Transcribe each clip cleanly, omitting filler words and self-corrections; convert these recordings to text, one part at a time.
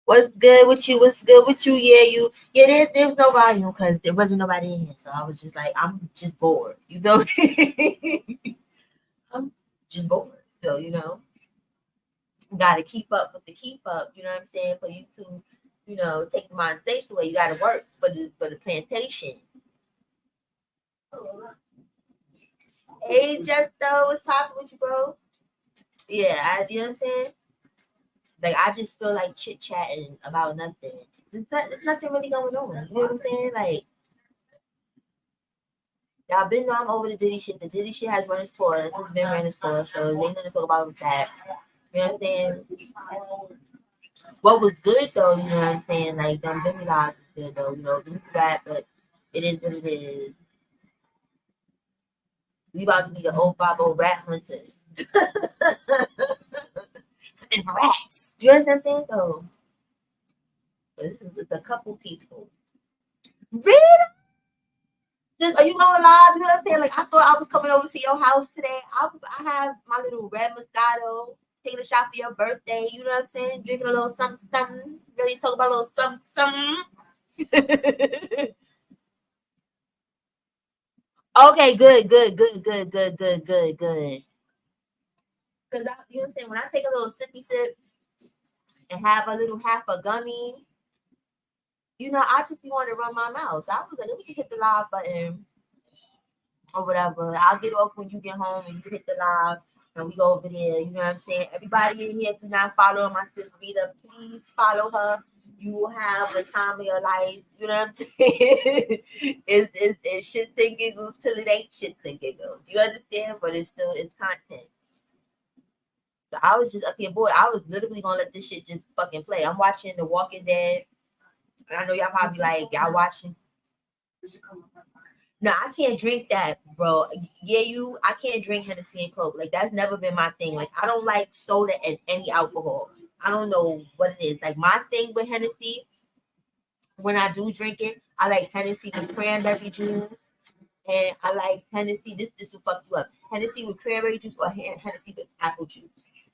What's good with you? What's good with you? There was no volume because there wasn't nobody in here. So I was just like, I'm just bored. You know? I'm just bored. So, gotta keep up with the keep up, you know what I'm saying? For you to, take the monetization away, you gotta work for the plantation. Hey Justo, what's popping with you, bro? Yeah, you know what I'm saying? Like I just feel like chit chatting about nothing. It's nothing really going on. You know what I'm saying? Like y'all been on over the Diddy shit. The Diddy shit has run its course. It's been run its course. So they need to talk about that. You know what I'm saying? What was good though, you know what I'm saying? Like them Demi Lives was good though, that, but it is what it is. We about to be the 050 rat hunters. And rats. You understand what I'm saying? So this is a couple people. Really? Are you going live? You know what I'm saying? Like I thought I was coming over to your house today. I have my little red Moscato, taking a shot for your birthday. You know what I'm saying? Drinking a little something, something. Really talk about a little something, something. Okay, good. Because you know what I'm saying? When I take a little sippy sip and have a little half a gummy, I just be wanting to run my mouth. So I was like, let me just hit the live button or whatever. I'll get off when you get home and you hit the live and we go over there. You know what I'm saying? Everybody in here, if you're not following my sister Rita, please follow her. You will have the time of your life. You know what I'm saying? it's shits and giggles till it ain't shits and giggles. You understand? But it's content. So I was just up here, boy. I was literally gonna let this shit just fucking play. I'm watching The Walking Dead, and I know y'all probably like y'all watching. No, I can't drink that, bro. Yeah, I can't drink Hennessy and Coke. Like that's never been my thing. Like I don't like soda and any alcohol. I don't know what it is. Like my thing with Hennessy, when I do drink it, I like Hennessy with cranberry juice, and I like Hennessy. This will fuck you up. Hennessy with cranberry juice or Hennessy with apple juice.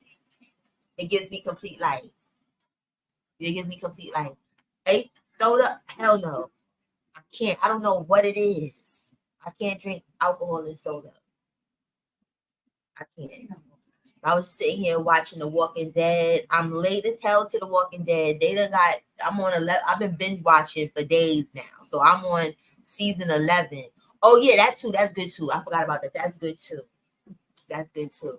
It gives me complete life. It gives me complete life. Hey, soda? Hell no. I can't. I don't know what it is. I can't drink alcohol and soda. I can't. I was sitting here watching The Walking Dead. I'm late as hell to The Walking Dead. I'm on 11. I've been binge watching for days now. So I'm on season 11. Oh, yeah, that too. That's good too. I forgot about that. That's good too. That's good too.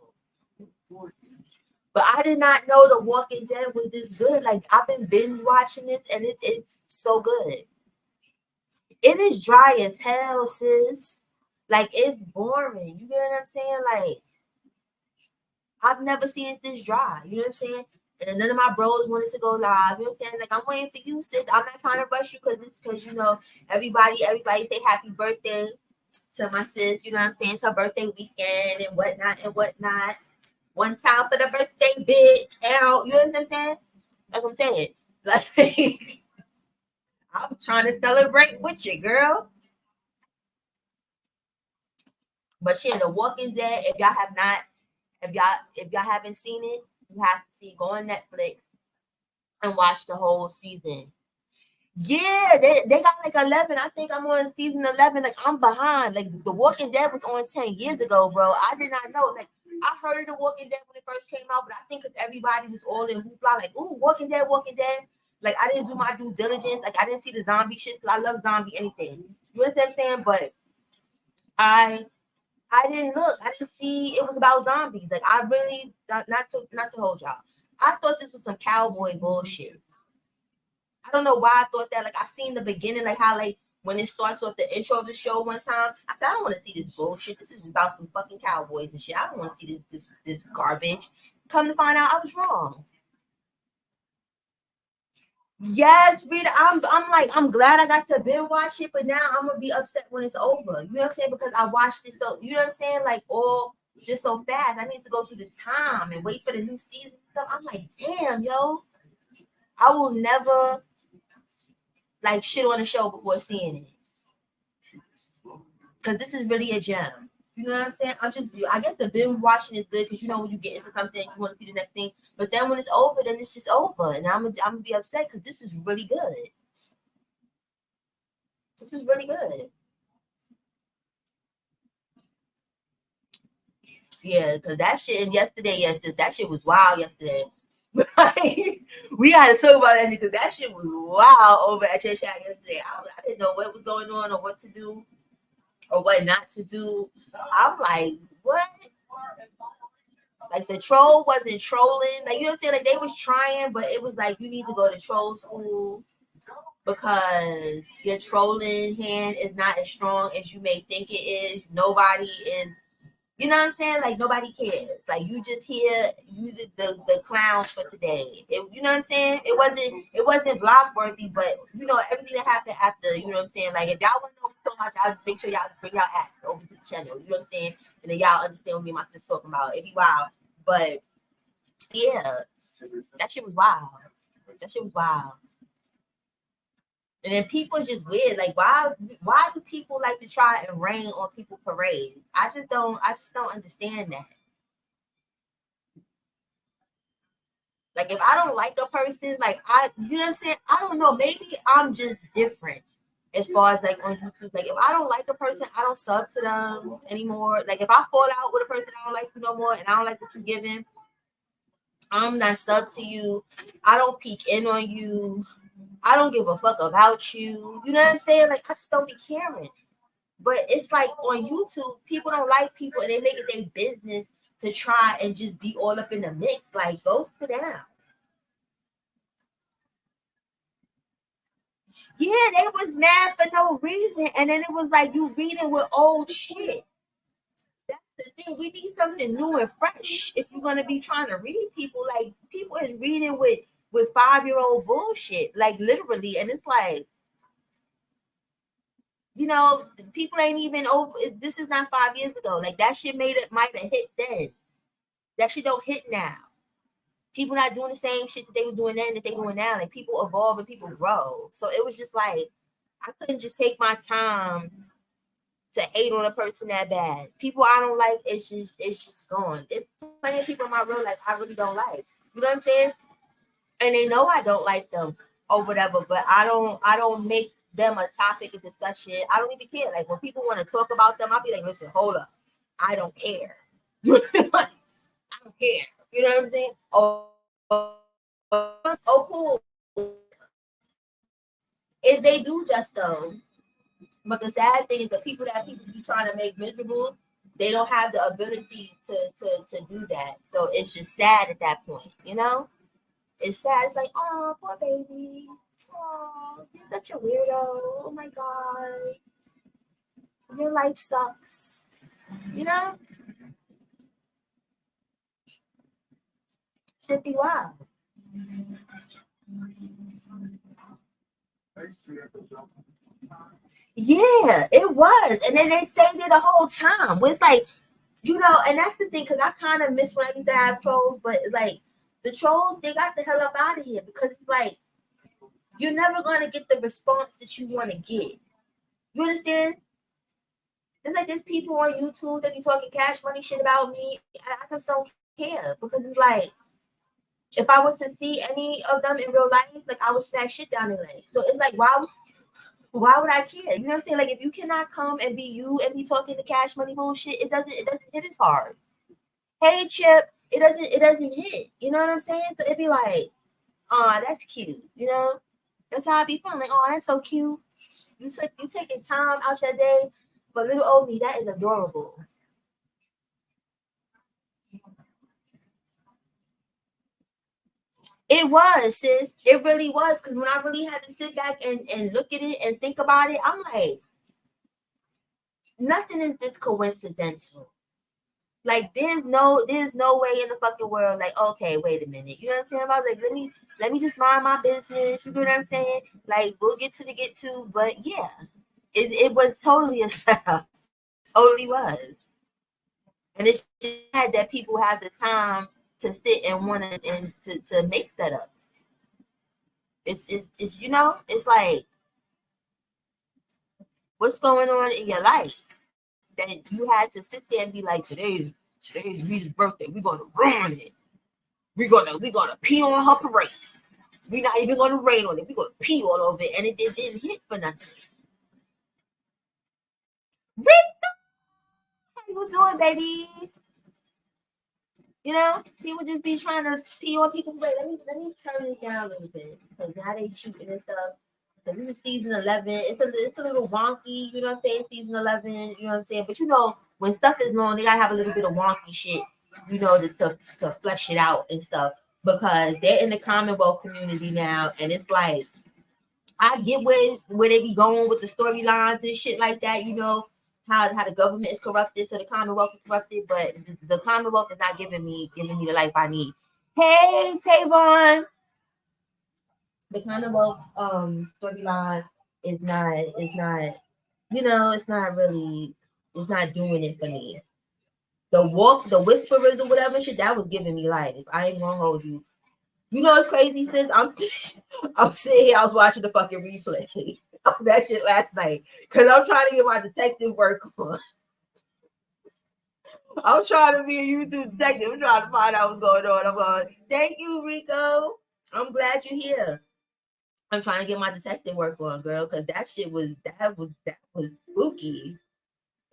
But I did not know The Walking Dead was this good. Like, I've been binge watching this and it's so good. It is dry as hell, sis. Like, it's boring. You get what I'm saying? Like, I've never seen it this dry. You know what I'm saying? And then none of my bros wanted to go live. You know what I'm saying? Like, I'm waiting for you, sis. I'm not trying to rush you because everybody say happy birthday to my sis, you know what I'm saying? It's her birthday weekend and whatnot and whatnot. One time for the birthday, bitch. Out. You know what I'm saying? That's what I'm saying. Like, I'm trying to celebrate with you, girl. But yeah, The Walking Dead, if y'all haven't seen it, you have to see. Go on Netflix and watch the whole season. Yeah, they got like 11. I think I'm on season 11. Like, I'm behind. Like, The Walking Dead was on 10 years ago, bro. I did not know. Like, I heard of The Walking Dead when it first came out, but I think because everybody was all in hoopla, like, ooh, Walking Dead, Walking Dead. Like, I didn't do my due diligence. Like, I didn't see the zombie shit because I love zombie anything. You understand what I'm saying? But I I didn't look. I didn't see it was about zombies. Like, I really not to hold y'all. I thought this was some cowboy bullshit. I don't know why I thought that. Like, I seen the beginning, like how like when it starts off the intro of the show one time. I said, I don't want to see this bullshit. This is about some fucking cowboys and shit. I don't want to see this garbage. Come to find out, I was wrong. Yes, Rita. I'm like, I'm glad I got to binge watch it, but now I'm gonna be upset when it's over. You know what I'm saying? Because I watched it so, you know what I'm saying? Like, all just so fast. I need to go through the time and wait for the new season and stuff. I'm like, damn, yo, I will never like shit on a show before seeing it. Because this is really a gem. You know what I'm saying? I guess the binge watching is good because you know when you get into something, you want to see the next thing. But then when it's over, then it's just over, and I'm gonna be upset because this is really good. This is really good. Yeah, because that shit and yesterday, that shit was wild yesterday. We gotta talk about that because that shit was wild over at your shack yesterday. I didn't know what was going on or what to do or what not to do. I'm like, what? Like, the troll wasn't trolling. Like, you know what I'm saying? Like, they was trying, but it was like you need to go to troll school because your trolling hand is not as strong as you may think it is. Nobody is, you know what I'm saying? Like, nobody cares. Like, you just hear you the clown for today. You know what I'm saying? It wasn't block worthy, but you know everything that happened after. You know what I'm saying? Like, if y'all want to know so much, y'all make sure y'all bring y'all ass over to the channel. You know what I'm saying? And then y'all understand what me and my sister talking about. It be wild, but yeah, that shit was wild. That shit was wild. And then people is just weird. Like, why do people like to try and rain on people parades? I just don't understand that. Like, if I don't like a person, like, you know what I'm saying? I don't know. Maybe I'm just different as far as like on YouTube. Like, if I don't like a person, I don't sub to them anymore. Like, if I fall out with a person I don't like you no more and I don't like what you're giving, I'm not sub to you. I don't peek in on you. I don't give a fuck about you. You know what I'm saying? Like, I just don't be caring. But it's like on YouTube, people don't like people and they make it their business to try and just be all up in the mix. Like, go sit down. Yeah, they was mad for no reason. And then it was like you reading with old shit. That's the thing. We need something new and fresh if you're gonna be trying to read people. Like, people is reading with 5-year-old bullshit, like, literally. And it's like, you know, people ain't even over. This is not 5 years ago. Like, that shit might have hit then. That shit don't hit now. People not doing the same shit that they were doing then that they doing now. Like, people evolve and people grow. So it was just like I couldn't just take my time to hate on a person that bad. People I don't like, it's just gone. It's plenty of people in my real life I really don't like. You know what I'm saying? And they know I don't like them or whatever, but I don't make them a topic of discussion. I don't even care. Like, when people want to talk about them, I'll be like, listen, hold up. I don't care. I don't care. You know what I'm saying? Oh, cool. If they do just though. But the sad thing is the people that people be trying to make miserable, they don't have the ability to do that. So it's just sad at that point, you know? It's sad. It's like, oh, poor baby. Oh, you're such a weirdo. Oh my God. Your life sucks. You know? Should be wild. Yeah, it was. And then they stayed there the whole time. It's like, and that's the thing, because I kind of miss when I used to have trolls, but like the trolls, they got the hell up out of here, because it's like you're never gonna get the response that you want to get. You understand? It's like there's people on YouTube that be talking cash money shit about me, and I just don't care, because it's like if I was to see any of them in real life, like I would smack shit down their legs. So it's like why would I care? You know what I'm saying? Like if you cannot come and be you and be talking the cash money bullshit, it doesn't hit as hard. Hey Chip, it doesn't hit. You know what I'm saying? So it'd be like, oh, that's cute. That's how I be feeling. Like, oh, that's so cute. You taking time out your day for little old me. That is adorable. It was, sis. It really was. Because when I really had to sit back and look at it and think about it, I'm like, nothing is this coincidental. Like there's no way in the fucking world. Like, okay, wait a minute. You know what I'm saying? I was like, let me just mind my business. You know what I'm saying? Like, we'll get to. But yeah, it was totally a setup. Totally was. And it's sad that people have the time to sit and want to make setups. It's like, what's going on in your life that you had to sit there and be like, today's Rita's birthday. We're gonna ruin it. We're gonna pee on her parade. We're not even gonna rain on it. We're gonna pee all over it, and it didn't hit for nothing. Rita, how you doing, baby? He would just be trying to pee on people's parade. Let me turn this down a little bit, because now they shooting and stuff. Because this is season 11. It's a little wonky. You know what I'm saying? Season 11. You know what I'm saying? But when stuff is long, they gotta have a little bit of wonky shit. To flesh it out and stuff, because they're in the Commonwealth community now, and it's like I get where they be going with the storylines and shit like that. How the government is corrupted, so the Commonwealth is corrupted, but the Commonwealth is not giving me the life I need. Hey, Tavon, the Commonwealth storyline is not it's not really, it's not doing it for me. The whisperers or whatever shit, that was giving me life. I ain't gonna hold you. It's crazy, sis. I'm sitting here. I was watching the fucking replay of that shit last night, because I'm trying to get my detective work on. I'm trying to be a YouTube detective. I'm trying to find out what's going on. I'm going, thank you, Rico. I'm glad you're here. I'm trying to get my detective work on, girl, because that was spooky.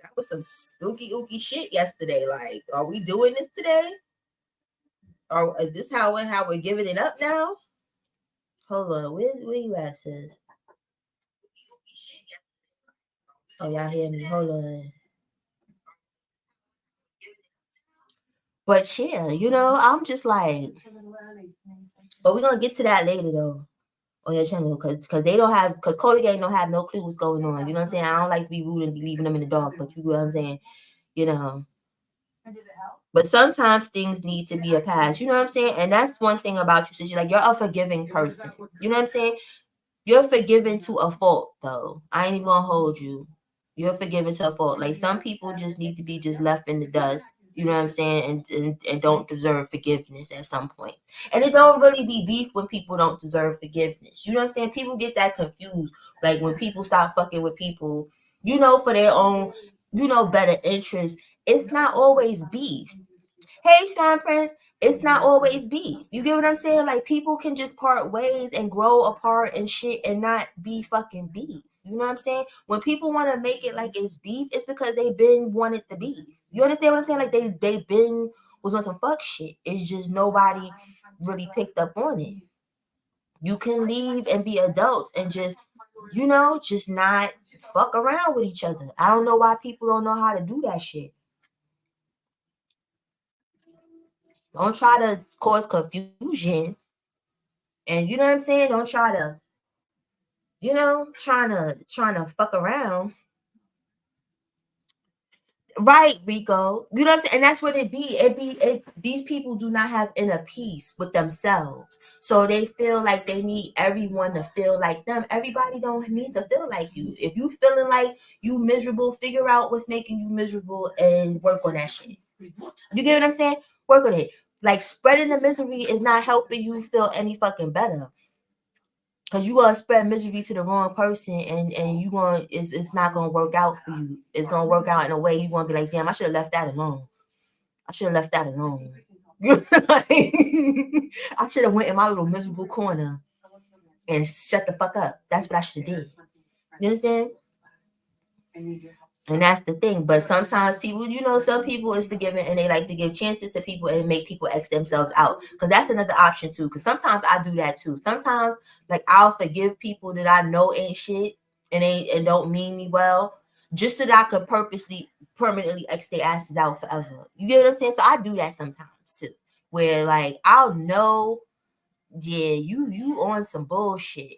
That was some spooky ooky shit yesterday. Like, are we doing this today? Or is this how we're giving it up now? Hold on, where you at, sis? Oh, y'all hear me? Hold on. But yeah, I'm just like, but we're gonna get to that later though on your channel, because they don't have, because Cola Gang don't have no clue what's going on. You know what I'm saying? I don't like to be rude and be leaving them in the dark, but you know what I'm saying? You know. But sometimes things need to be a pass. You know what I'm saying? And that's one thing about you, since you're a forgiving person. You know what I'm saying? You're forgiven to a fault, though. I ain't even gonna hold you. You're forgiven to a fault. Like, some people just need to be just left in the dust. You know what I'm saying? And don't deserve forgiveness at some point. And it don't really be beef when people don't deserve forgiveness. You know what I'm saying? People get that confused. Like, when people start fucking with people, for their own, better interest, it's not always beef. Hey, Sean Prince, it's not always beef. You get what I'm saying? Like, people can just part ways and grow apart and shit and not be fucking beef. You know what I'm saying? When people want to make it like it's beef, it's because they been wanted the beef. You understand what I'm saying? Like, they been was on some fuck shit. It's just nobody really picked up on it. You can leave and be adults and just not fuck around with each other. I don't know why people don't know how to do that shit. Don't try to cause confusion. And you know what I'm saying? Don't try to, trying to fuck around. Right, Rico. You know what I'm saying? And that's what it be. These people do not have inner peace with themselves. So they feel like they need everyone to feel like them. Everybody don't need to feel like you. If you feeling like you miserable, figure out what's making you miserable and work on that shit. You get what I'm saying? Work on it. Like spreading the misery is not helping you feel any fucking better. Cause you gonna spread misery to the wrong person, and you gonna it's not gonna work out for you. It's gonna work out in a way you gonna be like, damn, I should have left that alone. I should have left that alone. I should have went in my little miserable corner and shut the fuck up. That's what I should have did. You understand? And that's the thing. But sometimes people, some people is forgiving and they like to give chances to people and make people X themselves out. Because that's another option too. Because sometimes I do that too. Sometimes like I'll forgive people that I know ain't shit and don't mean me well, just so that I could permanently X their asses out forever. You get what I'm saying? So I do that sometimes too. Where like I'll know, yeah, you on some bullshit,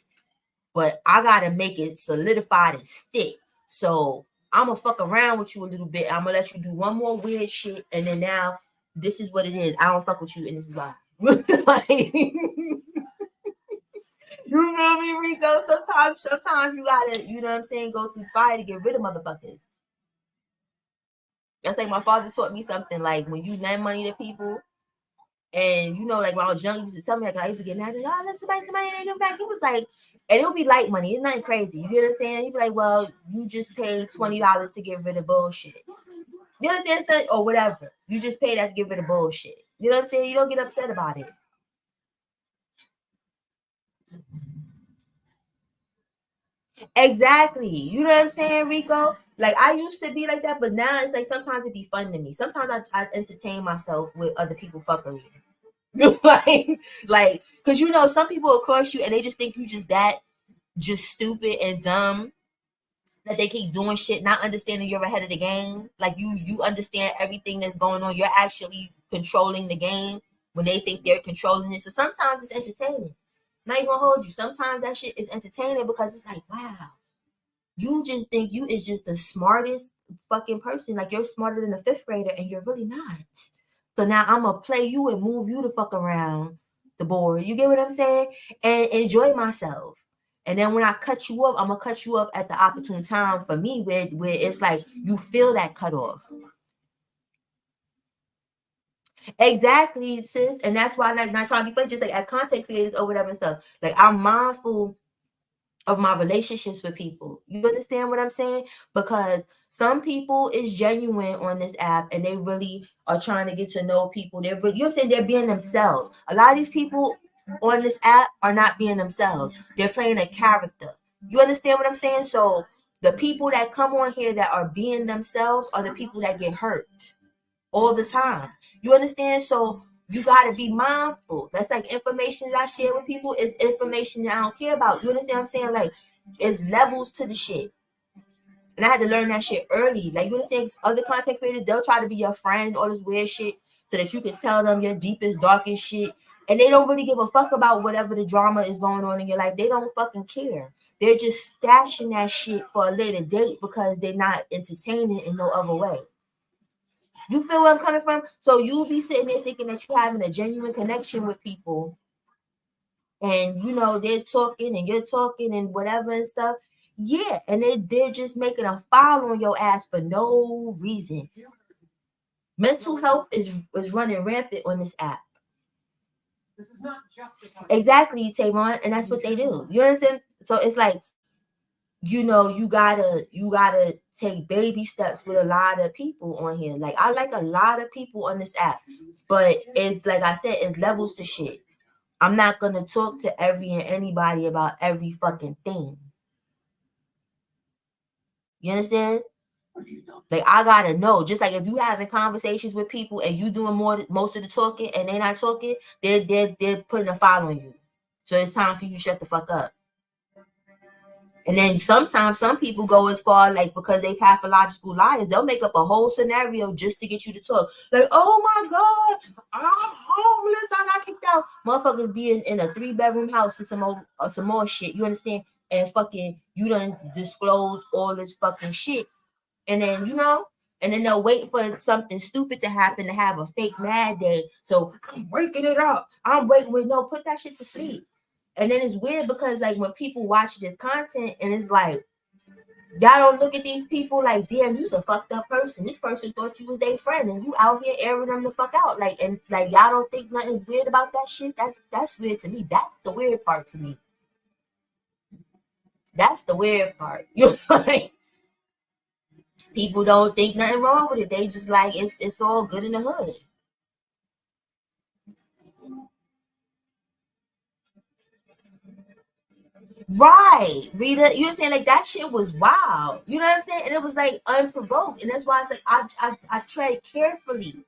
but I gotta make it solidified and stick. So I'm gonna fuck around with you a little bit. I'm gonna let you do one more weird shit, and then now this is what it is. I don't fuck with you, and this is why. Like, you feel me, Rico? Sometimes you gotta, you know what I'm saying, go through fire to get rid of motherfuckers. That's like my father taught me something. Like when you lend money to people, and like when I was young, he used to tell me like I used to get mad. Like, oh, let somebody and give back. He was like, and it'll be light money. It's nothing crazy. You get what I'm saying? He'd be like, well, you just paid $20 to get rid of bullshit. You understand? Or whatever. You just paid that to get rid of bullshit. You know what I'm saying? You don't get upset about it. Exactly. You know what I'm saying, Rico? Like I used to be like that, but now it's like sometimes it be fun to me. Sometimes I entertain myself with other people fuckery. like, cause some people will cross you and they just think you just stupid and dumb, that they keep doing shit, not understanding you're ahead of the game. Like you understand everything that's going on. You're actually controlling the game when they think they're controlling it. So sometimes it's entertaining. Not even gonna hold you. Sometimes that shit is entertaining because it's like, wow, you just think you is just the smartest fucking person. Like you're smarter than a fifth grader and you're really not. So now I'm gonna play you and move you to fuck around the board. You get what I'm saying? And enjoy myself. And then when I cut you up, I'm gonna cut you up at the opportune time for me, where it's like you feel that cutoff. Exactly, sis. And that's why like not trying to be funny, just like as content creators or whatever and stuff. Like I'm mindful of my relationships with people. You understand what I'm saying? Because some people is genuine on this app and they really are trying to get to know people. They're really, you know what I'm saying? They're being themselves. A lot of these people on this app are not being themselves. They're playing a character. You understand what I'm saying? So the people that come on here that are being themselves are the people that get hurt all the time. You understand? So you got to be mindful. That's like information that I share with people is information that I don't care about. You understand what I'm saying? Like, it's levels to the shit. And I had to learn that shit early. Like, you understand? Other content creators, they'll try to be your friend, all this weird shit, so that you can tell them your deepest, darkest shit. And they don't really give a fuck about whatever the drama is going on in your life. They don't fucking care. They're just stashing that shit for a later date because they're not entertaining in no other way. You feel where I'm coming from? So you'll be sitting there thinking that you're having a genuine connection with people. And, they're talking and you're talking and whatever and stuff. Yeah. And they're just making a file on your ass for no reason. Mental health is running rampant on this app. This is not justified. Exactly, Tavon. And that's what they do. You understand? So it's like, you gotta take baby steps with a lot of people on here. Like I like a lot of people on this app, but it's like I said, it's levels to shit. I'm not gonna talk to every and anybody about every fucking thing. You understand? Like I gotta know. Just like if you having conversations with people and you doing most of the talking and they not talking, they're putting a file on you. So it's time for you to shut the fuck up. And then sometimes some people go as far, like, because they pathological liars, they'll make up a whole scenario just to get you to talk. Like, oh my God, I'm homeless, I got kicked out. Motherfuckers being in a 3-bedroom house and some more shit, you understand? And fucking, you done disclose all this fucking shit. And then, And then they'll wait for something stupid to happen to have a fake mad day. So I'm breaking it up. I'm breaking with no, put that shit to sleep. And then it's weird because like when people watch this content and it's like, y'all don't look at these people like, damn, you's a fucked up person. This person thought you was their friend and you out here airing them the fuck out. Like, and like y'all don't think nothing's weird about that shit. That's weird to me. That's the weird part to me. That's the weird part. You know what I'm saying? People don't think nothing wrong with it. They just like it's all good in the hood. Right, Rita, you know what I'm saying? Like that shit was wild. You know what I'm saying? And it was like unprovoked. And that's why it's like I tread carefully.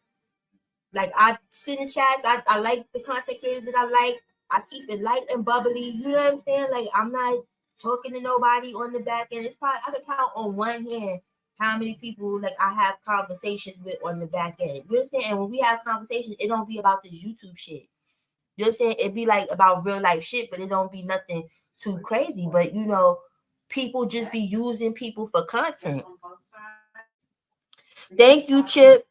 Like I sit in chats, I like the content creators that I like. I keep it light and bubbly. You know what I'm saying? Like I'm not talking to nobody on the back end. It's probably I could count on one hand how many people like I have conversations with on the back end. You understand? And when we have conversations, it don't be about this YouTube shit. You know what I'm saying? It be like about real life shit, but it don't be nothing too crazy. But you know, people just be using people for content. Thank you, Chip.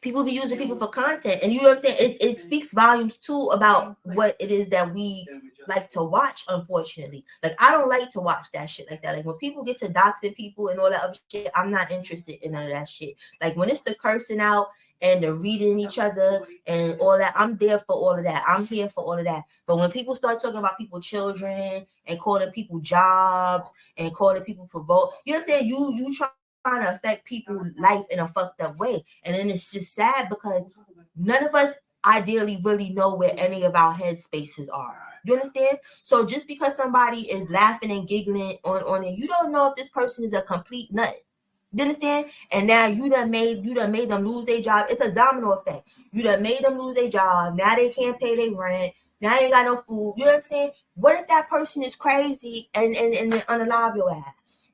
People be using people for content, and you know what I'm saying. It speaks volumes too about what it is that we like to watch. Unfortunately, like I don't like to watch that shit like that. Like when people get to doxing people and all that other shit, I'm not interested in none of that shit. Like when it's the cursing out and the reading each other and all that, I'm there for all of that. I'm here for all of that. But when people start talking about people children and calling people jobs and calling people provoke, you know what I'm saying? You trying to affect people's life in a fucked up way. And then it's just sad because none of us ideally really know where any of our head spaces are. You understand? So just because somebody is laughing and giggling on it, you don't know if this person is a complete nut. You understand? And now you done made them lose their job. It's a domino effect. You done made them lose their job. Now they can't pay their rent. Now they ain't got no food. You know what I'm saying? What if that person is crazy and they unalive your ass?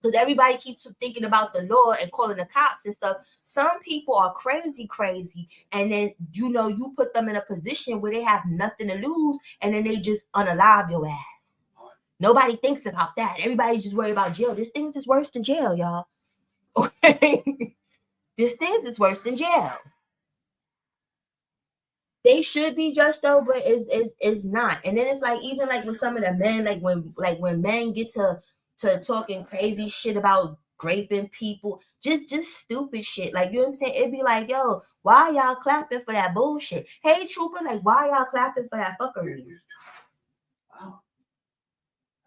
Because everybody keeps thinking about the law and calling the cops and stuff. Some people are crazy, and then you know you put them in a position where they have nothing to lose, and then they just unalive your ass. Nobody thinks about that. Everybody's just worried about jail. This thing is worse than jail, y'all. Okay, this thing is worse than jail. They should be just though, but it's not. And then it's like even like with some of the men, like when men get to talking crazy shit about raping people, just stupid shit. Like you know what I'm saying? It'd be like, yo, why y'all clapping for that bullshit? Hey trooper, like why y'all clapping for that fuckery?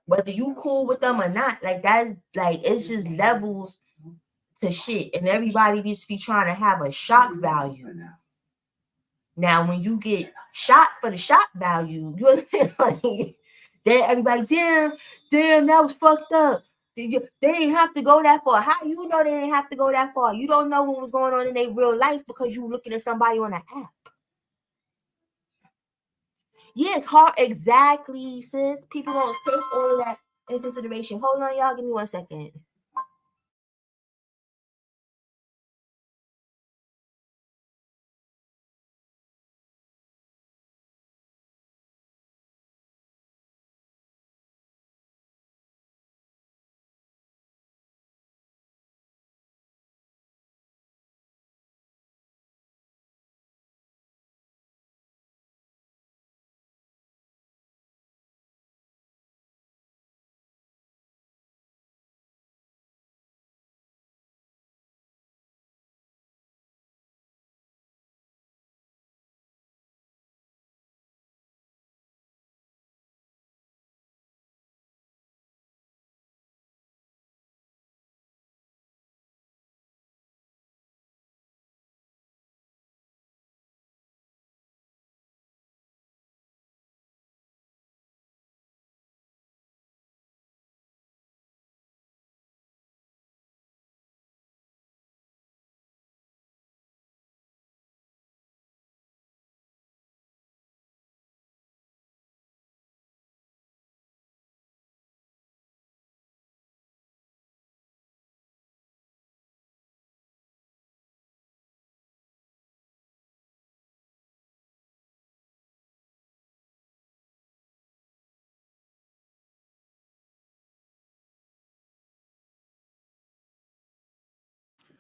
Whether you cool with them or not, like that's like it's just levels to shit, and everybody just be trying to have a shock value. Now, when you get shot for the shock value, you understand? Like, then everybody, damn, that was fucked up. They didn't have to go that far. How you know they didn't have to go that far? You don't know what was going on in their real life because you looking at somebody on an app. Yeah, hard exactly, sis. People don't take all of that in consideration. Hold on, y'all. Give me 1 second.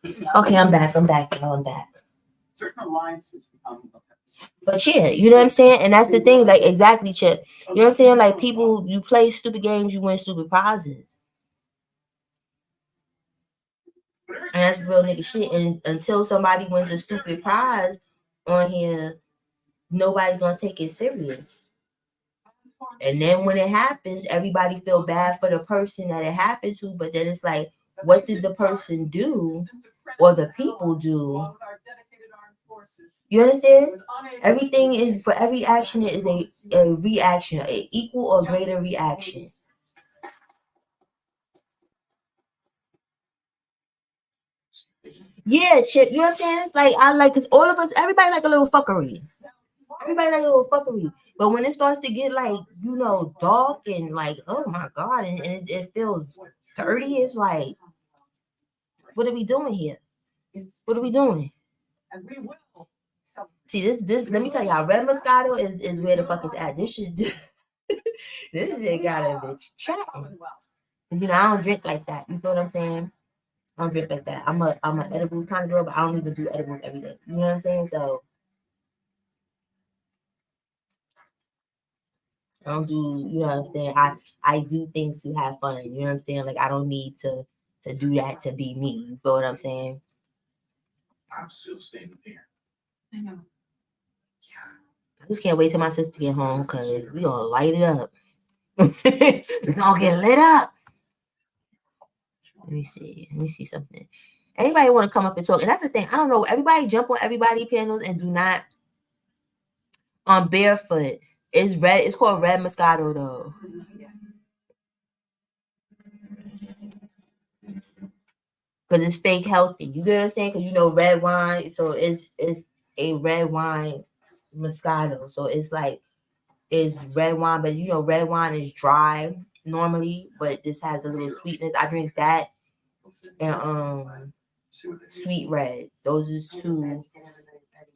Okay, I'm back. I'm back. I'm back. Certain alliances become. But yeah, you know what I'm saying? And that's the thing, like exactly, Chip. You know what I'm saying? Like people, you play stupid games, you win stupid prizes. And that's real nigga shit. And until somebody wins a stupid prize on here, nobody's gonna take it serious. And then when it happens, everybody feel bad for the person that it happened to, but then it's like, what did the person do or the people do? You understand? Everything is for every action is a reaction, an equal or greater reaction. Yeah, shit. You know what I'm saying? It's like I like, cause all of us, everybody like a little fuckery. Everybody like a little fuckery. But when it starts to get like, you know, dark and like, oh my god, and it feels dirty, it's like, what are we doing here? What are we doing? See, this. Let me tell y'all, Red Moscato is where the fuck is at. This shit, this shit got a bitch chatting. You know, I don't drink like that. You feel what I'm saying? I don't drink like that. I'm a edibles kind of girl, but I don't even do edibles every day. You know what I'm saying? So I don't do, you know what I'm saying? I do things to have fun. You know what I'm saying? Like I don't need to do that to be me. You feel what I'm saying? I'm still staying here. I know. I just can't wait till my sister get home because we gonna light it up. It's gonna get lit up. Let me see something. Anybody want to come up and talk? And that's the thing. I don't know. Everybody jump on everybody panels and do not on barefoot. It's red. It's called Red Moscato though. Because it's fake healthy. You get what I'm saying? Because you know red wine, so it's a red wine Moscato. So it's like it's red wine, but you know red wine is dry normally, but this has a little sweetness. I drink that and sweet red. Those are two.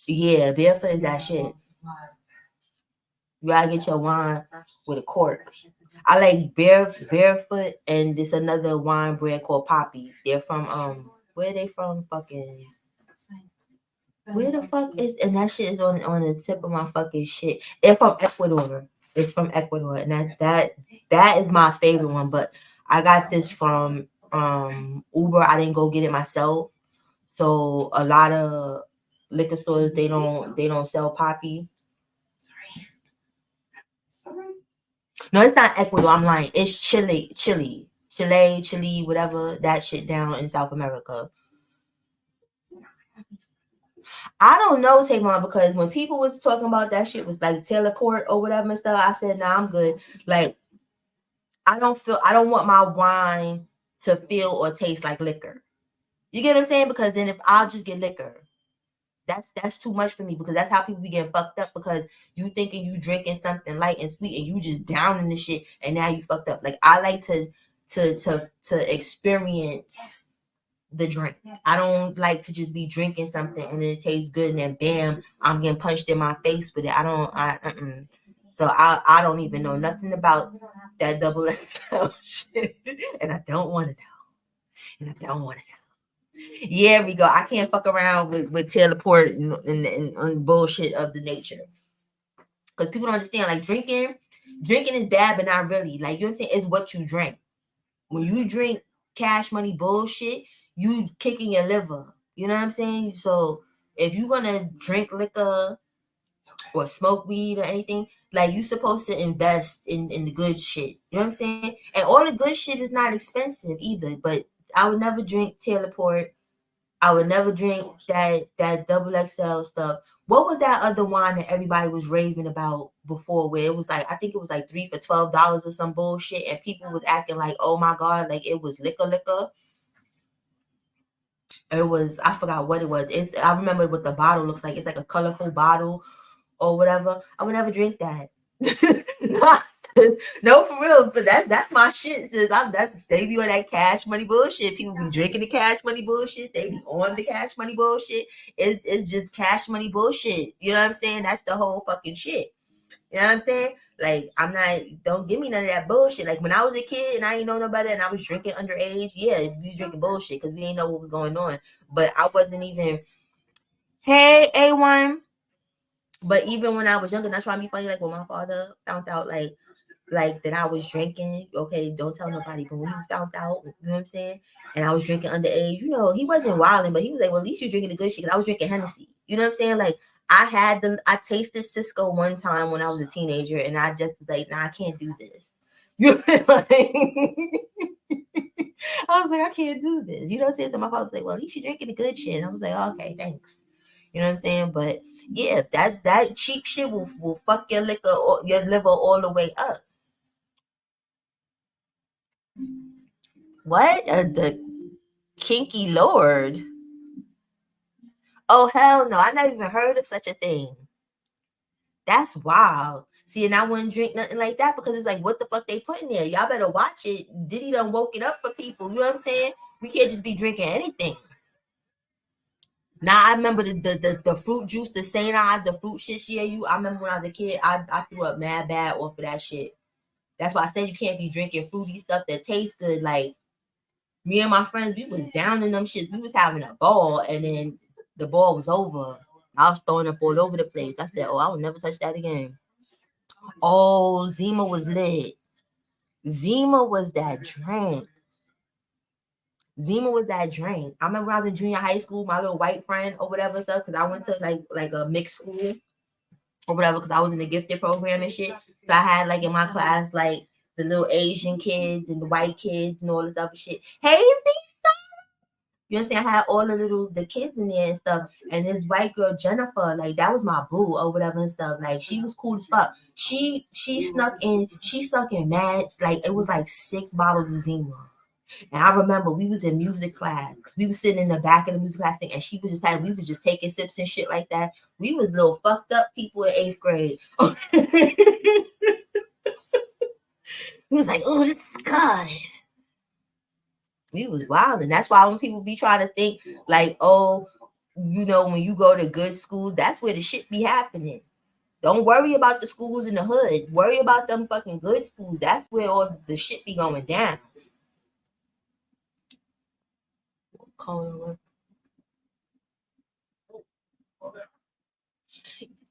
Yeah, barefoot is that shit. You gotta get your wine with a cork. I like barefoot and this another wine brand called Poppy. They're from where are they from? Fucking where the fuck is, and that shit is on the tip of my fucking shit. They're from Ecuador. It's from Ecuador, and that is my favorite one. But I got this from Uber. I didn't go get it myself. So a lot of liquor stores they don't sell Poppy. Sorry. No, it's not Ecuador. I'm lying. It's Chile, whatever that shit down in South America. I don't know, Tavon, because when people was talking about that shit was like teleport or whatever and stuff, I said, nah, I'm good. Like, I don't want my wine to feel or taste like liquor. You get what I'm saying? Because then if I'll just get liquor, that's too much for me because that's how people be getting fucked up because you thinking you drinking something light and sweet and you just down in the shit and now you fucked up. Like I like to experience the drink. I don't like to just be drinking something and it tastes good and then bam, I'm getting punched in my face with it. So I don't even know nothing about that double XL shit, and I don't want to know. Yeah, we go. I can't fuck around with teleport and bullshit of the nature because people don't understand. Like drinking is bad, but not really. Like you know what I'm saying? It's what you drink. When you drink cash money bullshit, you kicking your liver. You know what I'm saying? So if you're gonna drink liquor or smoke weed or anything, like you supposed to invest in the good shit. You know what I'm saying? And all the good shit is not expensive either. But I would never drink teleport. I would never drink that double XL stuff. What was that other wine that everybody was raving about before where it was like, I think it was like 3 for $12 or some bullshit and people was acting like, oh my God, like it was liquor. It was, I forgot what it was. I remember what the bottle looks like. It's like a colorful bottle or whatever. I would never drink that. No, for real, but that's my shit. They be on that cash money bullshit. People be drinking the cash money bullshit. They be on the cash money bullshit. It's just cash money bullshit. You know what I'm saying? That's the whole fucking shit. You know what I'm saying? Like, I'm not, don't give me none of that bullshit. Like, when I was a kid and I didn't know no better and I was drinking underage, yeah, we was drinking bullshit because we didn't know what was going on. But I wasn't even, hey, A1. But even when I was younger, that's trying to be funny, like when my father found out, like that I was drinking, okay, don't tell nobody. But when he found out, you know what I'm saying? And I was drinking underage, you know, he wasn't wilding, but he was like, well, at least you're drinking the good shit. Cause I was drinking Hennessy. You know what I'm saying? Like I tasted Cisco one time when I was a teenager, and I just was like, nah, I can't do this. You know, like, I was like, I can't do this. You know what I'm saying? So my father was like, well, at least you're drinking the good shit. And I was like, okay, thanks. You know what I'm saying? But yeah, that cheap shit will fuck your liquor or your liver all the way up. What? The kinky lord? Oh hell no! I never even heard of such a thing. That's wild. See, and I wouldn't drink nothing like that because it's like, what the fuck they put in there? Y'all better watch it. Diddy done woke it up for people. You know what I'm saying? We can't just be drinking anything. Now I remember the fruit juice, the Saint Ives, the fruit shit. Yeah, I remember when I was a kid, I threw up mad bad off of that shit. That's why I said you can't be drinking fruity stuff that tastes good. Like me and my friends, we was down in them shits. We was having a ball, and then the ball was over. I was throwing up all over the place. I said, "Oh, I will never touch that again." Oh, Zima was lit. Zima was that drink. Zima was that drink. I remember when I was in junior high school, my little white friend or whatever stuff, because I went to like a mixed school or whatever, because I was in the gifted program and shit. So I had like in my class like the little Asian kids and the white kids and all this other shit. Hey, you know what I'm saying? I had all the kids in there and stuff. And this white girl, Jennifer, like that was my boo or whatever and stuff. Like she was cool as fuck. She snuck in mad, like it was like 6 bottles of Zima. And I remember we was in music class. We was sitting in the back of the music class thing, and we was just taking sips and shit like that. We was little fucked up people in 8th grade. We was like, oh, this is good. We was wild, and that's why when people be trying to think like, oh, you know, when you go to good schools, that's where the shit be happening. Don't worry about the schools in the hood. Worry about them fucking good schools. That's where all the shit be going down.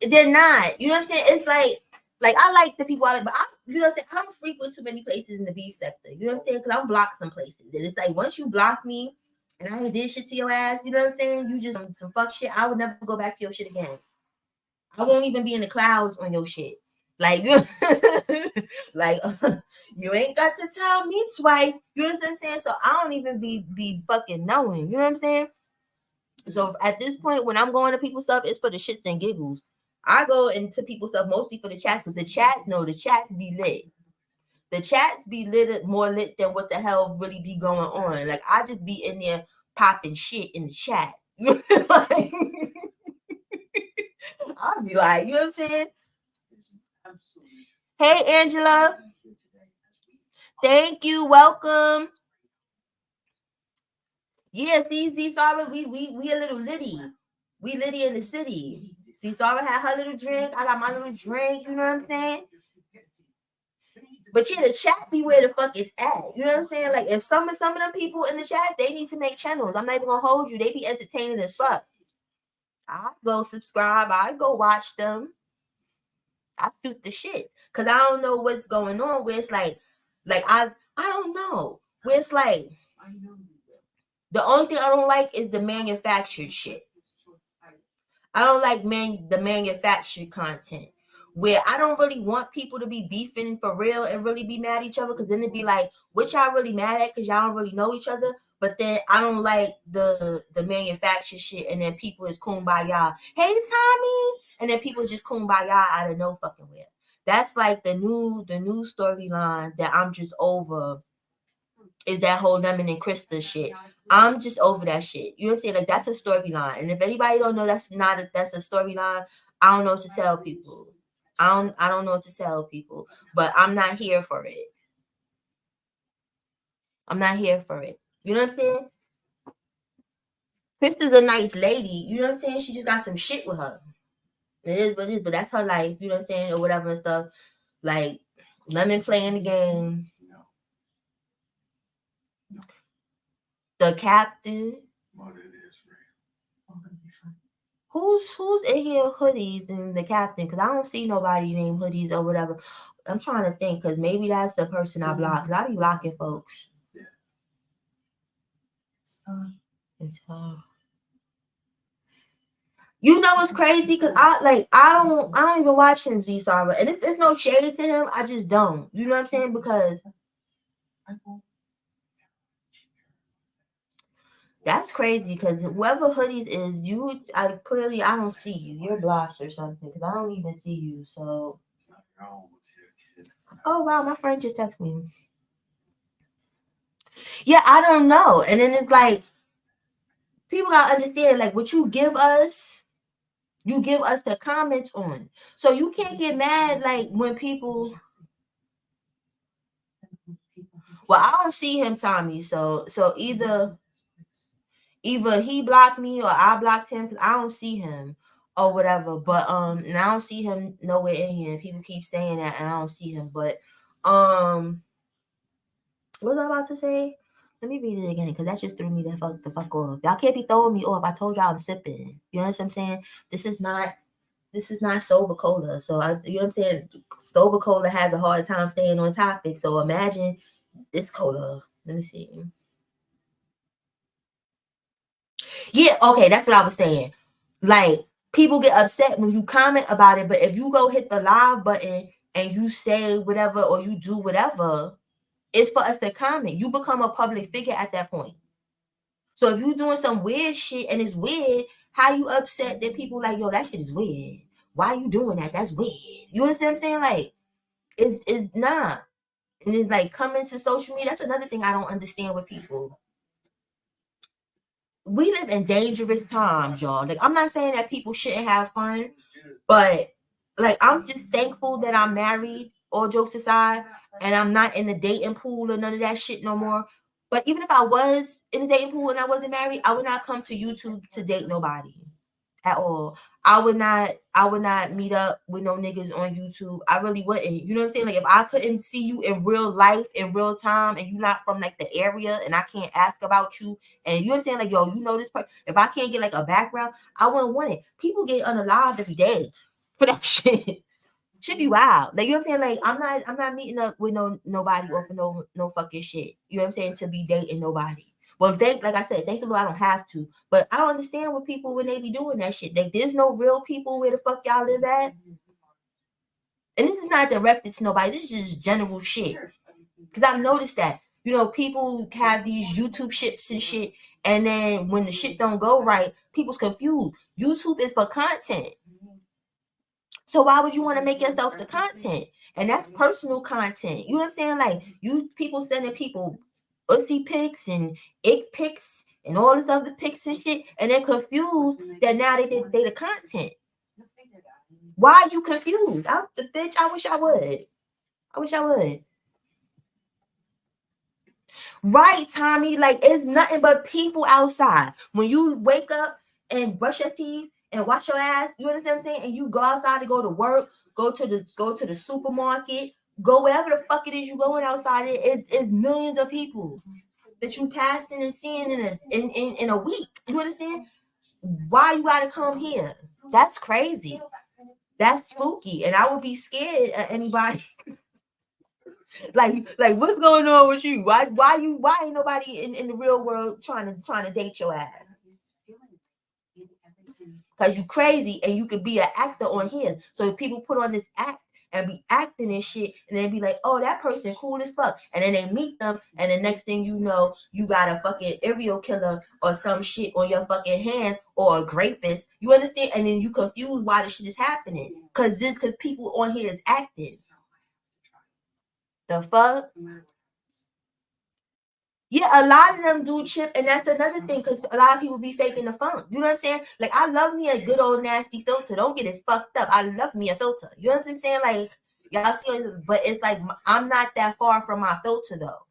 They're not. You know what I'm saying? It's like I like the people I like, but you know what I'm saying? I don't frequent too many places in the beef sector. You know what I'm saying? Because I'm blocked some places. And it's like once you block me and I did shit to your ass, you know what I'm saying? You just some fuck shit. I would never go back to your shit again. I won't even be in the clouds on your shit. Like you like you ain't got to tell me twice. You know what I'm saying? So I don't even be fucking knowing. You know what I'm saying? So at this point, when I'm going to people's stuff, it's for the shits and giggles. I go into people's stuff mostly for the chats because the chats be lit. The chats be lit more lit than what the hell really be going on. Like I just be in there popping shit in the chat. Like, I'll be like, you know what I'm saying? Hey Angela. Thank you. Welcome. Yes, see, Sarah, we a little litty. We litty in the city. See, Sarah had her little drink. I got my little drink. You know what I'm saying? But yeah, the chat be where the fuck it's at. You know what I'm saying? Like if some of them people in the chat, they need to make channels. I'm not even gonna hold you. They be entertaining as fuck. I go subscribe. I go watch them. I shoot the shit because I don't know what's going on. Where it's like I don't know. Where it's like the only thing I don't like is the manufactured shit. I don't like the manufactured content where I don't really want people to be beefing for real and really be mad at each other because then it'd be like, what y'all really mad at because y'all don't really know each other. But then I don't like the manufactured shit and then people is kumbaya. Hey Tommy, and then people just kumbaya out of no fucking where. That's like the new storyline that I'm just over. Is that whole Lemon and Krista shit. I'm just over that shit. You know what I'm saying? Like that's a storyline. And if anybody don't know that's a storyline, I don't know what to tell people. I don't know what to tell people. But I'm not here for it. I'm not here for it. You know what I'm saying? Krista's a nice lady. You know what I'm saying? She just got some shit with her. It is what it is, but that's her life. You know what I'm saying? Or whatever and stuff. Like Lemon playing the game. No. The captain. Well, it is real. Who's in here hoodies and the captain? Because I don't see nobody named hoodies or whatever. I'm trying to think because maybe that's the person I block. Because I be blocking folks. Yeah. It's you know what's crazy? Because I don't even watch him, Z Sara, and it's no shade to him. I just don't. You know what I'm saying? Because that's crazy. Because whoever hoodies is you, I don't see you. You're blocked or something. Because I don't even see you. So. Oh wow, my friend just texted me. Yeah, I don't know. And then it's like people gotta understand, like what you give us the comments on. So you can't get mad like when people. Well, I don't see him, Tommy. So either he blocked me or I blocked him because I don't see him or whatever. But and I don't see him nowhere in here. People keep saying that and I don't see him. But what was I about to say? Let me read it again because that just threw me the fuck off. Y'all can't be throwing me off. I told y'all I'm sipping. You know what I'm saying? This is not sober cola. So you know what I'm saying? Sober cola has a hard time staying on topic. So imagine this cola. Let me see. Yeah, okay, that's what I was saying. Like people get upset when you comment about it, but if you go hit the live button and you say whatever or you do whatever, it's for us to comment. You become a public figure at that point. So if you doing some weird shit and it's weird, how you upset that people like, yo, that shit is weird. Why are you doing that? That's weird. You understand what I'm saying? Like, it's not. And it's like coming to social media. That's another thing I don't understand with people. We live in dangerous times, y'all. Like, I'm not saying that people shouldn't have fun, but like, I'm just thankful that I'm married, all jokes aside, and I'm not in the dating pool or none of that shit no more. But even if I was in the dating pool and I wasn't married, I would not come to YouTube to date nobody at all. I would not meet up with no niggas on YouTube. I really wouldn't. You know what I'm saying? Like if I couldn't see you in real life, in real time, and you're not from like the area and I can't ask about you, and you know what I'm saying? Like, yo, you know this person. If I can't get like a background, I wouldn't want it. People get unalived every day for that shit. Should be wild. Like, you know what I'm saying? Like, I'm not meeting up with nobody or for no fucking shit. You know what I'm saying? To be dating nobody. Well, like I said, thank the Lord I don't have to. But I don't understand what people when they be doing that shit. Like, there's no real people where the fuck y'all live at. And this is not directed to nobody. This is just general shit. Because I've noticed that. You know, people have these YouTube shits and shit. And then when the shit don't go right, people's confused. YouTube is for content. So why would you want to make yourself the content? And that's personal content. You know what I'm saying? Like you people sending people ussy pics and ick pics and all this other pics and shit, and they're confused that now they the content. Why are you confused? Bitch, I wish I would. I wish I would. Right, Tommy. Like it's nothing but people outside. When you wake up and brush your teeth and wash your ass, you understand what I'm saying? And you go outside to go to work, go to the supermarket, go wherever the fuck it is you going outside. It's millions of people that you passing and seeing in a week. You understand? Why you gotta come here? That's crazy. That's spooky, and I would be scared of anybody. like what's going on with you? Why ain't nobody in the real world trying to date your ass? Because you crazy and you could be an actor on here. So if people put on this act and be acting and shit, and then be like, oh, that person cool as fuck. And then they meet them, and the next thing you know, you got a fucking serial killer or some shit on your fucking hands or a rapist. You understand? And then you confused why the shit is happening. Because people on here is acting. The fuck? Yeah, a lot of them do chip, and that's another thing because a lot of people be faking the funk. You know what I'm saying? Like, I love me a good old nasty filter. Don't get it fucked up. I love me a filter. You know what I'm saying? Like, y'all see, but it's like I'm not that far from my filter though.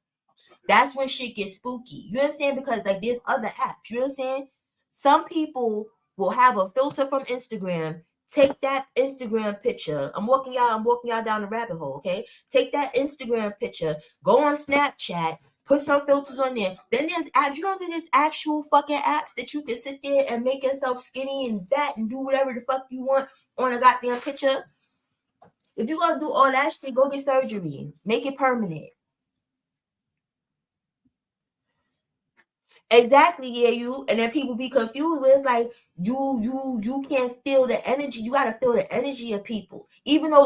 That's when shit gets spooky. You understand? Because like there's other apps. You know what I'm saying? Some people will have a filter from Instagram Take that Instagram picture. I'm walking y'all down the rabbit hole, okay? Take that Instagram picture, go on Snapchat, put some filters on there. Then there's apps. You know there's actual fucking apps that you can sit there and make yourself skinny and fat and do whatever the fuck you want on a goddamn picture. If you gonna do all that shit, go get surgery. Make it permanent. Exactly, yeah, you. And then people be confused where it's like you can't feel the energy. You gotta feel the energy of people. Even though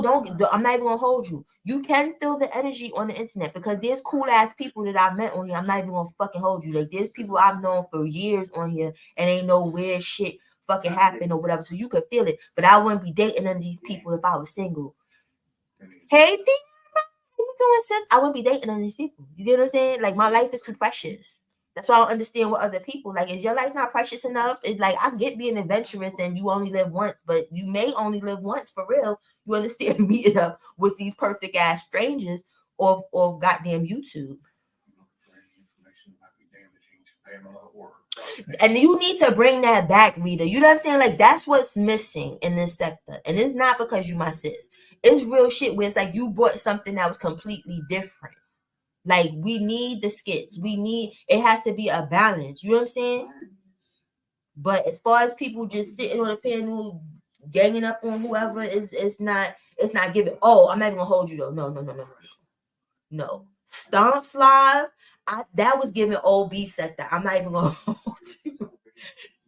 I'm not even gonna hold you. You can feel the energy on the internet because there's cool ass people that I've met on here. I'm not even gonna fucking hold you. Like there's people I've known for years on here and ain't no weird shit fucking happen or whatever. So you could feel it. But I wouldn't be dating none of these people if I was single. Hey, you doing, sis? I wouldn't be dating none of these people. You get what I'm saying? Like my life is too precious. That's why I don't understand what other people like. Is your life not precious enough? It's like I get being adventurous and you only live once, but you may only live once for real. You understand? Meeting up with these perfect ass strangers or goddamn YouTube. And you need to bring that back, Rita. You know what I'm saying? Like that's what's missing in this sector. And it's not because you my sis. It's real shit where it's like you brought something that was completely different. Like we need the skits. It has to be a balance. You know what I'm saying? But as far as people just sitting on a panel, ganging up on whoever, it's not giving. Oh, I'm not even gonna hold you though. No. Stomps live. That was giving old beef at that. I'm not even gonna hold you.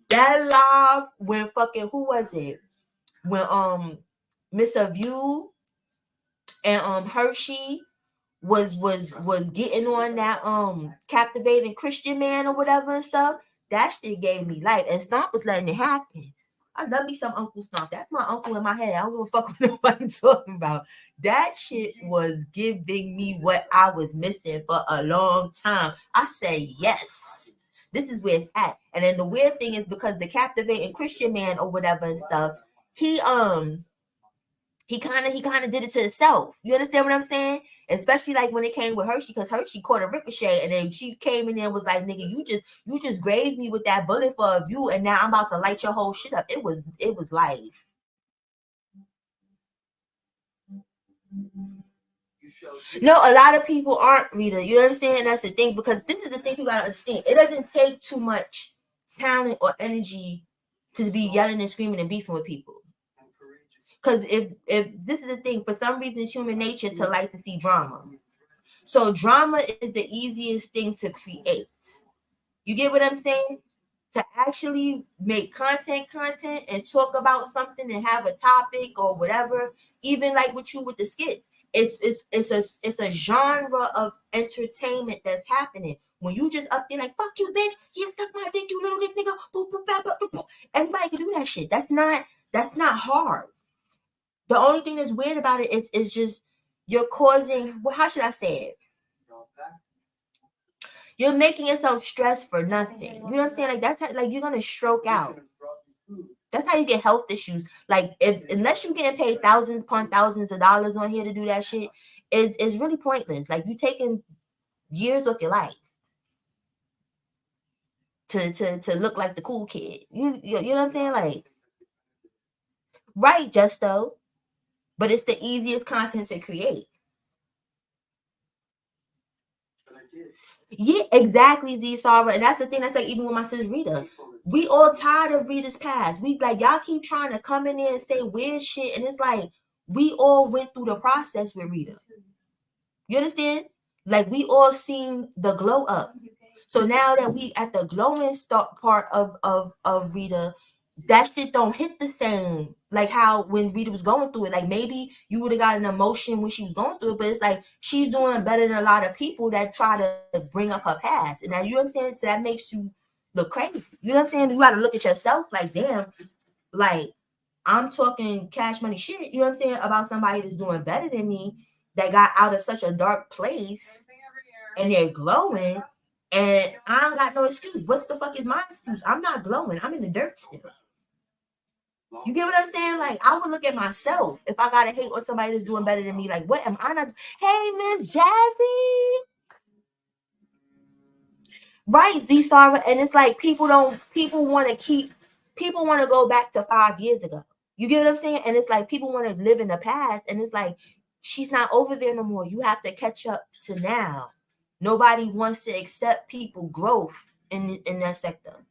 That live when fucking who was it? When Miss View and Hershey was getting on that captivating Christian man or whatever and stuff. That shit gave me life. And Stomp was letting it happen. I love me some Uncle Stomp. That's my uncle in my head. I don't give a fuck what nobody talking about. That shit was giving me what I was missing for a long time. I say yes. This is where it's at. And then the weird thing is because the captivating Christian man or whatever and stuff, he kind of did it to himself. You understand what I'm saying? Especially like when it came with Hershey, because Hershey caught a ricochet, and then she came in there and was like, "Nigga, you just grazed me with that bullet for a view, and now I'm about to light your whole shit up." It was life. No, a lot of people aren't, Rita. You know what I'm saying? That's the thing, because this is the thing you gotta understand. It doesn't take too much talent or energy to be yelling and screaming and beefing with people. Because if this is the thing, for some reason it's human nature to like to see drama. So drama is the easiest thing to create. You get what I'm saying? To actually make content and talk about something and have a topic or whatever, even like with you with the skits. It's a genre of entertainment that's happening. When you just up there like, fuck you, bitch, you suck my dick, you little dick nigga, boop, boop, boop, boop, boop. Everybody can do that shit. That's not hard. The only thing that's weird about it is just you're causing, well, how should I say it? You're making yourself stress for nothing. You know what I'm saying? Like that's how, like you're gonna stroke out. That's how you get health issues. Like unless you're getting paid thousands upon thousands of dollars on here to do that shit, it's really pointless. Like you taking years of your life to look like the cool kid. You know what I'm saying? Like, right, Justo. But it's the easiest content to create. Yeah, exactly, Z Sarah. And that's the thing. That's like even with my sis Rita. We all tired of Rita's past. We like y'all keep trying to come in there and say weird shit, and it's like we all went through the process with Rita. You understand? Like we all seen the glow up. So now that we at the glowing start part of Rita, that shit don't hit the same like how when Rita was going through it. Like maybe you would have got an emotion when she was going through it, but it's like she's doing better than a lot of people that try to bring up her past. And now you know what I'm saying? So that makes you look crazy. You know what I'm saying? You got to look at yourself like, damn, like I'm talking cash money shit. You know what I'm saying? About somebody that's doing better than me that got out of such a dark place and they're glowing. And I don't got no excuse. What's the fuck is my excuse? I'm not glowing. I'm in the dirt still. You get what I'm saying? Like, I would look at myself if I gotta hate on somebody that's doing better than me. Like, what am I not? Hey, Miss Jazzy. Right, Z Sarah. And it's like people want to go back to 5 years ago. You get what I'm saying? And it's like people want to live in the past, and it's like she's not over there no more. You have to catch up to now. Nobody wants to accept people growth in that sector.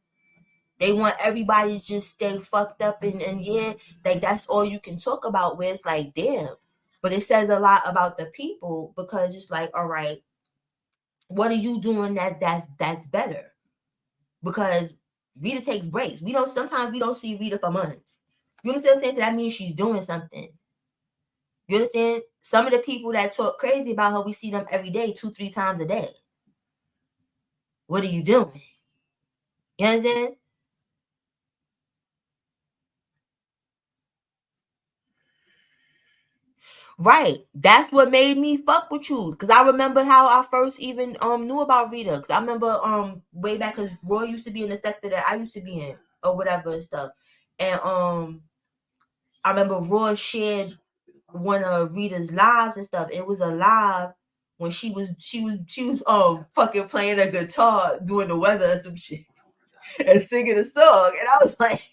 They want everybody to just stay fucked up and yeah, like that's all you can talk about. Where it's like, damn. But it says a lot about the people because it's like, all right, what are you doing that's better? Because Rita takes breaks. We don't sometimes we don't see Rita for months. You understand what I'm saying? That means she's doing something. You understand? Some of the people that talk crazy about her, we see them every day, 2-3 times a day. What are you doing? You understand? Right. That's what made me fuck with you. Cause I remember how I first even knew about Rita. Cause I remember way back because Roy used to be in the sector that I used to be in or whatever and stuff. And I remember Roy shared one of Rita's lives and stuff. It was a live when she was fucking playing a guitar doing the weather or some shit and singing a song. And I was like,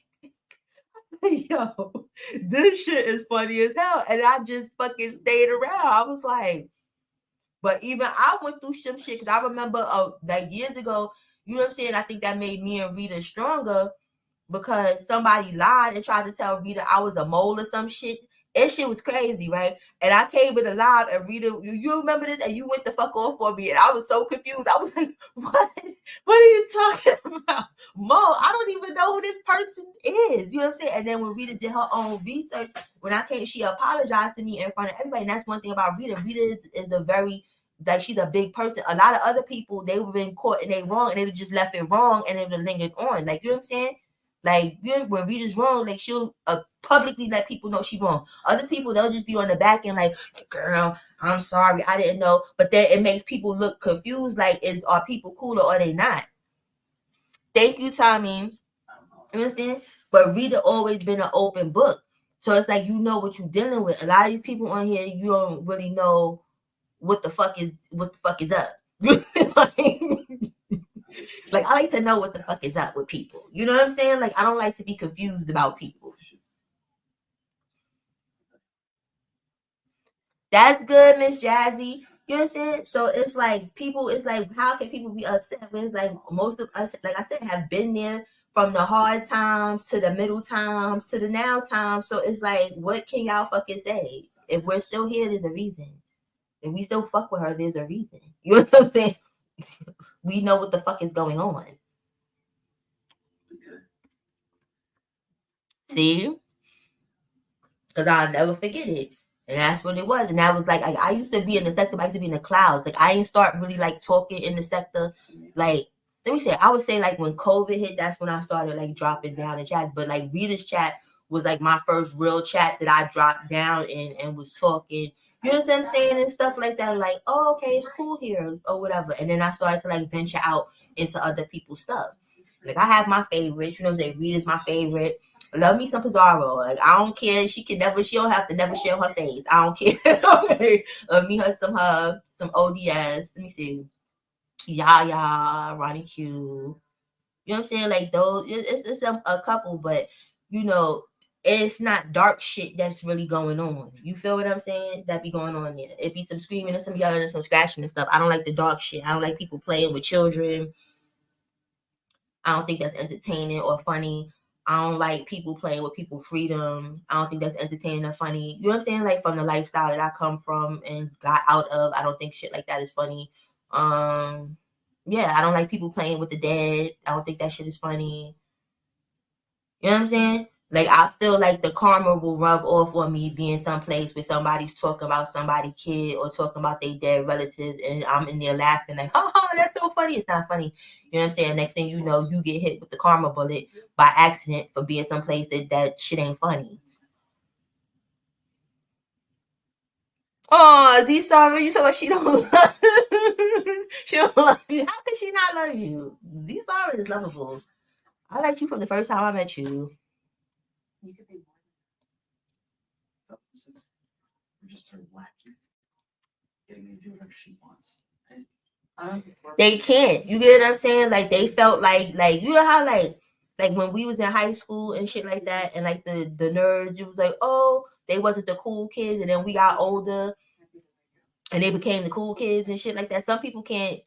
yo, this shit is funny as hell. And I just fucking stayed around. I was like, but even I went through some shit because I remember like years ago, you know what I'm saying? I think that made me and Rita stronger because somebody lied and tried to tell Rita I was a mole or some shit. That shit was crazy, right? And I came with a live and Rita, you remember this? And you went the fuck off for me. And I was so confused. I was like, what? What are you talking about? Mo, I don't even know who this person is. You know what I'm saying? And then when Rita did her own research, when I came, she apologized to me in front of everybody. And that's one thing about Rita. Rita is a very, like, she's a big person. A lot of other people, they were been caught and they wrong and they just left it wrong and it would lingered on. Like, you know what I'm saying? Like, you know, when Rita's wrong, like, she'll publicly let people know she's wrong. Other people, they'll just be on the back end like, girl, I'm sorry, I didn't know. But then it makes people look confused, like, are people cool or are they not? Thank you, Tommy. You understand? But Rita always been an open book. So it's like, you know what you're dealing with. A lot of these people on here, you don't really know what the fuck is up. Like, I like to know what the fuck is up with people. You know what I'm saying? Like, I don't like to be confused about people. That's good, Miss Jazzy. You know what I'm saying? So it's like people, it's like, how can people be upset when it's like most of us, like I said, have been there from the hard times to the middle times to the now times. So it's like, what can y'all fucking say? If we're still here, there's a reason. If we still fuck with her, there's a reason. You know what I'm saying? We know what the fuck is going on. See? Because I'll never forget it. And that's what it was. And that was like, I used to be in the sector, but I used to be in the clouds. Like, I didn't start really like talking in the sector. Like, let me say, I would say like when COVID hit, that's when I started like dropping down in chats. But like Rita's chat was like my first real chat that I dropped down and was talking. You know what I'm saying? And stuff like that. Like, oh, okay, it's cool here or whatever. And then I started to like venture out into other people's stuff. Like, I have my favorites. You know what I'm saying? Rita's my favorite. Love me some Pizarro. Like, I don't care. She don't have to never show her face. I don't care. Okay. Me her some ODS. Let me see. Yaya, Ronnie Q. You know what I'm saying? Like, those, it's a couple, but you know, it's not dark shit that's really going on. You feel what I'm saying? That be going on there. It be some screaming and some yelling and some scratching and stuff. I don't like the dark shit. I don't like people playing with children. I don't think that's entertaining or funny. I don't like people playing with people's freedom. I don't think that's entertaining or funny. You know what I'm saying? Like, from the lifestyle that I come from and got out of, I don't think shit like that is funny. Yeah, I don't like people playing with the dead. I don't think that shit is funny. You know what I'm saying? Like, I feel like the karma will rub off on me being someplace where somebody's talking about somebody's kid or talking about their dead relatives, and I'm in there laughing like, oh, that's so funny. It's not funny. You know what I'm saying? Next thing you know, you get hit with the karma bullet by accident for being someplace that shit ain't funny. Oh, Z sorry, you said like she don't love she don't love you. How can she not love you? Z sorry is lovable. I liked you from the first time I met you. You could be more than Just her lacking. Getting me to do whatever she wants. I don't They can't. You get what I'm saying? Like, they felt like you know how like Like when we was in high school and shit like that, and like the nerds, it was like, oh, they wasn't the cool kids, and then we got older and they became the cool kids and shit like that. Some people can't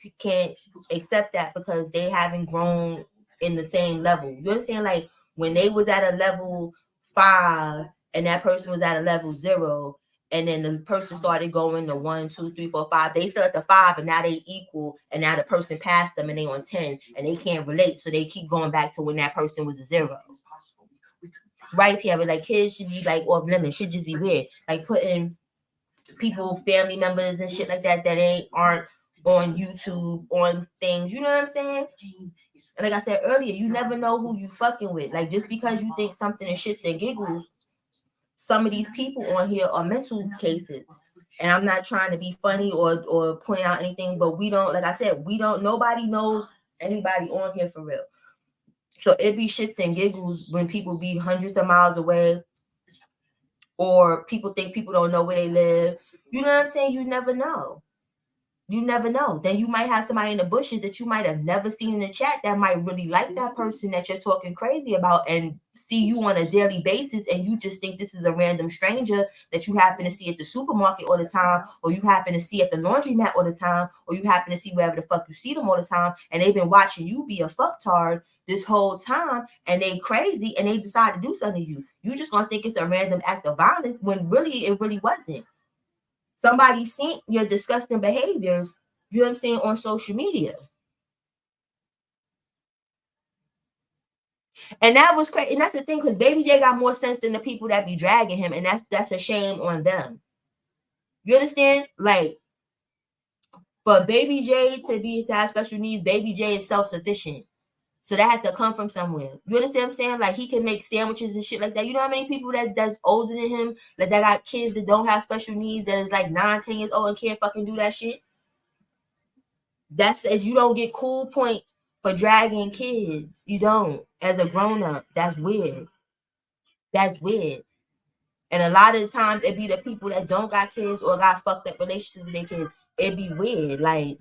accept that because they haven't grown in the same level. You understand? Like when they was at a level 5 and that person was at a level 0, and then the person started going to 1, 2, 3, 4, 5. They still at the 5, and now they equal, and now the person passed them and they on 10, and they can't relate, so they keep going back to when that person was a 0. Right here, but like kids should be like off limits. Should just be weird. Like putting people, family members and shit like that aren't on YouTube, on things, you know what I'm saying? And like I said earlier, you never know who you fucking with. Like just because you think something is shits and giggles, some of these people on here are mental cases. And I'm not trying to be funny or point out anything, but we don't, like I said, nobody knows anybody on here for real. So it be shits and giggles when people be hundreds of miles away, or people think people don't know where they live. You know what I'm saying? You never know. You never know. Then you might have somebody in the bushes that you might have never seen in the chat that might really like that person that you're talking crazy about and see you on a daily basis, and you just think this is a random stranger that you happen to see at the supermarket all the time, or you happen to see at the laundromat all the time, or you happen to see wherever the fuck you see them all the time, and they've been watching you be a fucktard this whole time, and they crazy, and they decide to do something to you. You just gonna think it's a random act of violence when really it really wasn't. Somebody seen your disgusting behaviors, you know what I'm saying, on social media. And that was crazy. And that's the thing, because Baby J got more sense than the people that be dragging him, and that's a shame on them. You understand? Like, for Baby J to have special needs, Baby J is self-sufficient. So that has to come from somewhere. You understand what I'm saying? Like, he can make sandwiches and shit like that. You know how many people that's older than him, like that got kids that don't have special needs, that is like 9, 10 years old and can't fucking do that shit? That's if you don't get cool points for dragging kids. You don't. As a grown-up, that's weird. That's weird. And a lot of the times it be the people that don't got kids or got fucked up relationships with their kids. It be weird. Like,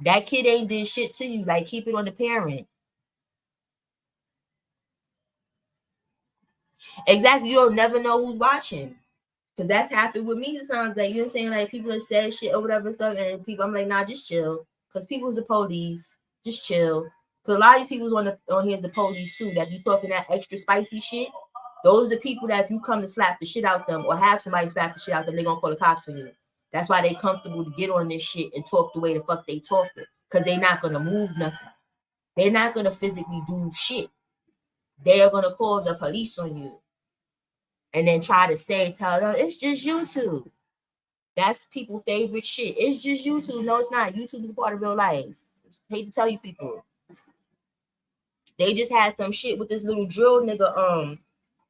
that kid ain't did shit to you. Like, keep it on the parent. Exactly. You don't never know who's watching. Because that's happened with me sometimes. Like, you know what I'm saying? Like, people have said shit or whatever stuff, and people, I'm like, nah, just chill. Because people's the police. Just chill. Because a lot of these people on here is the police too, that be talking that extra spicy shit. Those are the people that if you come to slap the shit out them or have somebody slap the shit out them, they're going to call the cops on you. That's why they comfortable to get on this shit and talk the way the fuck they talking. Because they're not going to move nothing. They're not going to physically do shit. They are going to call the police on you. And then try to tell them, it's just YouTube. That's people's favorite shit. It's just YouTube. No, it's not. YouTube is a part of real life. I hate to tell you people. They just had some shit with this little drill nigga,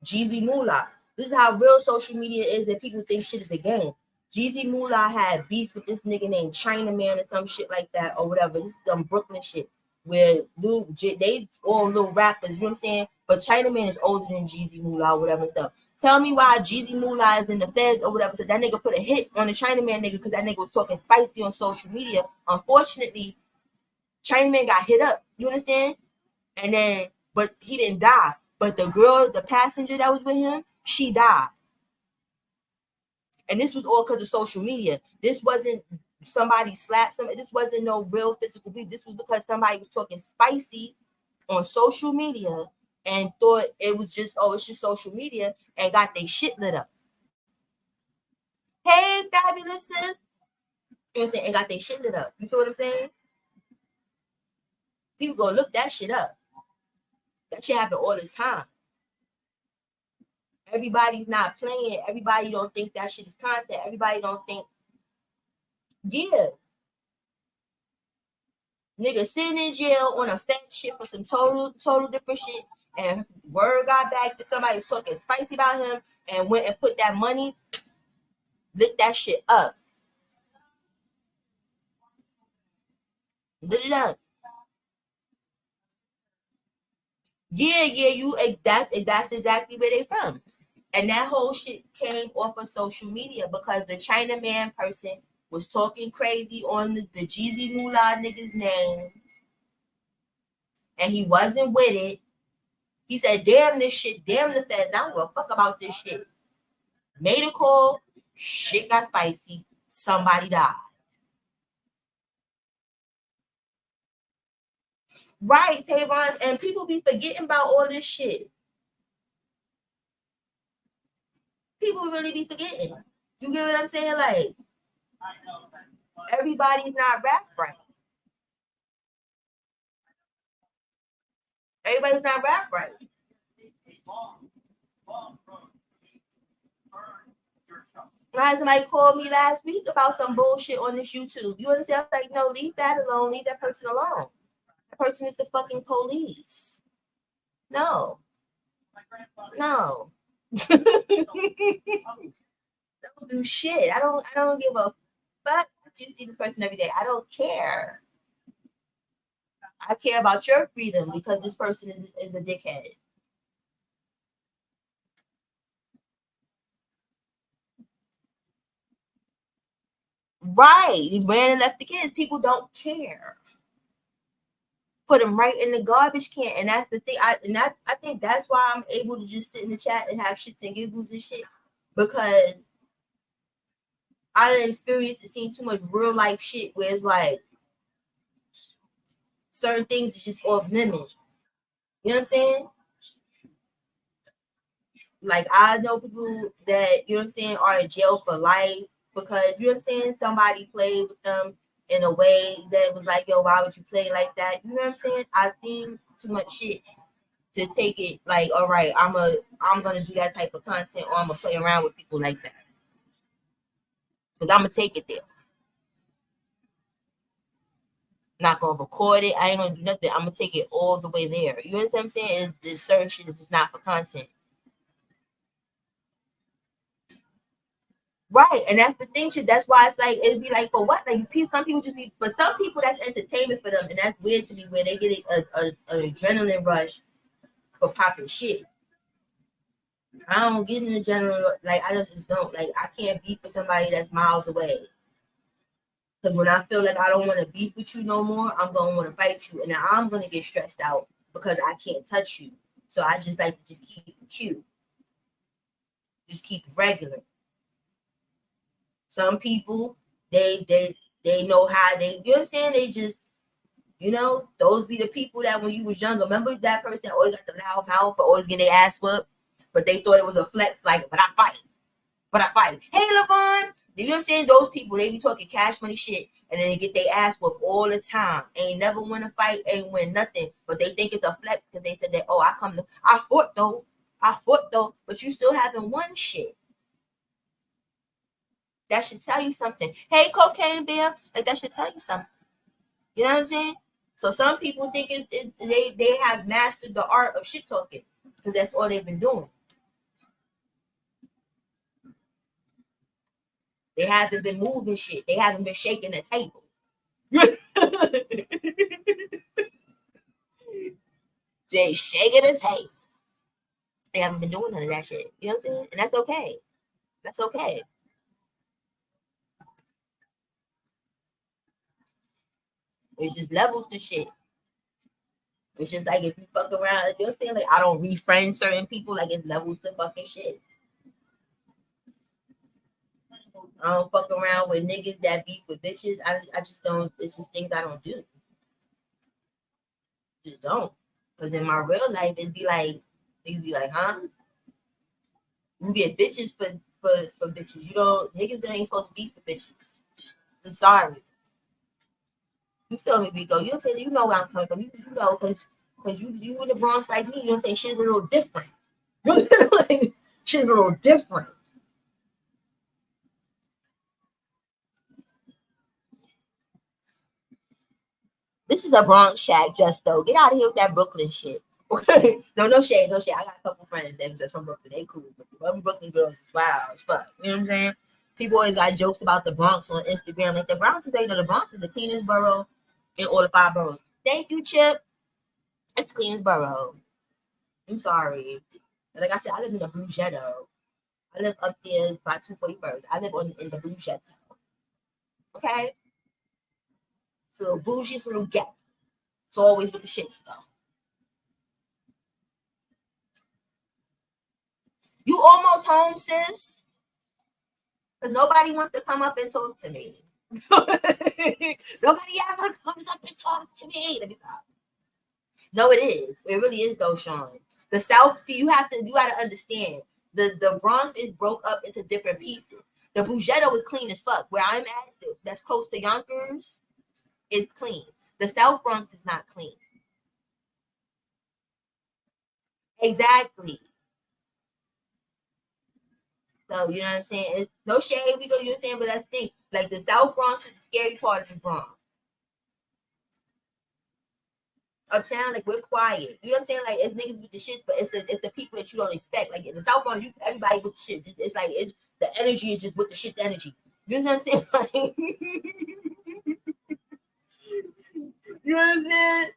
Jeezy Moolah. This is how real social media is, that people think shit is a game. Jeezy Moolah had beef with this nigga named Chinaman or some shit like that or whatever. This is some Brooklyn shit where they all little rappers, you know what I'm saying? But Chinaman is older than Jeezy Moolah or whatever and stuff. Tell me why Jeezy Moolah is in the feds or whatever. So that nigga put a hit on the Chinaman nigga because that nigga was talking spicy on social media. Unfortunately, Chinaman got hit up. You understand? And then, but he didn't die. But the girl, the passenger that was with him, she died. And this was all because of social media. This wasn't somebody slapped somebody. This wasn't no real physical beef. This was because somebody was talking spicy on social media and thought it was just, it's just social media, and got their shit lit up. Hey, fabulous sis. You know what I'm saying? And got their shit lit up. You feel what I'm saying? People go look that shit up. That shit happen all the time. Everybody's not playing. Everybody don't think that shit is content. Everybody don't think, yeah. Nigga sitting in jail on a fat shit for some total different shit, and word got back that somebody was talking spicy about him and went and put that money, lit that shit up. Lit it up. Yeah, that's exactly where they from. And that whole shit came off of social media because the Chinaman person was talking crazy on the Jeezy Moolah nigga's name. and he wasn't with it. He said, damn this shit, damn the feds, I don't give a fuck about this shit. Made a call, shit got spicy, somebody died. Right, Tavon, and people be forgetting about all this shit. People really be forgetting. You get what I'm saying? Like, everybody's not rap right. Everybody's not rap right. Somebody called me last week about some bullshit on this YouTube. You understand? I'm like, no, leave that alone. Leave that person alone. That person is the fucking police. No. No. Don't do shit. I don't give a fuck that you see this person every day. I don't care. I care about your freedom because this person is a dickhead. Right. He ran and left the kids. People don't care. Put them right in the garbage can. And that's the thing. I think that's why I'm able to just sit in the chat and have shits and giggles and shit. Because I didn't experience and seen too much real life shit where it's like certain things is just off limits. You know what I'm saying? Like, I know people that, you know what I'm saying, are in jail for life because, you know what I'm saying, somebody played with them in a way that was like, yo, why would you play like that? You know what I'm saying? I've seen too much shit to take it like, all right, I'm gonna do that type of content, or I'm gonna play around with people like that. Because I'm gonna take it there. Not gonna record it. I ain't gonna do nothing. I'm gonna take it all the way there. You understand what I'm saying? There's certain shit that's just not for content. Right, and that's the thing, shit. That's why it's like it'd be like, for what? Like, some people just be, but some people that's entertainment for them, and that's weird to me where they get an adrenaline rush for popping shit. I don't get an adrenaline, like I just don't, like I can't beef with somebody that's miles away. Because when I feel like I don't want to beef with you no more, I'm gonna want to fight you, and then I'm gonna get stressed out because I can't touch you. So I just like to just keep it cute, just keep it regular. Some people, they know how they, you know what I'm saying? They just, you know, those be the people that when you was younger, remember that person that always got the loud mouth, but always getting their ass whooped, but they thought it was a flex, like, but I fight. Hey, LaVon, you know what I'm saying? Those people, they be talking cash money shit, and then they get their ass whooped all the time. Ain't never win a fight, ain't win nothing, but they think it's a flex because they said that, oh, I fought though, but you still haven't won shit. That should tell you something. Hey, Cocaine Bear, like that should tell you something. You know what I'm saying? So some people think they have mastered the art of shit talking because that's all they've been doing. They haven't been moving shit. They haven't been shaking the table. They shaking the table. They haven't been doing none of that shit. You know what I'm saying? And that's okay. That's okay. It's just levels to shit. It's just like if you fuck around, you know what I'm saying? Like I don't refriend certain people, like it's levels to fucking shit. I don't fuck around with niggas that beef with bitches. I just don't, it's just things I don't do. Just don't. Because in my real life, it'd be like, niggas be like, huh? You get bitches for bitches. You don't, niggas ain't supposed to beef for bitches. I'm sorry. You feel me, Rico? You know what I'm saying? You know where I'm coming from. You know, because you in the Bronx like me, you know what I'm saying? Shit's a little different. Shit's a little different. This is a Bronx shack, just though. Get out of here with that Brooklyn shit. No shade. I got a couple friends that's from Brooklyn. They cool. But Brooklyn girls is wild as fuck. You know what I'm saying? People always got jokes about the Bronx on Instagram. Like the Bronx is, the Bronx is the cleanest borough in all the 5 boroughs. Thank you, Chip. It's the cleanest borough. I'm sorry. Like I said, I live in the Blue Ghetto. I live up there by 241st. I live in the Blue Ghetto. Okay? So bougie, little ghetto. It's always with the shit stuff. You almost home, sis? Because nobody wants to come up and talk to me. Nobody ever comes up and talk to me. Let me stop. No, it is. It really is though, Sean. The South, see, you gotta understand. The Bronx is broke up into different pieces. The Bougetto is clean as fuck. Where I'm at, that's close to Yonkers, is clean. The South Bronx is not clean. Exactly. So you know what I'm saying? It's no shade, we go, you know what I'm saying? But that's the thing. Like the South Bronx is the scary part of the Bronx. Uptown, like we're quiet. You know what I'm saying? Like it's niggas with the shits, but it's the people that you don't expect. Like in the South Bronx, everybody with the shits. It's like it's the energy is just with the shit's energy. You know what I'm saying? Like, you know what I'm saying?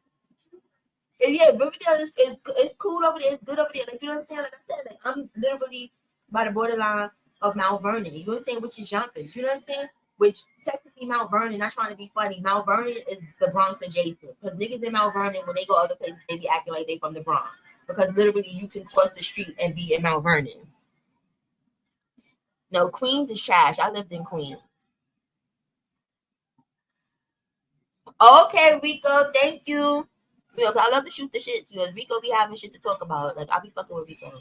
And yeah, Riverdale is cool over there. It's good over there. Like you know what I'm saying? Like I said, like I'm literally by the borderline of Mount Vernon. You know what I'm saying? Which is Yonkers. You know what I'm saying? Which technically Mount Vernon, not trying to be funny, Mount Vernon is the Bronx adjacent. Because niggas in Mount Vernon, when they go other places, they be acting like they from the Bronx. Because literally you can cross the street and be in Mount Vernon. No, Queens is trash. I lived in Queens. Okay, Rico, thank you. You know, 'cause I love to shoot the shit. You know, Rico be having shit to talk about. Like, I'll be fucking with Rico.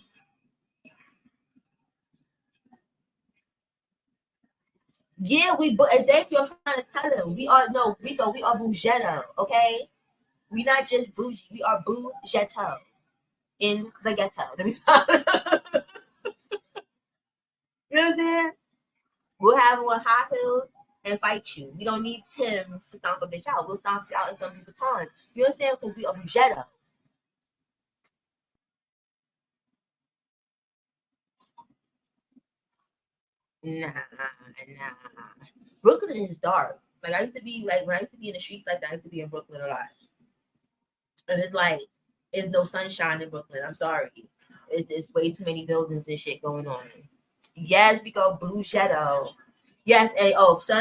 Yeah, and thank you. I'm trying to tell him. We are, no, Rico, we are Bougetto, okay? We not just bougie, we are Bougetto in the ghetto. Let me stop. You know what I'm saying? We'll have on high heels and fight you. We don't need Tim's to stomp a bitch out. We'll stomp you out in some Louboutins. You know what I'm saying? Because we are Bougetto. Nah. Brooklyn is dark. Like I used to be like when I used to be in the streets like that, I used to be in Brooklyn a lot. And it's like it's no sunshine in Brooklyn. I'm sorry. It's way too many buildings and shit going on. Yes, we go Bougetto. Yes, and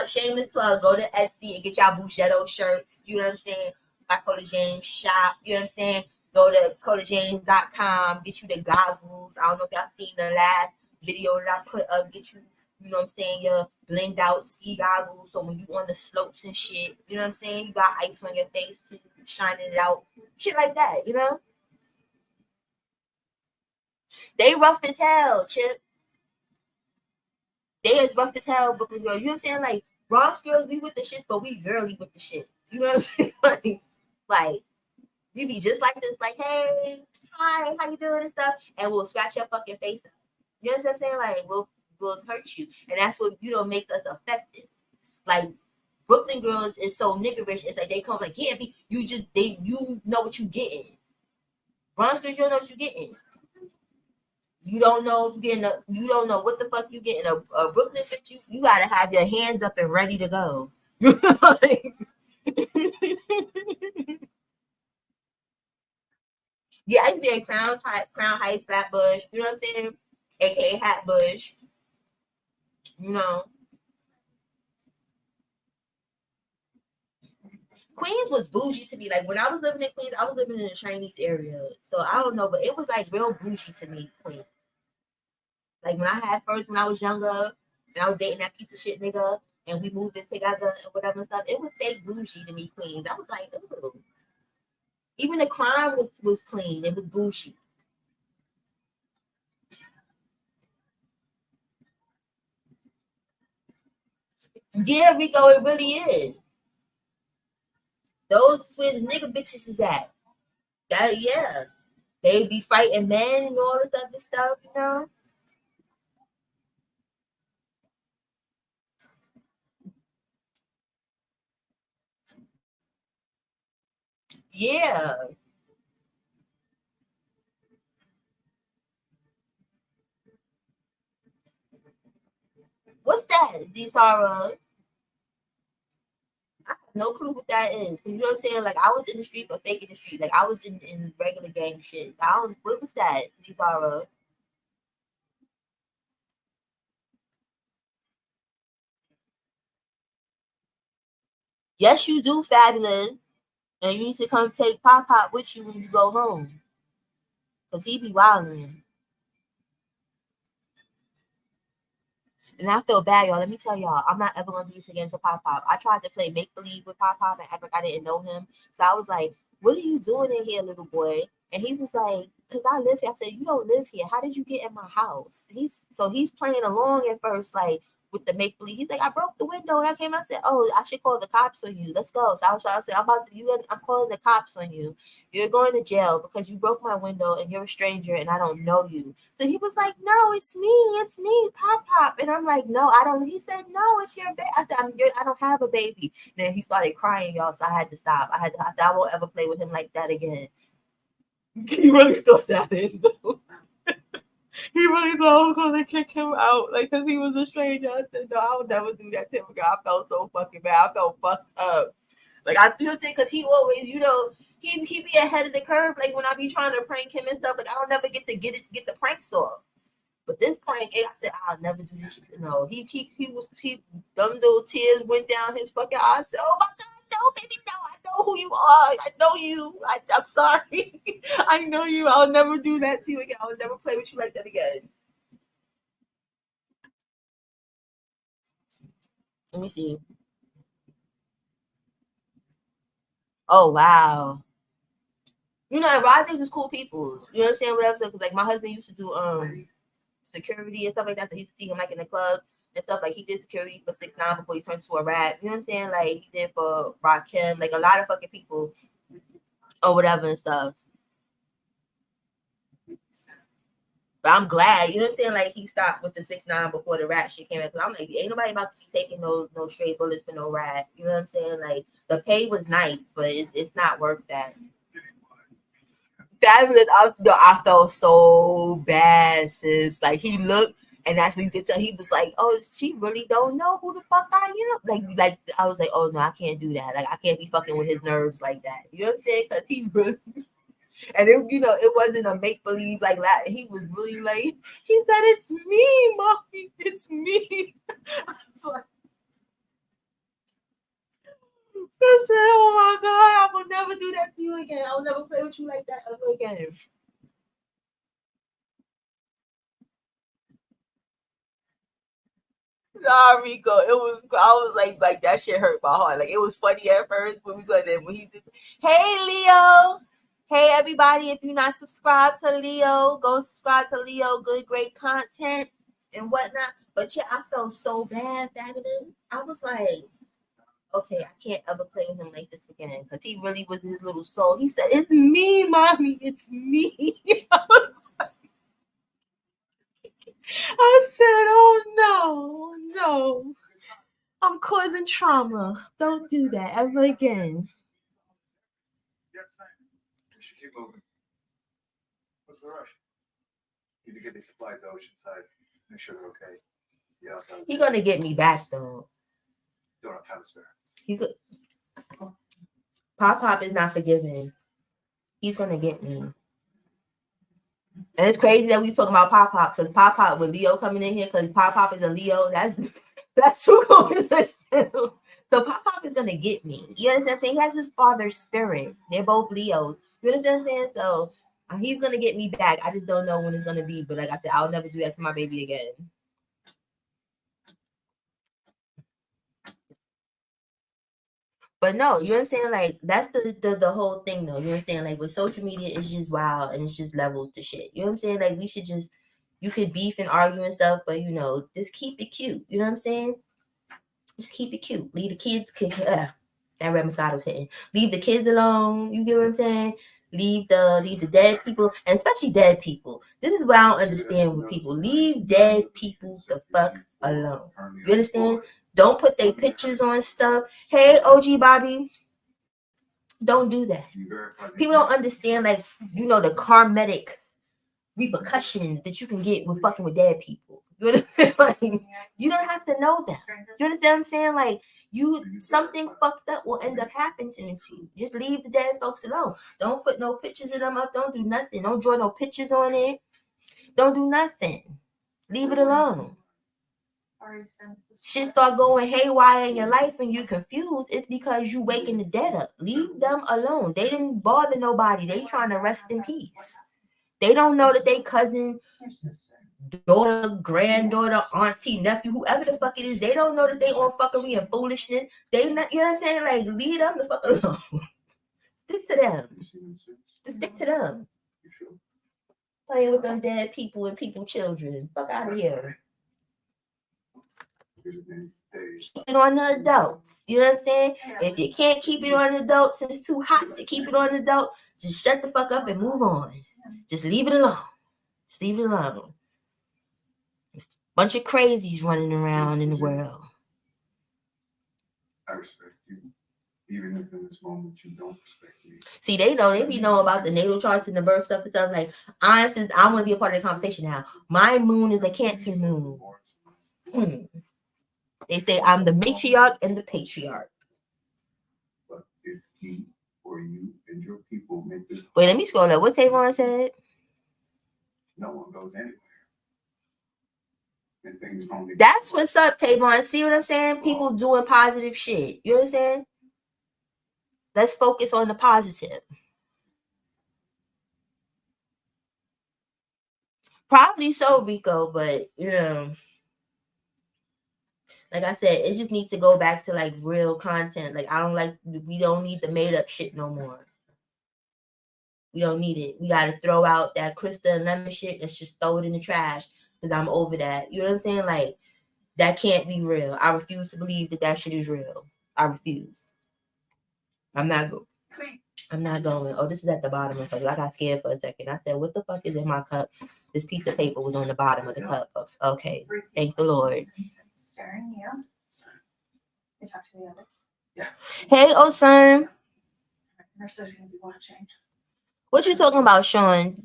shameless plug, go to Etsy and get y'all Bougetto shirts. You know what I'm saying? By Coda James shop. You know what I'm saying? Go to CodaJames.com, get you the goggles. I don't know if y'all seen the last video that I put up, get you, you know what I'm saying, your blinged out ski goggles. So when you on the slopes and shit, you know what I'm saying? You got ice on your face too, shining it out. Shit like that, you know? They rough as hell, Chip. They as rough as hell, Brooklyn girls. You know what I'm saying? Like Bronx girls, we with the shit, but we girly with the shit. You know what I'm saying? like we be just like this, like, hey, hi, how you doing and stuff, and we'll scratch your fucking face up. You know what I'm saying? Like we'll hurt you, and that's what makes us effective. Like Brooklyn girls is so niggerish. It's like they come like, yeah, you know what you getting. Bronx girls, you don't know what you getting. You don't know if you're getting you don't know what the fuck you getting. A Brooklyn fit, you gotta have your hands up and ready to go. Yeah, I can be in Crown Heights, Flatbush, you know what I'm saying? AKA Hatbush. You know. Queens was bougie to me. Like when I was living in Queens, I was living in the Chinese area. So I don't know, but it was like real bougie to me, Queens. Like when I was younger and I was dating that piece of shit nigga and we moved in together and whatever and stuff, it was fake bougie to me, Queens. I was like, ooh. Even the crime was clean. It was bougie. Yeah, Rico, it really is. Those is where the nigga bitches is at. That yeah. They be fighting men and all this other stuff, you know. Yeah. What's that, Desara? I have no clue what that is. You know what I'm saying? Like I was in the street, but fake in the street. Like I was in regular gang shit. I don't. What was that, Desara? Yes, you do, fabulous. And you need to come take Pop Pop with you when you go home, cause he be wilding. And I feel bad, y'all. Let me tell y'all, I'm not ever gonna do this again to Pop Pop. I tried to play make believe with Pop Pop and act like I didn't know him. So I was like, "What are you doing in here, little boy?" And he was like, "Cause I live here." I said, "You don't live here. How did you get in my house?" He's playing along at first, like with the make believe. He's like, "I broke the window and I came." I said, "Oh, I should call the cops on you. Let's go." So I said, I'm calling the cops on you. You're going to jail because you broke my window and you're a stranger and I don't know you." So he was like, "No, it's me, Pop Pop." And I'm like, "No, I don't." He said, "No, it's your baby." I said, I don't have a baby." And then he started crying, y'all. So I had to stop. I said, "I won't ever play with him like that again." He really thought that in, though. He really thought I was gonna kick him out, like, cause he was a stranger. I said, "No, I'll never do that to him." I felt so fucking bad. I felt fucked up. Like I feel it, cause he always, he be ahead of the curve. Like when I be trying to prank him and stuff, like I don't never get to get the pranks off. But this prank, I said, "I'll never do this." No, them little tears went down his fucking eyes. I said, "Oh my God, no, baby, no, I know who you are. I know you. I'm sorry. I know you. I'll never do that to you again. I'll never play with you like that again." Let me see. Oh wow. Rogers is cool people. You know what I'm saying? Whatever. Because like my husband used to do security and stuff like that. So he used to see him like in the club and stuff. Like he did security for 6ix9ine before he turned to a rap. You know what I'm saying? Like he did for Rakim, like a lot of fucking people or whatever and stuff. But I'm glad, you know what I'm saying? Like he stopped with the 6ix9ine before the rap shit came in. Cause I'm like, ain't nobody about to be taking no straight bullets for no rap. You know what I'm saying? Like the pay was nice, but it's not worth that. Fabulous. I felt so bad, sis. Like he looked, and that's when you could tell he was like, "Oh, she really don't know who the fuck I am." Like I was like, "Oh no, I can't do that. Like I can't be fucking with his nerves like that." You know what I'm saying? Because he really, and it wasn't a make believe like that. He was really like, he said, "It's me, mommy. It's me." I was like, I said, "Oh my God, I will never do that to you again. I will never play with you like that ever again." Nah, Rico, I was like that shit hurt my heart. Like it was funny at first when he did. Hey Leo, hey everybody! If you're not subscribed to Leo, go subscribe to Leo. Good, great content and whatnot. But yeah, I felt so bad, Fabulous. I was like, okay, I can't ever play with him like this again because he really was his little soul. He said, "It's me, mommy. It's me." I said, "Oh no. I'm causing trauma. Don't do that ever again." Yes, sir. We should keep moving. What's the rush? Need to get these supplies to Oceanside. Make sure they're okay. Yeah, He's gonna get me back though. Don't have time to spare. Pop Pop is not forgiving. He's gonna get me. And it's crazy that we talking about Pop Pop because Pop Pop with Leo coming in here because Pop Pop is a Leo. That's who going to. So Pop Pop is gonna get me. You understand what I'm saying? He has his father's spirit. They're both Leos. You understand what I'm saying? So he's gonna get me back. I just don't know when it's gonna be. But like I said, I'll never do that to my baby again. But no, you know what I'm saying? Like that's the whole thing though. You know what I'm saying? Like with social media, it's just wild and it's just levels to shit. You know what I'm saying? Like we should just, you could beef and argue and stuff, but just keep it cute. You know what I'm saying? Just keep it cute. Leave the kids. That Red Moscato's hitting. Leave the kids alone. You get what I'm saying? Leave the dead people, and especially dead people. This is what I don't understand with people. Leave dead people the fuck alone. You understand? Don't put their pictures on stuff. Hey, OG Bobby, don't do that. People don't understand, like, the karmatic repercussions that you can get with fucking with dead people. You understand? Like, you don't have to know that. You understand what I'm saying? Like, something fucked up will end up happening to you. Just leave the dead folks alone. Don't put no pictures of them up. Don't do nothing. Don't draw no pictures on it. Don't do nothing. Leave it alone. Shit start going haywire in your life and you're confused. It's because you waking the dead up. Leave them alone. They didn't bother nobody. They trying to rest in peace. They don't know that they cousin daughter, granddaughter, auntie, nephew, whoever the fuck it is, they don't know that they on fuckery and foolishness. They not, you know what I'm saying? Like, leave them the fuck alone. Stick to them. Just stick to them. Playing with them dead people and people children. Fuck out of here. Keep it on the adults. You know what I'm saying? If you can't keep it on the adults, it's too hot to keep it on the adult, just shut the fuck up and move on. Just leave it alone. Just leave it alone. It's a bunch of crazies running around in the world. I respect you, even if in this moment you don't respect me. See, they be know about the natal charts and the birth stuff and stuff. Like, since I want to be a part of the conversation now. My moon is a Cancer moon. They say I'm the matriarch and the patriarch. But if he or you and your people make this, wait, let me scroll up. What Tavon said? No one goes anywhere. And things don't. That's what's up, Tavon. See what I'm saying? People doing positive shit. You know what I'm saying? Let's focus on the positive. Probably so, Rico, but you know, like I said, it just needs to go back to like real content. Like, we don't need the made up shit no more. We don't need it. We got to throw out that Krista and Lemon shit. Let's just throw it in the trash because I'm over that. You know what I'm saying? Like, that can't be real. I refuse to believe that shit is real. I refuse. I'm not going. Oh, this is at the bottom of it. I got scared for a second. I said, what the fuck is in my cup? This piece of paper was on the bottom of the cup. Okay. Thank the Lord. Staring you. You talk to the others. Yeah. Hey, oh son. Nurse's gonna be watching. What you talking about, Sean?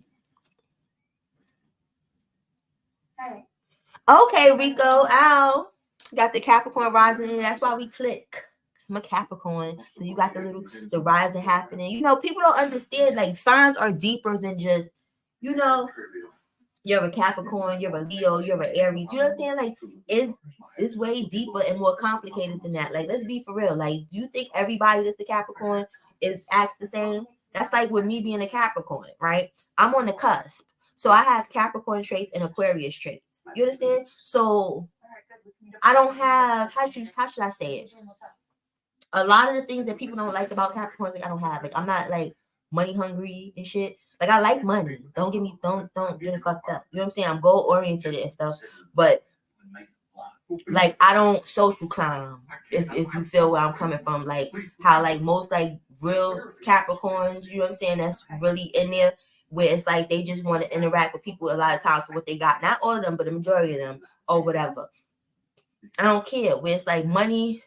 Hey. Okay, Rico. Ow. Got the Capricorn rising in. That's why we click. I'm a Capricorn. So you got the rising happening. You know, people don't understand, like, signs are deeper than just, you know, you're a Capricorn, you're a Leo, you're an Aries. You know what I'm saying? Like, it's way deeper and more complicated than that. Like, let's be for real. Like, you think everybody that's a Capricorn acts the same? That's like with me being a Capricorn, right? I'm on the cusp. So I have Capricorn traits and Aquarius traits. You understand? So I don't have, how should I say it? A lot of the things that people don't like about Capricorns, like, I don't have. Like, I'm not like money hungry and shit. Like, I like money. Don't get it fucked up. You know what I'm saying? I'm goal oriented and stuff. But like, I don't social climb, if you feel where I'm coming from. Like, how like most like real Capricorns, you know what I'm saying, that's really in there, where it's like they just want to interact with people a lot of times for what they got. Not all of them, but the majority of them or whatever. I don't care. Where it's like money,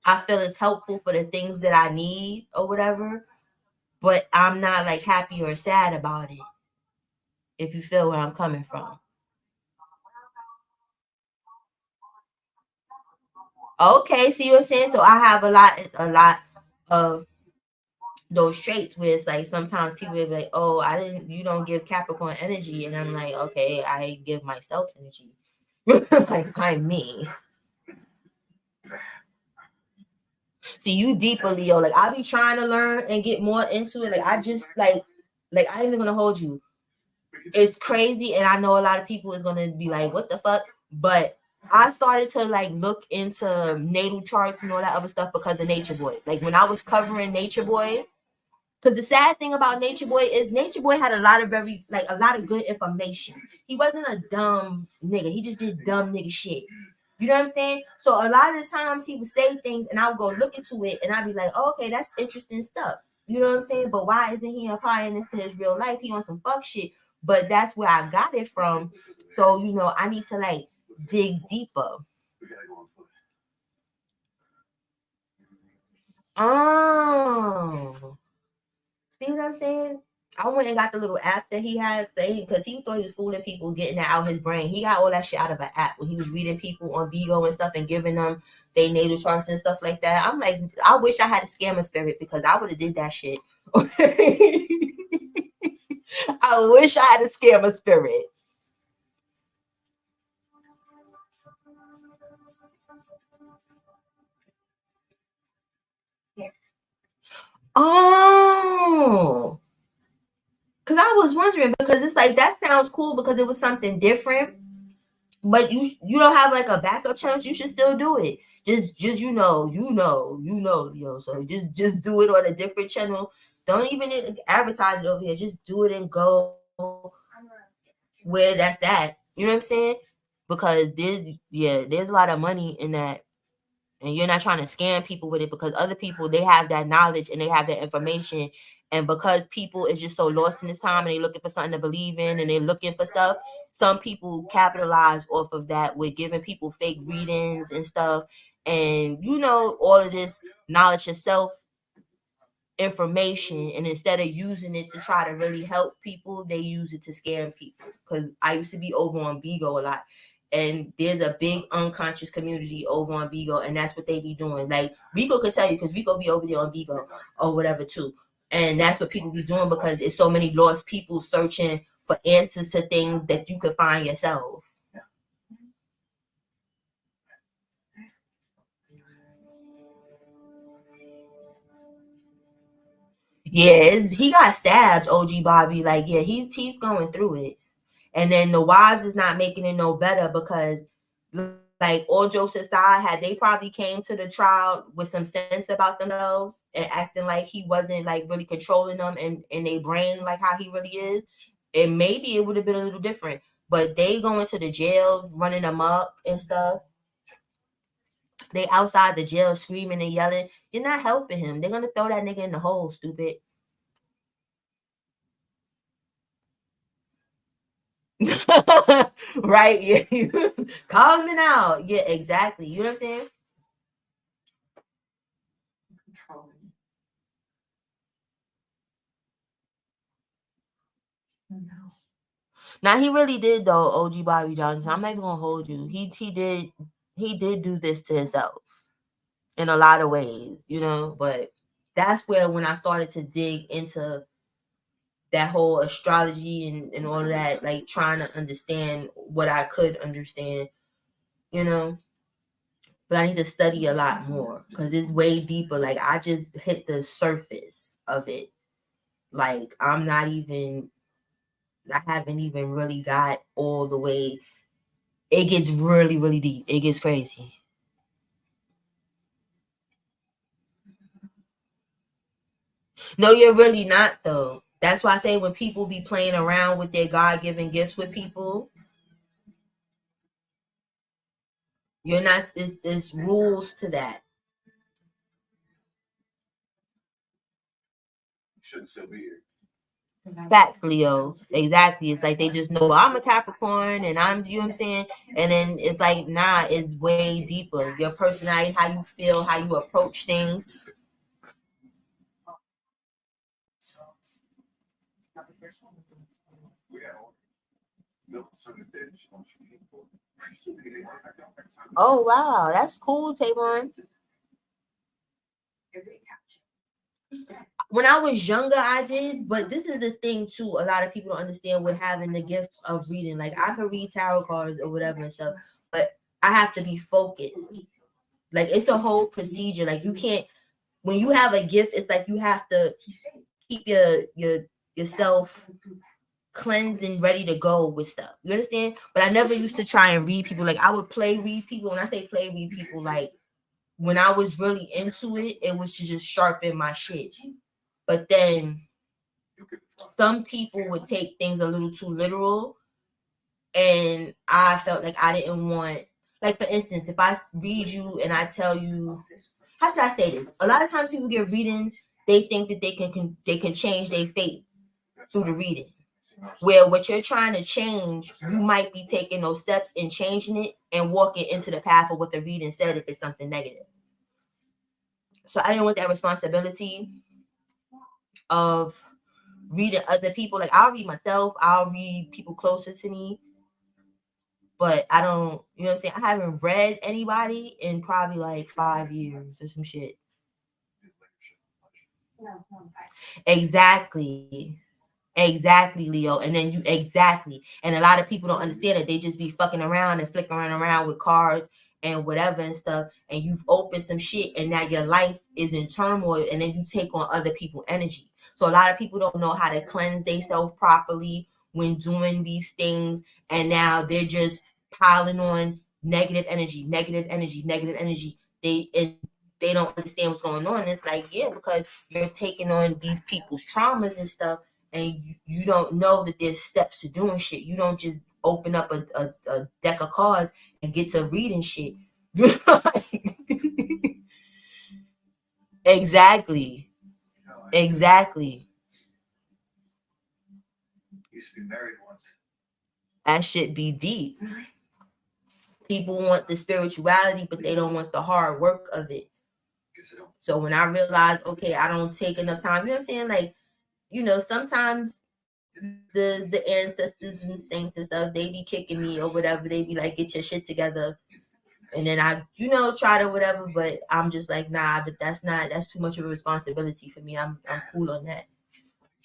I feel it's helpful for the things that I need or whatever, but I'm not like happy or sad about it, if you feel where I'm coming from. Okay, see what I'm saying? So I have a lot of those traits where it's like sometimes people will be like, oh, you don't give Capricorn energy. And I'm like, okay, I give myself energy. Like, I'm me. See, you deeper, Leo. Like, I be trying to learn and get more into it. Like, I just like I ain't even gonna hold you. It's crazy, and I know a lot of people is gonna be like, what the fuck? But I started to like look into natal charts and all that other stuff because of Nature Boy. Like, when I was covering Nature Boy, because the sad thing about Nature Boy is Nature Boy had a lot of good information. He wasn't a dumb nigga. He just did dumb nigga shit. You know what I'm saying? So a lot of the times he would say things and I would go look into it and I'd be like, oh, okay, that's interesting stuff. You know what I'm saying? But why isn't he applying this to his real life? He on some fuck shit. But that's where I got it from. So, you know, I need to like dig deeper. Oh. See what I'm saying? I went and got the little app that he had because he thought he was fooling people, getting that out of his brain. He got all that shit out of an app when he was reading people on Vigo and stuff and giving them their natal charts and stuff like that. I'm like, I wish I had a scammer spirit because I would have did that shit. I wish I had a scammer spirit. Oh. Because I was wondering, wondering because it's like that sounds cool because it was something different, but you don't have like a backup channel. You should still do it. Just you know, Leo. So just do it on a different channel. Don't even advertise it over here. Just do it and go where that's at. You know what I'm saying? Because there's a lot of money in that. And you're not trying to scam people with it because other people, they have that knowledge and they have that information. And because people is just so lost in this time and they looking for something to believe in and they're looking for stuff, some people capitalize off of that with giving people fake readings and stuff. And all of this knowledge yourself information, and instead of using it to try to really help people, they use it to scam people. Because I used to be over on Bigo a lot, and there's a big unconscious community over on Bigo, and that's what they be doing. Like Rico could tell you, because Rico be over there on Bigo or whatever too, and that's what people be doing because it's so many lost people searching for answers to things that you could find yourself. Yeah, he got stabbed, OG Bobby. Like, yeah, he's going through it. And then the wives is not making it no better because, like, all jokes aside, had they probably came to the trial with some sense about themselves and acting like he wasn't, like, really controlling them and in their brain like how he really is, and maybe it would have been a little different. But they going to the jail, running them up and stuff. They outside the jail screaming and yelling. You're not helping him. They're going to throw that nigga in the hole, stupid. Right? Yeah. Calming out. Yeah, exactly. You know what I'm saying? Controlling. No. Now he really did though, OG Bobby Johnson. I'm not even gonna hold you. He did do this to himself in a lot of ways, but that's where when I started to dig into that whole astrology and all of that, like trying to understand what I could understand, but I need to study a lot more because it's way deeper. Like I just hit the surface of it. Like I haven't even really got all the way. It gets really, really deep. It gets crazy. No, you're really not though. That's why I say when people be playing around with their God-given gifts with people, you're not. There's rules to that. You shouldn't still be here. Facts, Leo. Exactly. It's like they just know I'm a Capricorn and I'm, you know what I'm saying? And then it's like, nah, it's way deeper. Your personality, how you feel, how you approach things. Oh, wow. That's cool, Tavon. When I was younger, I did, but this is the thing too. A lot of people don't understand with having the gift of reading. Like I can read tarot cards or whatever and stuff, but I have to be focused. Like it's a whole procedure. Like you can't. When you have a gift, it's like you have to keep yourself cleansed and ready to go with stuff. You understand? But I never used to try and read people. Like I would play read people. When I say play read people, like when I was really into it, it was to just sharpen my shit. But then some people would take things a little too literal, and I felt like I didn't want, like for instance, if I read you and I tell you, how should I say this? A lot of times people get readings, they think that they can change their fate through the reading. Where what you're trying to change, you might be taking those steps and changing it and walking into the path of what the reading said if it's something negative. So I didn't want that responsibility of reading other people. Like I'll read myself, I'll read people closer to me, but I don't, you know what I'm saying? I haven't read anybody in probably like 5 years or some shit. Exactly, Leo. And then and a lot of people don't understand it. They just be fucking around and flickering around with cards and whatever and stuff, and you've opened some shit, and now your life is in turmoil, and then you take on other people's energy. So a lot of people don't know how to cleanse themselves properly when doing these things, and now they're just piling on negative energy. They don't understand what's going on. And it's like, yeah, because you're taking on these people's traumas and stuff, and you don't know that there's steps to doing shit. You don't just open up a deck of cards and get to reading shit. Exactly. You know, Exactly. used to be married once. That shit be deep. People want the spirituality, but they don't want the hard work of it. Guess I don't. So when I realized, okay, I don't take enough time, you know what I'm saying? Like, you know, sometimes the ancestors and things and stuff, they be kicking me or whatever. They be like, get your shit together. And then I, you know, try to whatever, but I'm just like, nah, that's too much of a responsibility for me. I'm cool on that.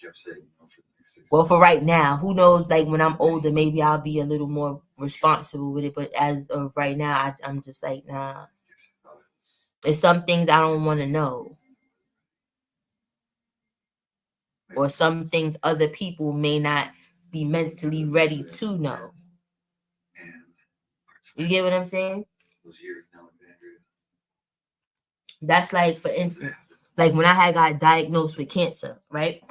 Kept saying, you know, for the next 6 Well, for months. right now, who knows? Like when I'm older, maybe I'll be a little more responsible with it. But as of right now, I'm just like, nah. Guess I thought it was There's some things I don't want to know, or some things other people may not be mentally ready to know. And You get what I'm saying? those years in Alexandria. That's like, for instance, like when I had got diagnosed with cancer, right?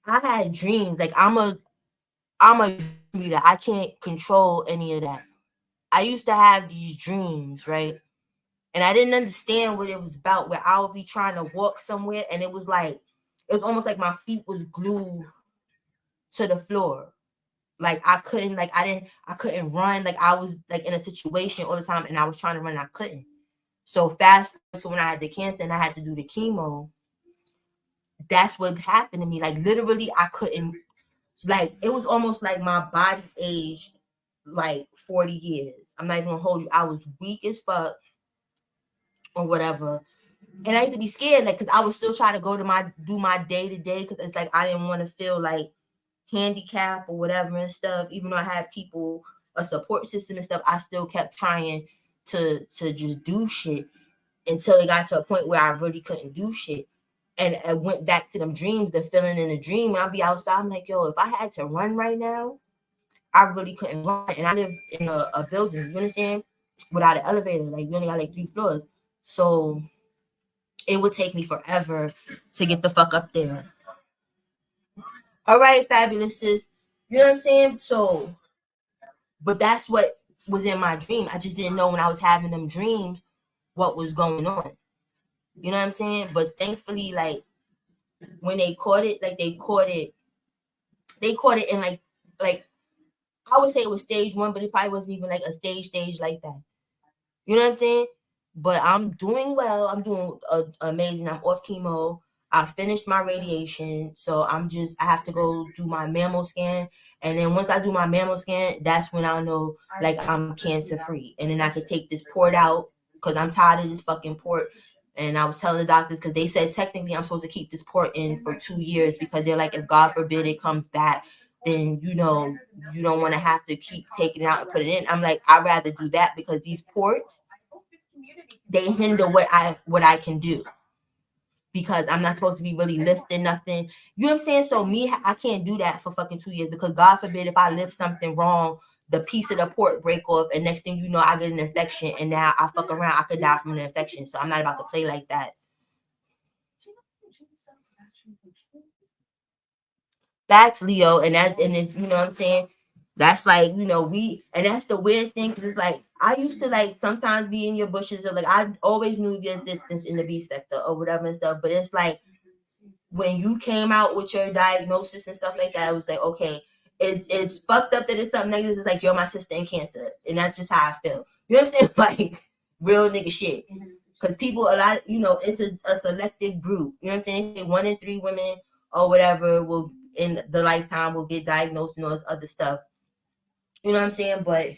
I had dreams. Like I'm a reader. I can't control any of that. I used to have these dreams, right? And I didn't understand what it was about, where I would be trying to walk somewhere and it was almost like my feet was glued to the floor. Like I couldn't run. Like I was like in a situation all the time and I was trying to run and I couldn't. So so when I had the cancer and I had to do the chemo, that's what happened to me. Like literally I couldn't, like it was almost like my body aged like 40 years. I'm not even gonna hold you. I was weak as fuck or whatever. And I used to be scared, like, because I was still trying to do my day to day, because it's like I didn't want to feel like handicapped or whatever and stuff. Even though I had people, a support system and stuff, I still kept trying to just do shit until it got to a point where I really couldn't do shit. And I went back to them dreams, the feeling in the dream. I'll be outside. I'm like, yo, if I had to run right now, I really couldn't run. And I live in a building, you understand? Without an elevator. Like, we only got like 3 floors. So it would take me forever to get the fuck up there. All right, fabulous sis. You know what I'm saying? So, but that's what was in my dream. I just didn't know when I was having them dreams what was going on. You know what I'm saying? But thankfully, like when they caught it in like I would say it was stage 1, but it probably wasn't even like a stage like that. You know what I'm saying? But I'm doing well. I'm doing amazing. I'm off chemo. I finished my radiation. So I have to go do my mammo scan. And then once I do my mammo scan, that's when I'll know like I'm cancer free. And then I could take this port out because I'm tired of this fucking port. And I was telling the doctors, because they said technically I'm supposed to keep this port in for 2 years, because they're like, if God forbid it comes back, then you know you don't want to have to keep taking it out and put it in. I'm like, I'd rather do that, because these ports, they hinder what I can do, because I'm not supposed to be really lifting nothing. You know what I'm saying? So me, I can't do that for fucking 2 years, because God forbid if I lift something wrong, the piece of the port break off, and next thing you know, I get an infection, and now I fuck around, I could die from an infection. So I'm not about to play like that. Facts, Leo, and it, you know what I'm saying? That's like, you know, and that's the weird thing, because it's like I used to like sometimes be in your bushes, or like I always knew your distance in the beef sector or whatever and stuff. But it's like when you came out with your diagnosis and stuff like that, it was like, okay, it's fucked up that it's something like this. It's like, you're my sister in cancer, and that's just how I feel. You know what I'm saying? Like real nigga shit. Because people, it's a selective group. You know what I'm saying? 1 in 3 women or whatever will in the lifetime will get diagnosed and all this other stuff. You know what I'm saying? But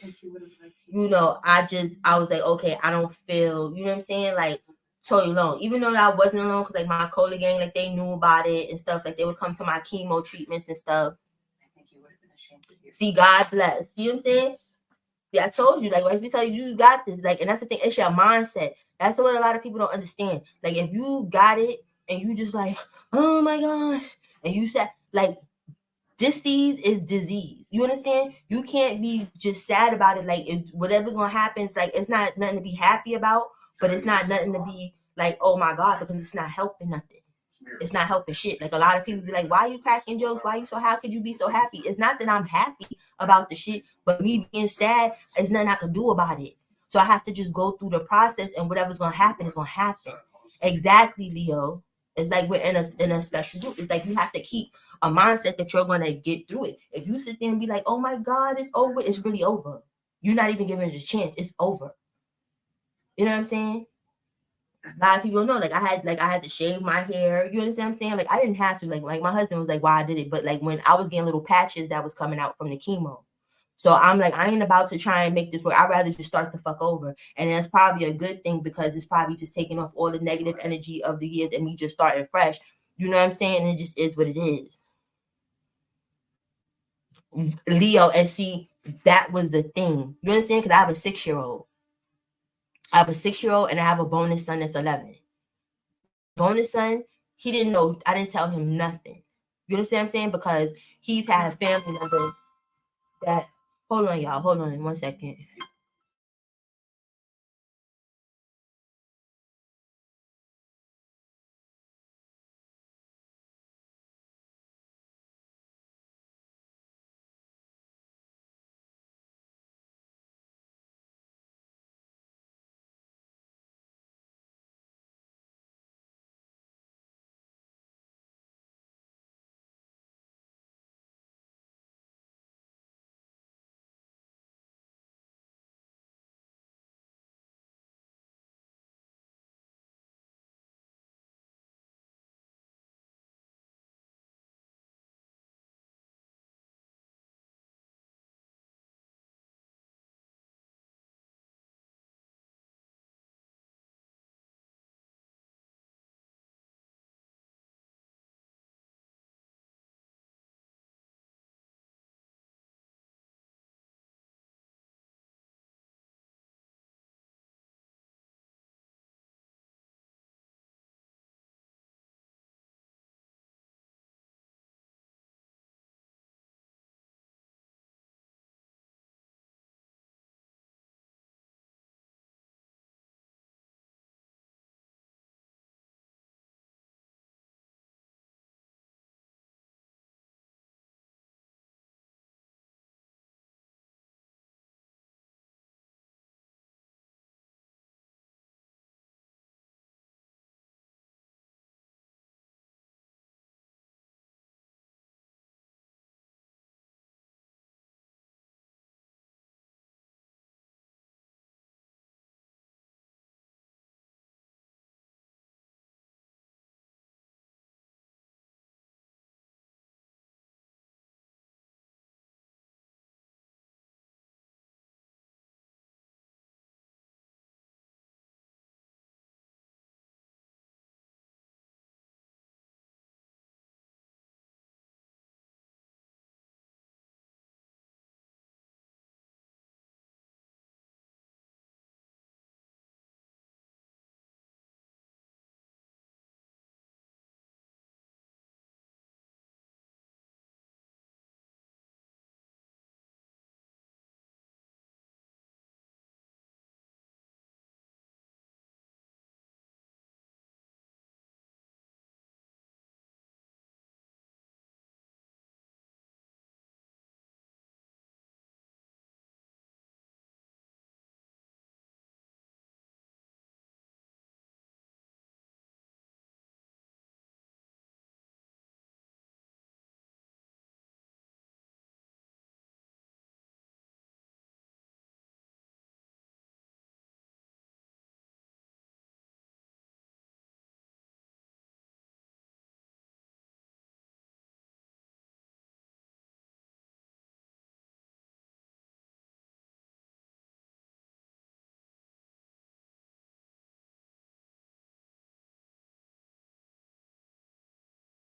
I was like, okay, I don't feel, you know what I'm saying, like totally alone. Even though I wasn't alone, because like my cola gang, like they knew about it and stuff. Like they would come to my chemo treatments and stuff. See, God bless. See what I'm saying? See, I told you, like, once we tell you you got this, like, and that's the thing, it's your mindset. That's what a lot of people don't understand. Like, if you got it and you just like, oh my God, and you said, like, disease is disease. You understand? You can't be just sad about it. Like, whatever's gonna happen, it's like, it's not nothing to be happy about, but it's not nothing to be like, oh my God, because it's not helping nothing. It's not helping shit. Like, a lot of people be like, why are you cracking jokes? Why you so, how could you be so happy? It's not that I'm happy about the shit, but me being sad, there's nothing I can do about it. So I have to just go through the process, and whatever's gonna happen is gonna happen. Exactly, Leo. It's like we're in a special group. It's like you have to keep a mindset that you're gonna get through it. If you sit there and be like, oh my God, it's over, it's really over. You're not even giving it a chance. It's over. You know what I'm saying? A lot of people know, like, I had to shave my hair. You understand what I'm saying? Like, I didn't have to. Like my husband was like, why I did it. But like when I was getting little patches that was coming out from the chemo. So I'm like, I ain't about to try and make this work. I'd rather just start the fuck over. And that's probably a good thing because it's probably just taking off all the negative energy of the years and me just starting fresh. You know what I'm saying? And it just is what it is. Leo, and see, that was the thing. You understand? Because I have a 6-year-old. I have a 6-year-old and I have a bonus son that's 11. Bonus son, he didn't know. I didn't tell him nothing. You understand what I'm saying? Because he's had family members that. Hold on, y'all. Hold on 1 second.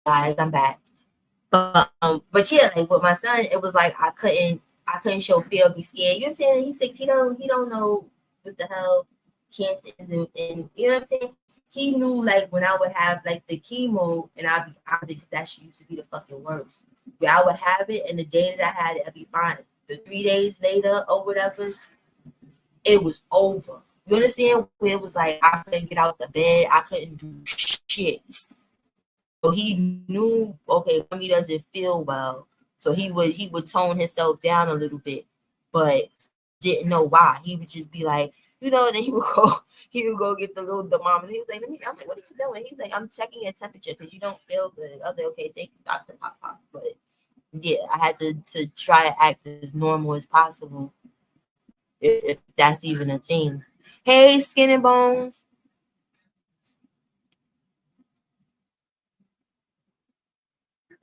Guys, I'm back. But yeah, like with my son, it was like I couldn't I couldn't show fear, be scared. You know what I'm saying? He's 6. He don't know what the hell cancer is, and you know what I'm saying? He knew like when I would have like the chemo and I'd be out of it because that shit used to be the fucking worst. Where I would have it and the day that I had it, I'd be fine. The 3 days later or whatever, it was over. You understand? Where it was like I couldn't get out the bed, I couldn't do shit. So he knew, okay, mommy doesn't feel well. So he would tone himself down a little bit, but didn't know why. He would just be like, you know, and then he would go get the thermometer. He was like, I'm like, what are you doing? He's like, I'm checking your temperature because you don't feel good. I was like, okay, thank you, Dr. Pop Pop. But yeah, I had to try to act as normal as possible, if that's even a thing. Hey, Skin and Bones.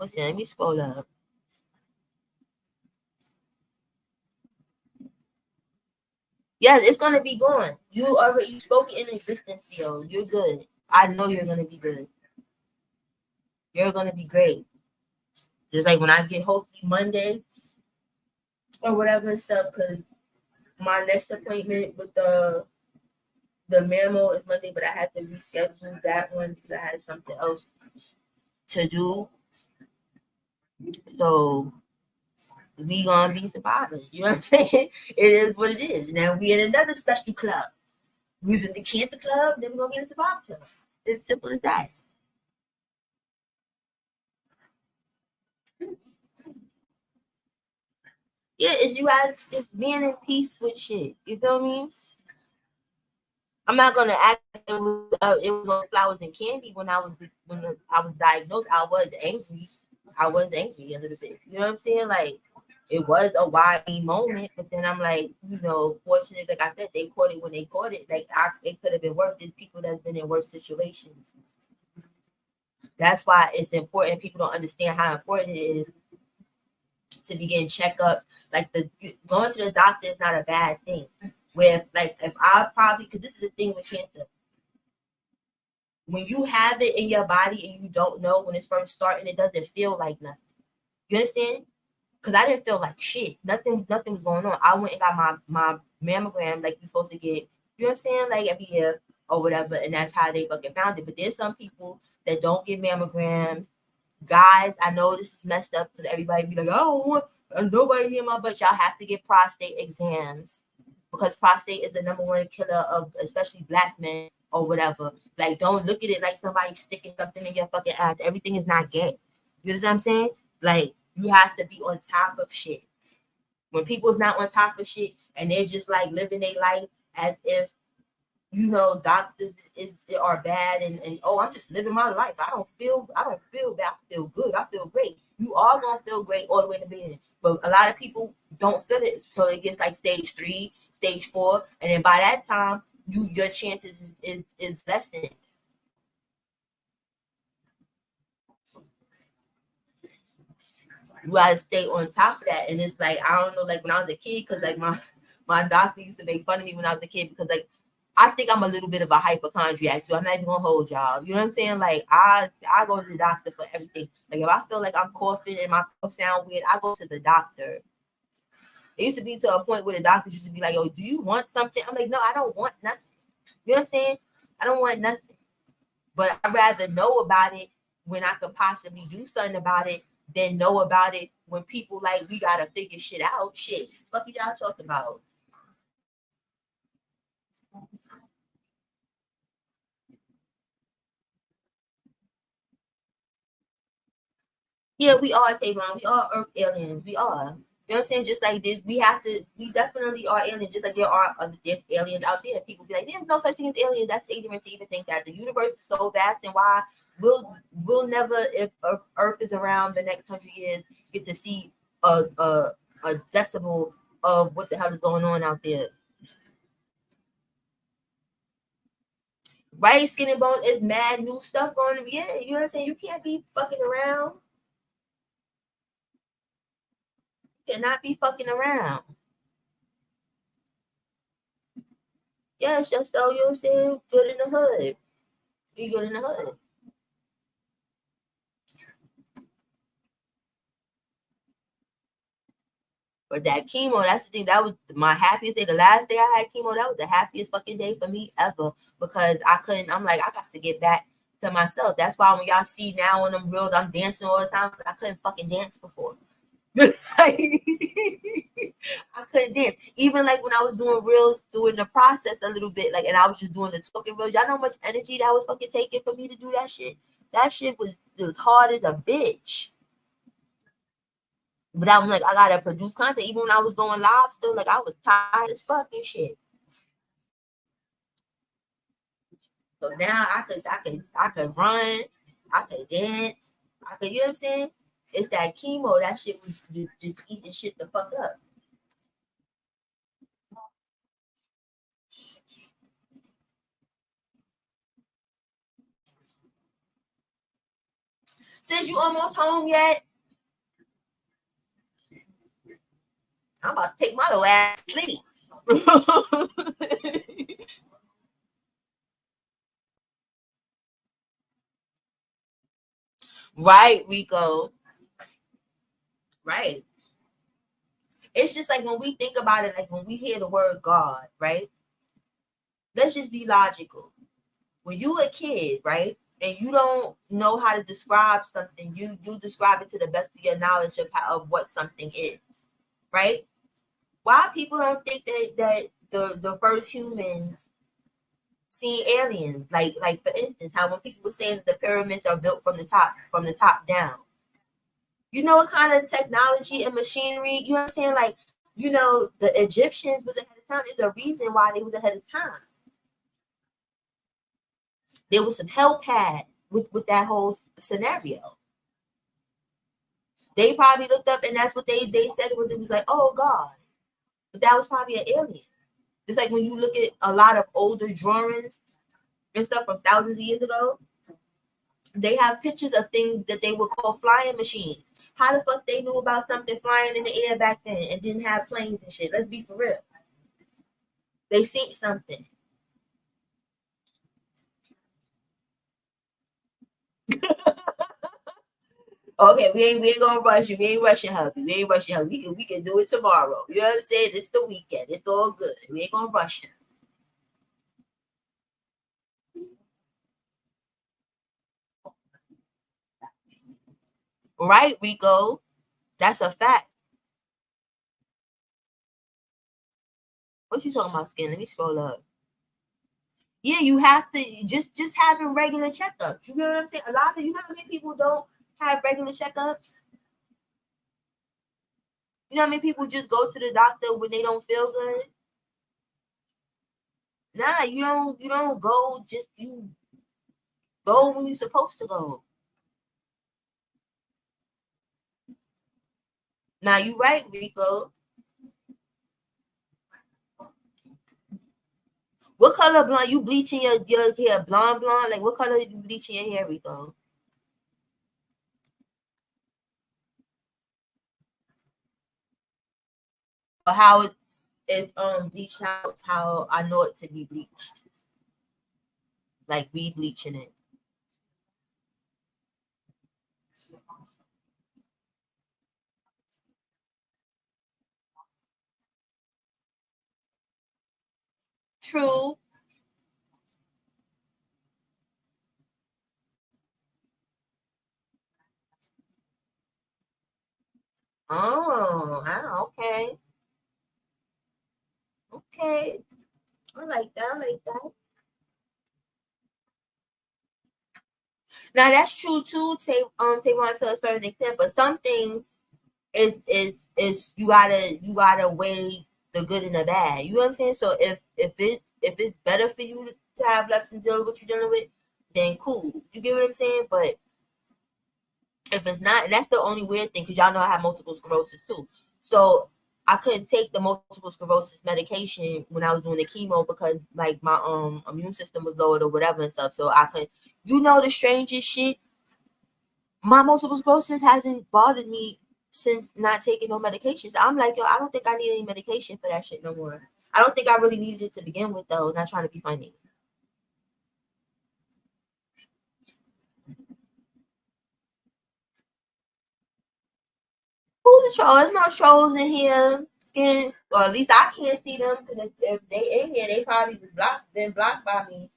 Let's see, let me scroll up. Yes, it's gonna be gone. You spoke it in existence, Theo. You're good. I know you're gonna be good. You're gonna be great. Just like when I get hopefully Monday or whatever and stuff, because my next appointment with the mammo is Monday, but I had to reschedule that one because I had something else to do. So we gonna be survivors. You know what I'm saying? It is what it is. Now we in another special club. We was in the cancer club, then we're gonna be in the survivor club. It's simple as that. Yeah, it's you guys just being in peace with shit. You feel me? I'm not gonna act it was on flowers and candy when I was diagnosed. I was angry. I was angry a little bit. You know what I'm saying? Like it was a wild moment, but then I'm like, you know, fortunately, like I said, they caught it when they caught it. Like it could have been worse. There's people that's been in worse situations. That's why it's important. People don't understand how important it is to begin checkups. Like going to the doctor is not a bad thing. Where if I probably, because this is the thing with cancer, when you have it in your body and you don't know when it's first starting, it doesn't feel like nothing. You understand? Because I didn't feel like shit. Nothing was going on. I went and got my mammogram like you're supposed to get. You know what I'm saying? Like every year or whatever, and that's how they fucking found it. But there's some people that don't get mammograms. Guys, I know this is messed up because everybody be like, I don't want nobody near my butt. Y'all have to get prostate exams because prostate is the number one killer of especially black men or whatever. Like, don't look at it like somebody sticking something in your fucking ass. Everything is not gay. You know what I'm saying? Like, you have to be on top of shit. When people's not on top of shit and they're just like living their life as if, you know, doctors are bad and oh, I'm just living my life. I don't feel bad. I feel good. I feel great. You are gonna feel great all the way in the beginning. But a lot of people don't feel it until it gets like stage 3, stage 4, and then by that time, your chances is lessened. You gotta stay on top of that. And it's like, I don't know, like when I was a kid, because like my doctor used to make fun of me when I was a kid because like I think I'm a little bit of a hypochondriac too. I'm not even gonna hold y'all. You know what I'm saying? Like I go to the doctor for everything. Like if I feel like I'm coughing and my cough sound weird, I go to the doctor. It used to be to a point where the doctors used to be like, "Yo, do you want something?" I'm like, "No, I don't want nothing." You know what I'm saying? I don't want nothing. But I'd rather know about it when I could possibly do something about it than know about it when people like we gotta figure shit out. Shit, what y'all talking about? Yeah, we are Tavon. We are Earth aliens. We are. You know what I'm saying? Just like this, we definitely are aliens. Just like there's aliens out there. People be like, there's no such thing as aliens. That's ignorant to even think that. The universe is so vast, and why we'll never, if Earth is around the next 100 years, get to see a decibel of what the hell is going on out there. Right, Skin and Bones is mad new stuff going on. Yeah, you know what I'm saying? You can't be fucking around. Cannot be fucking around. Yeah, it's just though, you know what I'm saying? Good in the hood. Be good in the hood. But that chemo, that's the thing. That was my happiest day. The last day I had chemo, that was the happiest fucking day for me ever. Because I'm like, I got to get back to myself. That's why when y'all see now on them reels, I'm dancing all the time. I couldn't fucking dance before. I couldn't dance. Even like when I was doing reels, doing the process a little bit, like, and I was just doing the talking reels. Y'all know how much energy that was fucking taking for me to do that shit? That shit was hard as a bitch. But I'm like, I gotta produce content. Even when I was going live, still like I was tired as fucking shit. So now I could run, I could dance, I could, you know what I'm saying? It's that chemo, that shit was just eating shit the fuck up. Since you almost home yet, I'm about to take my little ass sleep. Right, Rico. Right. It's just like when we think about it, like when we hear the word God, right? Let's just be logical. When you a kid, right, and you don't know how to describe something, you describe it to the best of your knowledge of what something is, right? Why people don't think that the first humans seen aliens, like for instance, how when people were saying that the pyramids are built from the top down. You know what kind of technology and machinery, you know what I'm saying? Like, you know, the Egyptians was ahead of time. There's a reason why they was ahead of time. There was some help had with that whole scenario. They probably looked up and that's what they said it was like, oh God. But that was probably an alien. It's like when you look at a lot of older drawings and stuff from thousands of years ago, they have pictures of things that they would call flying machines. How the fuck they knew about something flying in the air back then and didn't have planes and shit? Let's be for real. They seen something. Okay, we ain't gonna rush you. We ain't rushing hubby. We ain't rushing hubby. We can do it tomorrow. You know what I'm saying? It's the weekend. It's all good. We ain't gonna rush him. Right, Rico? That's a fact. What you talking about, Skin? Let me scroll up. Yeah, you have to just having regular checkups. You know what I'm saying? A lot of you know how many people don't have regular checkups? You know how many people just go to the doctor when they don't feel good? Nah, you don't go, just you go when you're supposed to go. Now you right, Rico. What color blonde? You bleaching your hair blonde? Like what color you bleaching your hair, Rico? Or how it is bleached out, how I know it to be bleached. Like re-bleaching it. True. Oh, okay. Okay. I like that. I like that. Now that's true too, Tavon, to a certain extent, but some things is you gotta weigh the good and the bad. You know what I'm saying? So if it's better for you to have left and deal with what you're dealing with, then cool. You get what I'm saying? But if it's not, and that's the only weird thing, because y'all know I have multiple sclerosis too. So I couldn't take the multiple sclerosis medication when I was doing the chemo because like my immune system was lowered or whatever and stuff. So I couldn't, you know, the strangest shit. My multiple sclerosis hasn't bothered me since not taking no medications. I'm like, yo, I don't think I need any medication for that shit no more. I don't think I really needed it to begin with though, not trying to be funny. Who Who's the troll? There's no trolls in here. Skin, or at least I can't see them because if they in here, they probably was been blocked by me.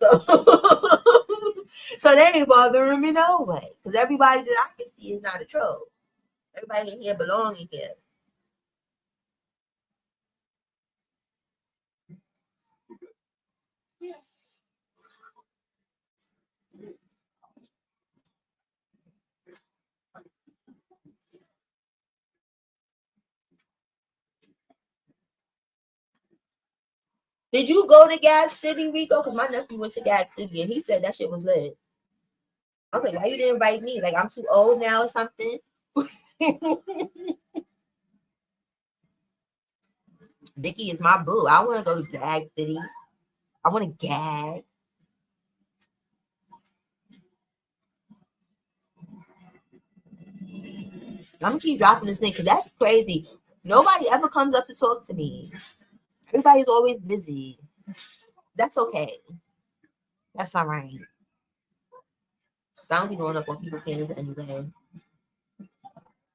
So, so they ain't bothering me no way. Because everybody that I can see is not a troll. Everybody in here belong in here. Did you go to Gag City, Rico? Because my nephew went to Gag City and he said that shit was lit. I was like, why you didn't invite me? Like, I'm too old now or something? Vicky is my boo. I want to go to Gag City. I want to gag. I'm going to keep dropping this thing because that's crazy. Nobody ever comes up to talk to me. Everybody's always busy. That's okay. That's all right. I don't be going up on people's panels anyway.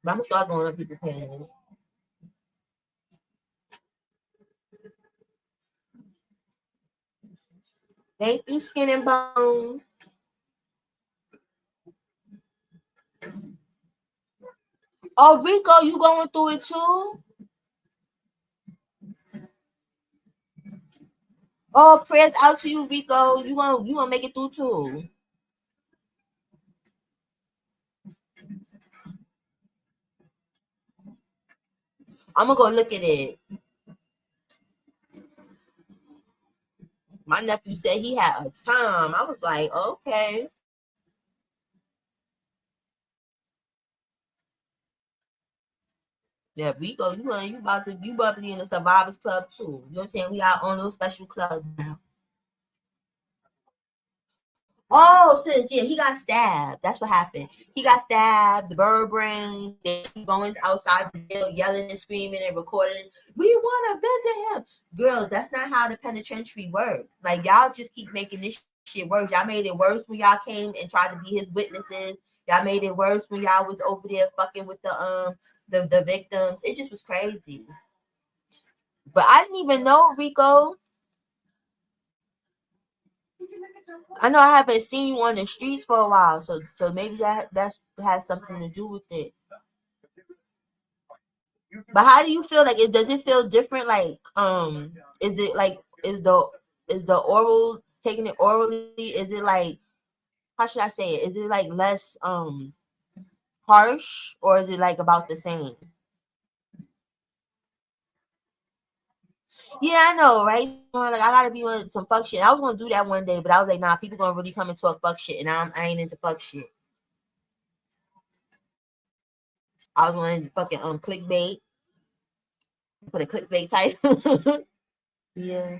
But I'm going to start going up people's panels. Thank you, Skin and Bone. Oh, Rico, you going through it too? Oh, prayers out to you, Rico. You gonna make it through too. I'm gonna go look at it. My nephew said he had a time. I was like, okay. Yeah, Rico, you about to be in the Survivors Club too. You know what I'm saying? We out on those special clubs now. Oh, sis, yeah, he got stabbed. That's what happened. He got stabbed. The bird brain. They keep going outside the jail, yelling and screaming and recording. We want to visit him, girls. That's not how the penitentiary works. Like y'all just keep making this shit worse. Y'all made it worse when y'all came and tried to be his witnesses. Y'all made it worse when y'all was over there fucking with the victims. It just was crazy. But I didn't even know, Rico. I know I haven't seen you on the streets for a while, so maybe that has something to do with it. But how do you feel? Like, does it feel different? Like, is it like is the oral taking it orally? Is it like, how should I say it? Is it like less harsh, or is it like about the same? Yeah, I know, right? Like, I gotta be on some fuck shit. I was gonna do that one day, but I was like, nah, people gonna really come and talk fuck shit, and I ain't into fuck shit. I was going to fucking clickbait. Put a clickbait title. Yeah.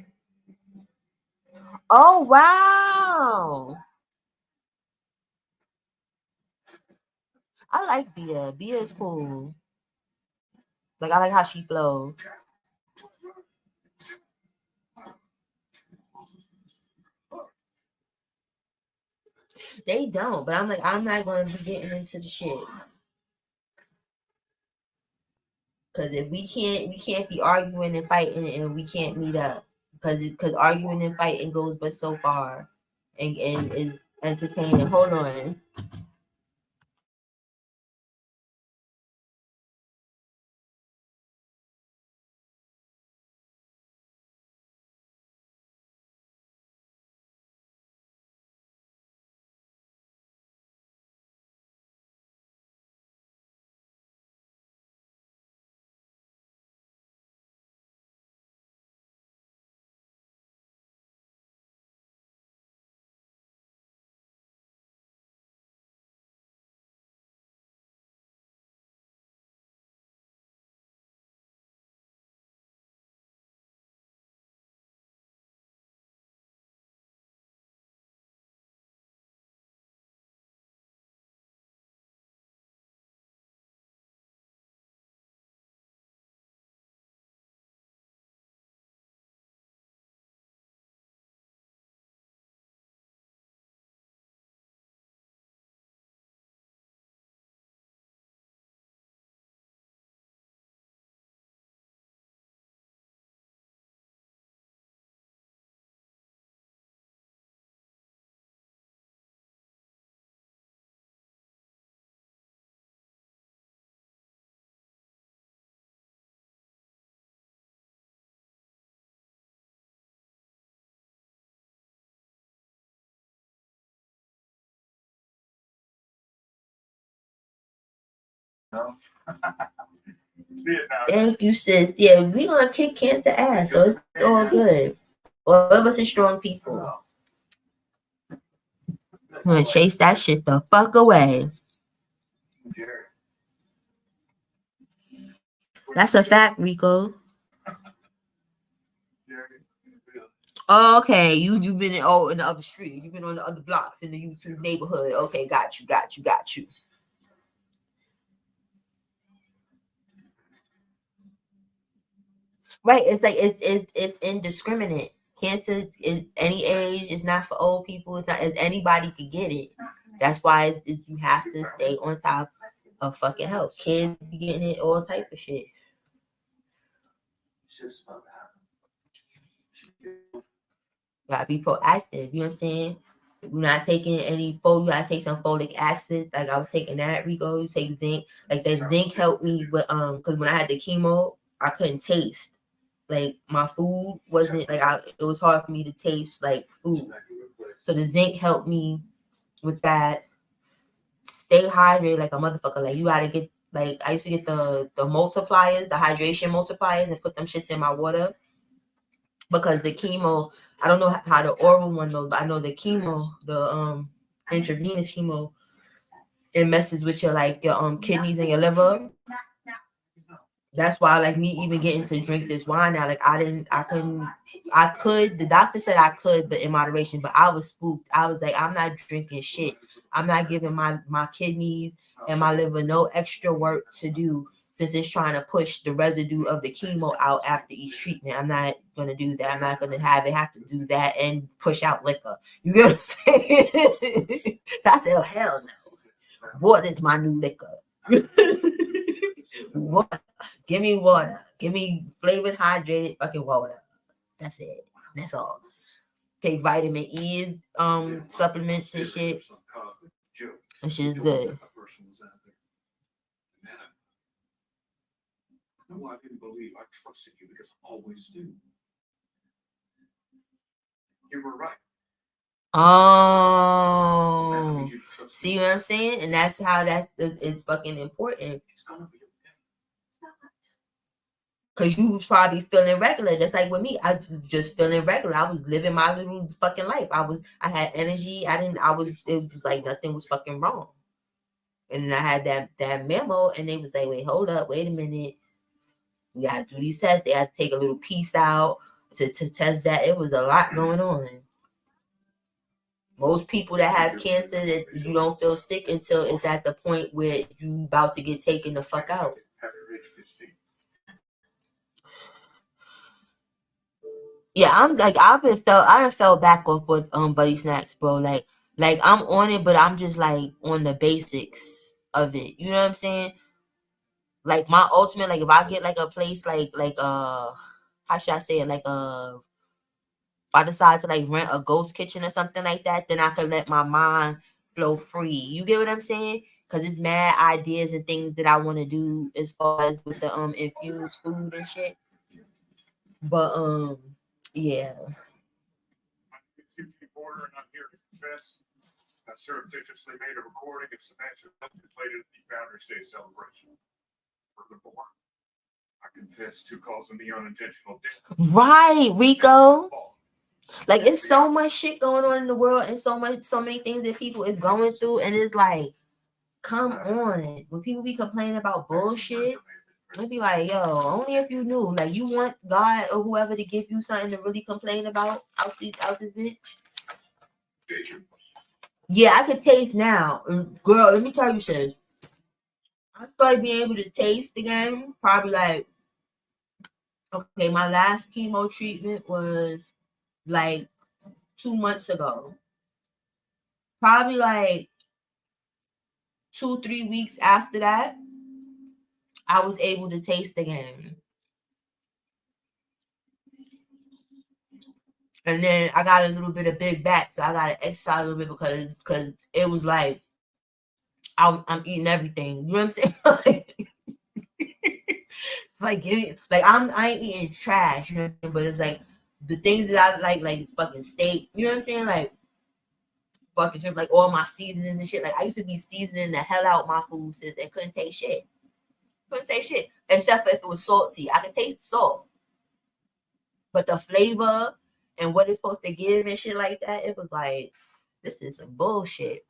Oh wow. I like Bia. Bia is cool. Like, I like how she flows. They don't, but I'm like, I'm not going to be getting into the shit. Because if we can't be arguing and fighting, and we can't meet up. Because arguing and fighting goes but so far, and is entertaining. Hold on. No. See it now. Thank you, sis. Yeah, we gonna kick cancer ass, so it's all good. All of us are strong people. We're gonna chase that shit the fuck away. Jared. That's a fact, Rico. Jared, Oh, okay, you've been in the other street. You've been on the other blocks in the YouTube neighborhood. Okay, got you. Right, it's like it's indiscriminate. Cancer is any age. It's not for old people. It's not. Anybody could get it. That's why you have to stay on top of fucking health. Kids be getting it, all type of shit. Gotta be proactive. You know what I'm saying? You're not taking any you gotta take some folic acid. Like I was taking that, Rico. You take zinc. Like that zinc helped me with because when I had the chemo, I couldn't taste. Like my food wasn't it was hard for me to taste like food. So the zinc helped me with that. Stay hydrated like a motherfucker. Like you gotta get like I used to get the multipliers, the hydration multipliers, and put them shits in my water. Because the chemo, I don't know how the oral one goes, but I know the chemo, the intravenous chemo, it messes with your kidneys and your liver. That's why like me even getting to drink this wine now, like I could, the doctor said I could, but in moderation, but I was spooked. I was like, I'm not drinking shit. I'm not giving my kidneys and my liver no extra work to do since it's trying to push the residue of the chemo out after each treatment. I'm not gonna do that. I'm not gonna have to do that and push out liquor. You get what I'm saying? I said, hell no. What is my new liquor? What? Give me water. Give me flavored, hydrated fucking water. That's it. That's all. Take vitamin E supplements and shit. That shit is good. No, I didn't believe. I trusted you because I always do. You were right. Oh, see what I'm saying? And that's how it's fucking important. It's gonna be okay. Cause you was probably feeling regular. That's like with me. I was just feeling regular. I was living my little fucking life. I had energy. It was like nothing was fucking wrong. And then I had that memo and they was like, wait, hold up, wait a minute. We gotta do these tests. They had to take a little piece out to test that. It was a lot going on. Most people that have cancer, that you don't feel sick until it's at the point where you about to get taken the fuck out. Yeah, I'm like I done fell back off with Buddy Snacks, bro. Like I'm on it, but I'm just like on the basics of it. You know what I'm saying? Like my ultimate, like if I get like a place like how should I say it? Like if I decide to like rent a ghost kitchen or something like that, then I could let my mind flow free. You get what I'm saying? Cause it's mad ideas and things that I want to do as far as with the infused food and shit. But yeah. Reporter, and I'm here to confess. I surreptitiously made a recording of Samantha contemplated the Founders Day celebration. Furthermore, I confess to causing the unintentional death. Right, Rico. Like it's so much shit going on in the world and so many things that people is going through, and it's like, come on. When people be complaining about bullshit, I'd be like, yo, only if you knew. Like you want God or whoever to give you something to really complain about out this bitch. Yeah, I can taste now. Girl, let me tell you, sis. I started being able to taste again probably like, okay, my last chemo treatment was like 2 months ago. Probably like 2-3 weeks after that, I was able to taste again. And then I got a little bit of big back, so I got to exercise a little bit because it was like I'm eating everything. You know what I'm saying? It's like I ain't eating trash, you know what I mean? But it's like the things that I like fucking steak. You know what I'm saying? Like fucking shit, like all my seasonings and shit. Like I used to be seasoning the hell out my food, sis, and couldn't taste shit. Couldn't say shit. Except for if it was salty. I could taste salt. But the flavor and what it's supposed to give and shit like that, it was like, this is some bullshit.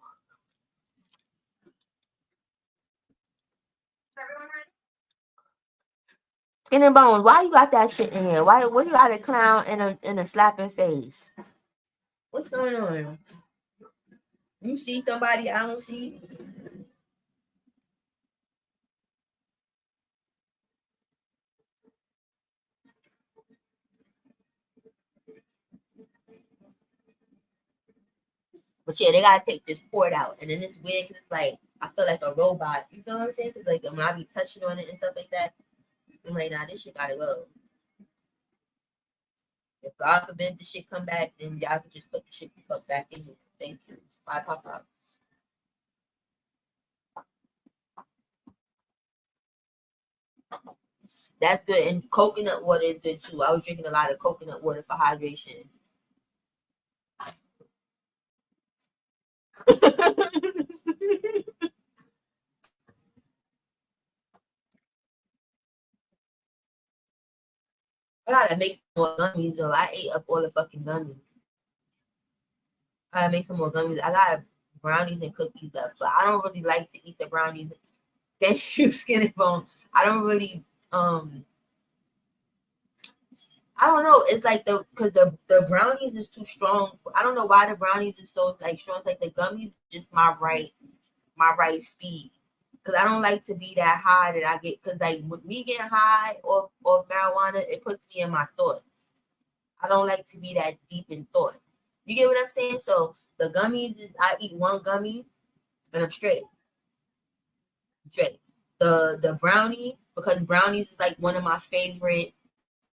Everyone ready? Skin and Bones, why you got that shit in here? Why you got a clown and a slapping face? What's going on? You see somebody I don't see? But yeah, they gotta take this port out. And then it's weird because it's like, I feel like a robot. You know what I'm saying? Because like when I be touching on it and stuff like that, I'm like, nah, this shit gotta go. If God forbid the shit come back, then y'all can just put the shit back in here. Thank you. Bye, pop. That's good. And coconut water is good too. I was drinking a lot of coconut water for hydration. I gotta make more gummies though. I ate up all the fucking gummies. I gotta make some more gummies. I got brownies and cookies left, but I don't really like to eat the brownies. Thank you, Skin and Bone. I don't really I don't know. It's like because the brownies is too strong. I don't know why the brownies is so like strong. It's like the gummies just my right speed. Because I don't like to be that high that I get. Because like with me getting high or marijuana, it puts me in my thoughts. I don't like to be that deep in thought. You get what I'm saying? So the gummies is I eat one gummy and I'm straight. The brownie, because brownies is like one of my favorite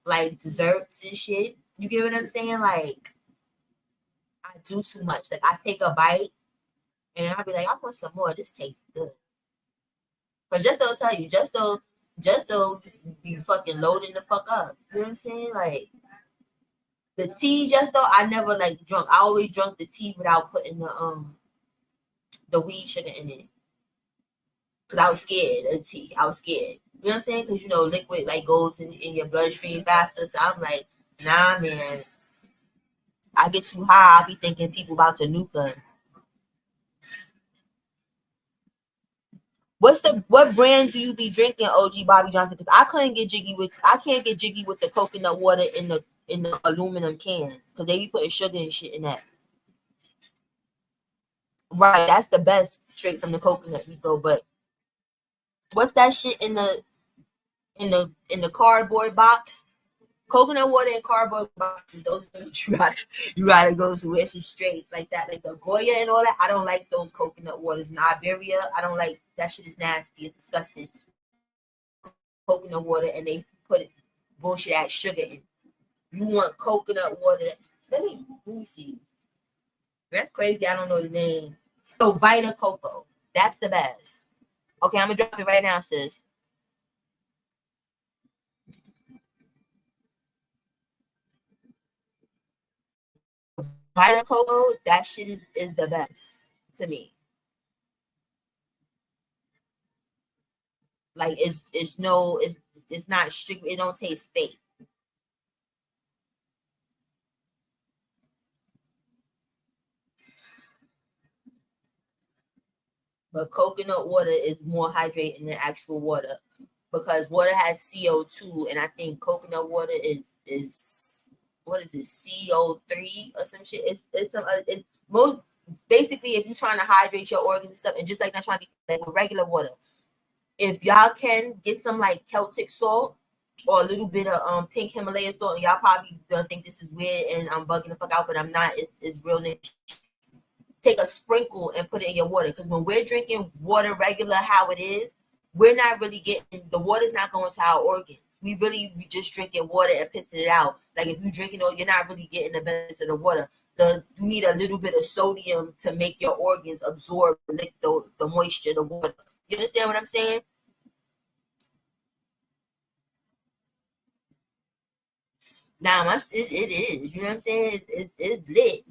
like desserts and shit. You get what I'm saying? Like I do too much. Like I take a bite and I'll be like, I want some more. This tastes good. But just to tell you, just to be fucking loading the fuck up. You know what I'm saying? Like the tea, just though I never like drunk. I always drunk the tea without putting the weed sugar in it. Cause I was scared of the tea. I was scared. You know what I'm saying? Because you know, liquid like goes in your bloodstream faster. So I'm like, nah, man. I get too high. I be thinking people about to nuke us. What brand do you be drinking, OG Bobby Johnson? Because I can't get jiggy with the coconut water in the aluminum cans because they be putting sugar and shit in that. Right, that's the best straight from the coconut Rico. But what's that shit in the cardboard box? Coconut water and cardboard boxes. Those are what you gotta go to. It's just straight like that, like the Goya and all that. I don't like those coconut waters. In Iberia, I don't like that shit. Is nasty. It's disgusting. Coconut water and they put bullshit ass sugar in. You want coconut water? Let me see. That's crazy. I don't know the name. So Vita Coco. That's the best. Okay, I'm gonna drop it right now, sis. Vita Coco, that shit is the best to me. Like it's not strict. It don't taste fake. But coconut water is more hydrating than actual water because water has CO2, and I think coconut water is what is it, CO3 or some shit. It's some it's most basically if you're trying to hydrate your organs and stuff, and just like not trying to be like with regular water. If y'all can get some like Celtic salt or a little bit of pink Himalayan salt, and y'all probably don't think this is weird and I'm bugging the fuck out, but I'm not. It's real niche. Take a sprinkle and put it in your water, because when we're drinking water regular how it is, we're not really getting the water's not going to our organs. We just drinking water and pissing it out. Like if you're drinking you're not really getting the benefits of the water. You need a little bit of sodium to make your organs absorb the moisture, the water. You understand what I'm saying? Now, it is. You know what I'm saying? It's lit.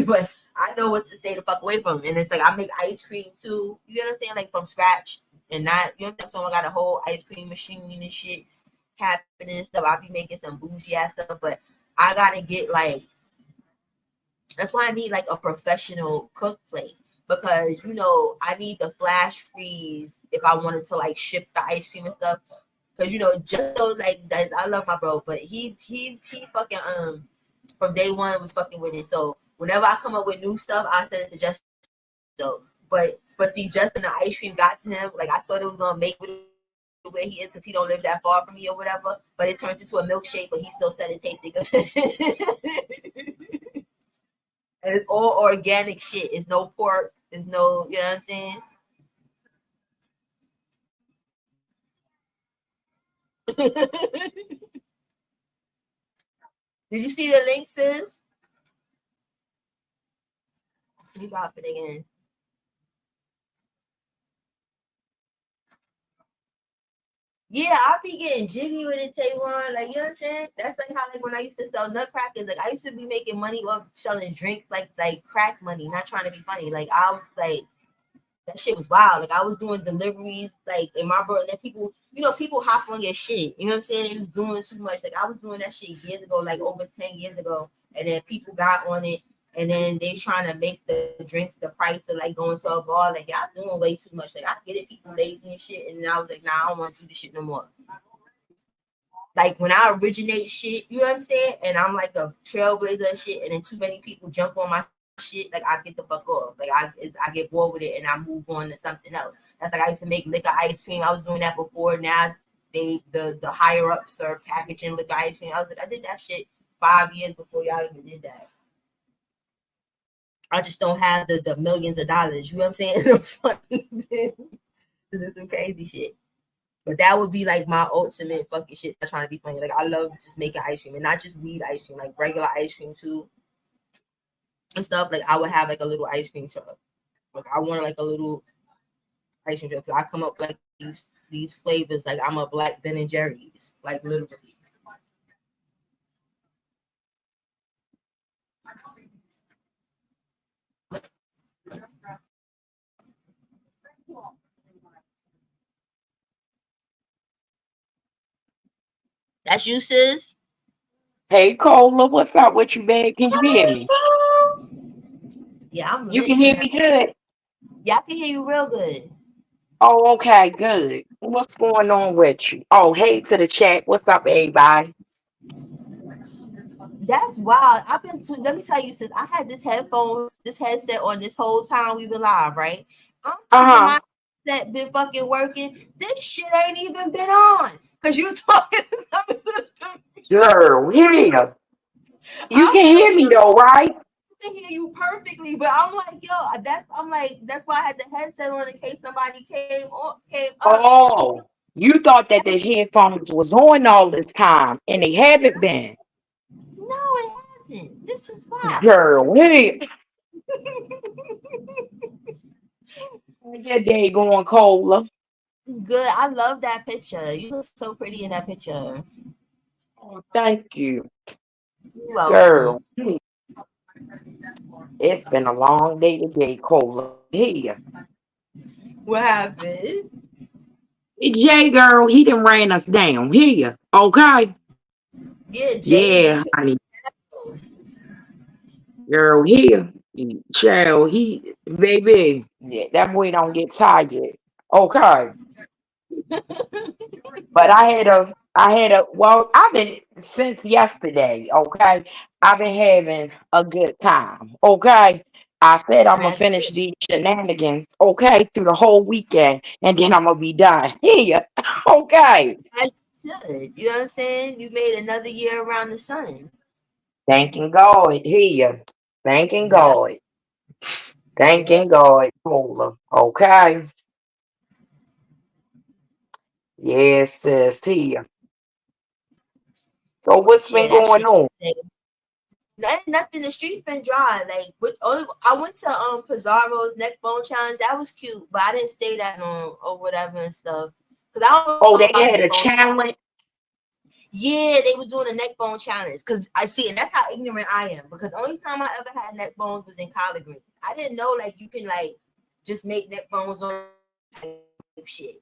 But I know what to stay the fuck away from. And it's like I make ice cream too. You know what I'm saying? Like from scratch. and not, you know what I'm saying? I got a whole ice cream machine and shit happening and stuff. I'll be making some bougie ass stuff, but I gotta get like, that's why I need like a professional cook place, because you know I need the flash freeze if I wanted to like ship the ice cream and stuff. Because you know, just so like that, I love my bro, but he fucking from day one was fucking with it. So whenever I come up with new stuff, I send it to Justin. So, but see, Justin, the ice cream got to him. Like I thought it was gonna make it where he is because he don't live that far from me or whatever. But it turned into a milkshake, but he still said it tasted good. And it's all organic shit. It's no pork. It's no, you know what I'm saying? Did you see the link, sis? Let me drop it again. Yeah, I be getting jiggy with it, Taywan. Like, you know what I'm saying? That's like how, like, when I used to sell nutcrackers, like, I used to be making money off selling drinks, like crack money, not trying to be funny. Like, I was like, that shit was wild. Like, I was doing deliveries, like, in my bro, and then people, you know, people hop on your shit. You know what I'm saying? They was doing too much. Like, I was doing that shit years ago, like, over 10 years ago. And then people got on it. And then they trying to make the drinks the price of like going to a bar. Like, y'all doing way too much. Like, I get it, people lazy and shit. And then I was like, nah, I don't want to do this shit no more. Like, when I originate shit, you know what I'm saying? And I'm like a trailblazer and shit. And then too many people jump on my shit. Like, I get the fuck off. Like, I get bored with it and I move on to something else. That's like I used to make liquor ice cream. I was doing that before. Now the higher ups are packaging liquor ice cream. I was like, I did that shit 5 years before y'all even did that. I just don't have the millions of dollars. You know what I'm saying? To do some crazy shit. But that would be like my ultimate fucking shit. I'm trying to be funny. Like, I love just making ice cream, and not just weed ice cream, like regular ice cream too and stuff. Like, I would have like a little ice cream truck. Like, I want like a little ice cream truck. So I come up like these flavors. Like, I'm a black Ben and Jerry's. Like, literally. That's you, sis. Hey, Cola, what's up with you, babe? Can you hear me? Yeah, I'm You lit can hear tonight. me good? Yeah, I can hear you real good. Oh, okay, good. What's going on with you? Oh, hey to the chat. What's up, everybody? That's wild. Let me tell you, sis, I had this headset on this whole time we've been live, right? I'm thinking Uh-huh. my headset been fucking working. This shit ain't even been on. Cause you talking. Girl, here. You I'm can hear like, me though, right? I can hear you perfectly, but I'm like, that's why I had the headset on in case somebody came up. Oh, you thought that the headphones was on all this time, and they haven't been. No, it hasn't. This is wild. Girl, here. Your day going, Cola. Good. I love that picture. You look so pretty in that picture. Oh, thank you. You're welcome. Girl, it's been a long day today, Cola. Here. What happened? Jay girl, he done ran us down here. Okay. Yeah, Jay Yeah, did honey. you. Girl, here. Child, baby, yeah, that boy don't get tired. Okay. But well, I've been since yesterday, okay? I've been having a good time, okay? I said I'm gonna That's finish these shenanigans, okay, through the whole weekend, and then I'm gonna be done. Here, okay. as you should. You know what I'm saying? You made another year around the sun. Thanking God, here. Thanking Yep. God. Thanking God, Paula. Okay. Yes, sis, here. So what's been Shit, that going shit. on? Nothing. The streets been dry. Like, I went to Pizarro's neck bone challenge. That was cute, but I didn't stay that long or whatever and stuff. Cause I don't Oh, know they about had neck a bone. challenge? Yeah, they was doing a neck bone challenge. Cause I see, and that's how ignorant I am. Because the only time I ever had neck bones was in collard greens. I didn't know like you can like just make neck bones on shit.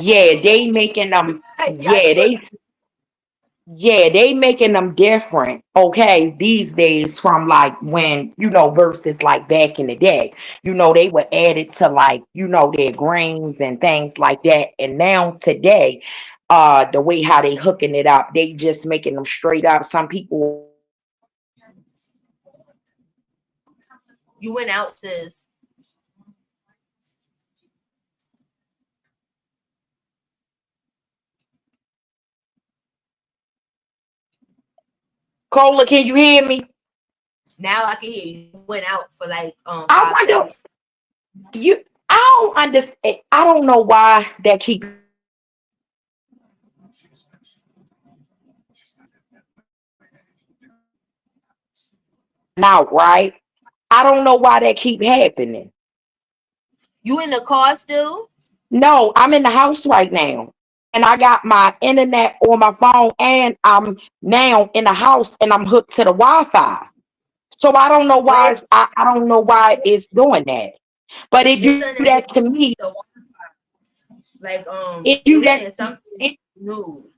Yeah, they making them. They making them different. Okay, these days from like when versus like back in the day. They were added to like their grains and things like that. And now today, the way how they hooking it up, they just making them straight up. Some people. You went out, sis. Cola, can you hear me? Now I can hear you. You went out for like I 5 seconds. wonder you. I don't understand. I don't know why that keep out, right? I don't know why that keep happening. You in the car still? No, I'm in the house right now. And I got my internet on my phone and I'm now in the house and I'm hooked to the Wi-Fi. So I don't know But why I don't know why it's doing that. But it it's do something that that to me. the like It they do were that saying something it new.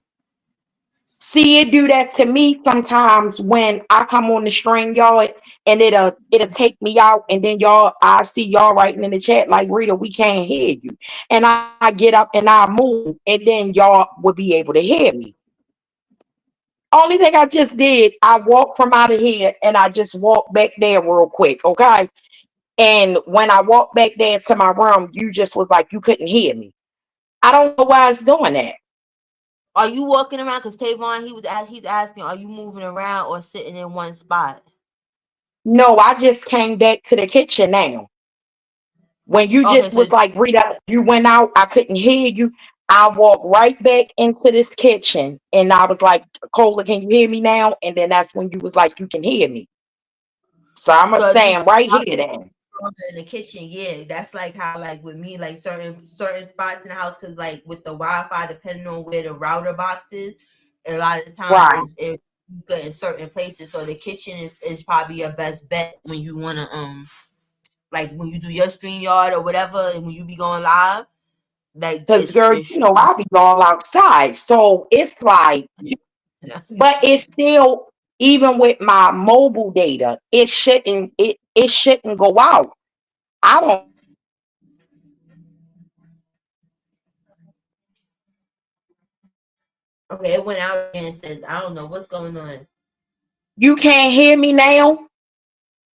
see it do that to me sometimes when I come on the string yard and it'll take me out and then I see y'all writing in the chat like Rita, we can't hear you. And I get up and I move and then y'all will be able to hear me. Only thing I just did, I walked from out of here and I just walked back there real quick, okay? And when I walked back there to my room, you just was like you couldn't hear me. I don't know why it's doing that. Are you walking around? Because Tavon, he's asking, are you moving around or sitting in one spot? No, I just came back to the kitchen now. When you Okay, just so was like, Rita, you went out, I couldn't hear you. I walked right back into this kitchen and I was like, Cola, can you hear me now? And then that's when you was like, you can hear me. So I'm going to if you stand right here then. in the kitchen, yeah, that's like how like with me, like certain spots in the house, because like with the Wi-Fi, depending on where the router box is, a lot of the time Right. it's good in certain places. So the kitchen is probably your best bet when you wanna like when you do your stream yard or whatever, and when you be going live, like Because, girl, I be all outside. So it's like, but it's still, even with my mobile data, it shouldn't go out. I don't. okay, it went out and says, I don't know what's going on. You can't hear me now?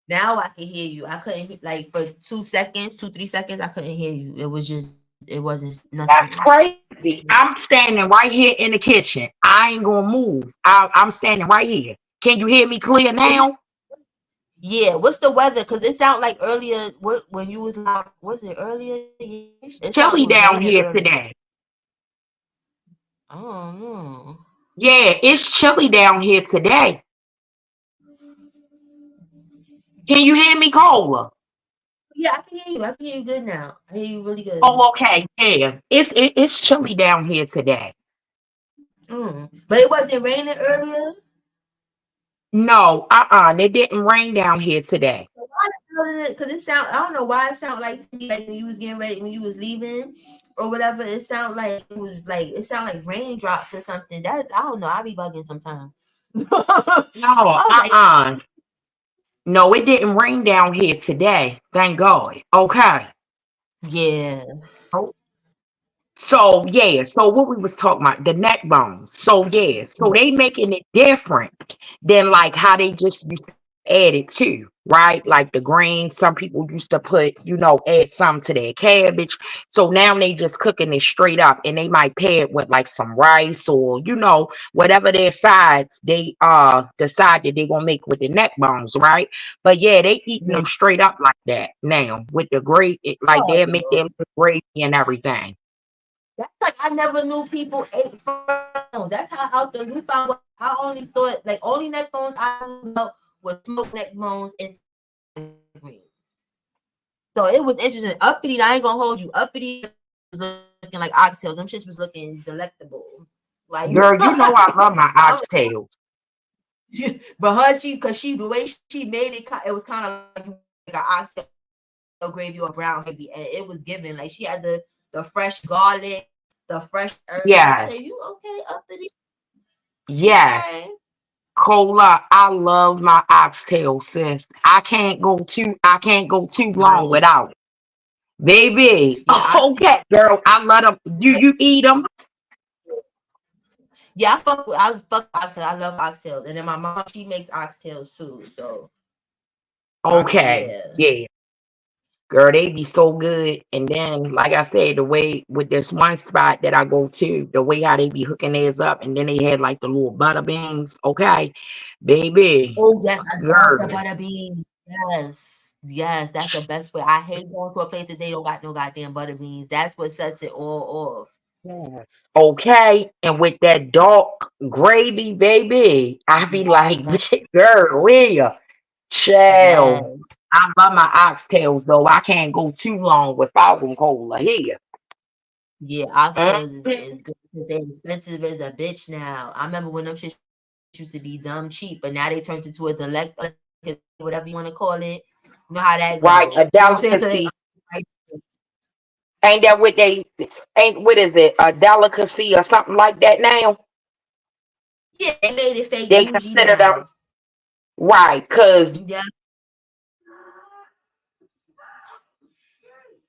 Now I can hear you. I couldn't like for 2, 3 seconds, I couldn't hear you. It wasn't That's nothing. crazy. I'm standing right here in the kitchen. I ain't gonna move. I'm standing right here. Can you hear me clear now? Yeah, what's the weather? Cause it sounded like earlier. What when you was live? Was it earlier? Yeah. It's It sounded chilly it was down raining here earlier. today. I don't know. Yeah, it's chilly down here today. Can you hear me, Cola? Yeah, I can hear you. I can hear you good now. I hear you really good. Oh, okay. Yeah, it's chilly down here today. But it wasn't raining earlier. No, it didn't rain down here today. So because it sound. I don't know why it sounded like to me like when you was getting ready when you was leaving or whatever. It sounded like it sounded like raindrops or something. That I don't know. I be bugging sometimes. No, I was like, no, it didn't rain down here today. Thank God. Okay. yeah. So yeah, so what we was talking about, the neck bones. So yeah, so they making it different than like how they just used to add it to, right? Like the greens, some people used to put, add some to their cabbage. So now they just cooking it straight up and they might pair it with like some rice or whatever their sides they decide that they gonna make with the neck bones, right? But yeah, they eating them straight up like that now with the gravy, like Oh, they'll make their gravy and everything. that's like I never knew people ate bones. That's how out the loop I was. I only thought like only neck bones I knew about was smoked neck bones and greens. So it was interesting. Uppity, I ain't gonna hold you. Uppity was looking like oxtails. Them shits was looking delectable. Like Girl, I love my oxtails. but because the way she made it, it was kind of like an oxtail gravy or brown gravy, and it was given like she had the the fresh garlic, the fresh herbs. I Yes, say, you okay up to this? yes. Okay. Cola, I love my oxtail, sis. I can't go too long Right. without it. Baby. Yeah, Okay, girl. I love them. Do you eat them? yeah, I fuck oxtail. I love oxtails. And then my mom, she makes oxtails too. So Okay. yeah. Yeah. Girl, they be so good. And then, like I said, the way with this one spot that I go to, the way how they be hooking theirs up, and then they had like the little butter beans. Okay, baby, Oh yes, I love the girl. butter beans. Yes. Yes, that's the best way. I hate going to a place that they don't got no goddamn butter beans. That's what sets it all off. Yes. Okay, and with that dark gravy, baby, I be like, Yes. girl, where? Chill. Yes. I love my oxtails though. I can't go too long without them cola here. Yeah, Mhm. oxtails is good because they're expensive as a bitch now. I remember when them shit used to be dumb cheap, but now they turned into a whatever you want to call it. You know how that Right, go. a You know what I'm saying? So they delicacy. Ain't that what they ain't what is it? A delicacy or something like that now? yeah, they made it fake They bougie consider them now. right, cause Yeah,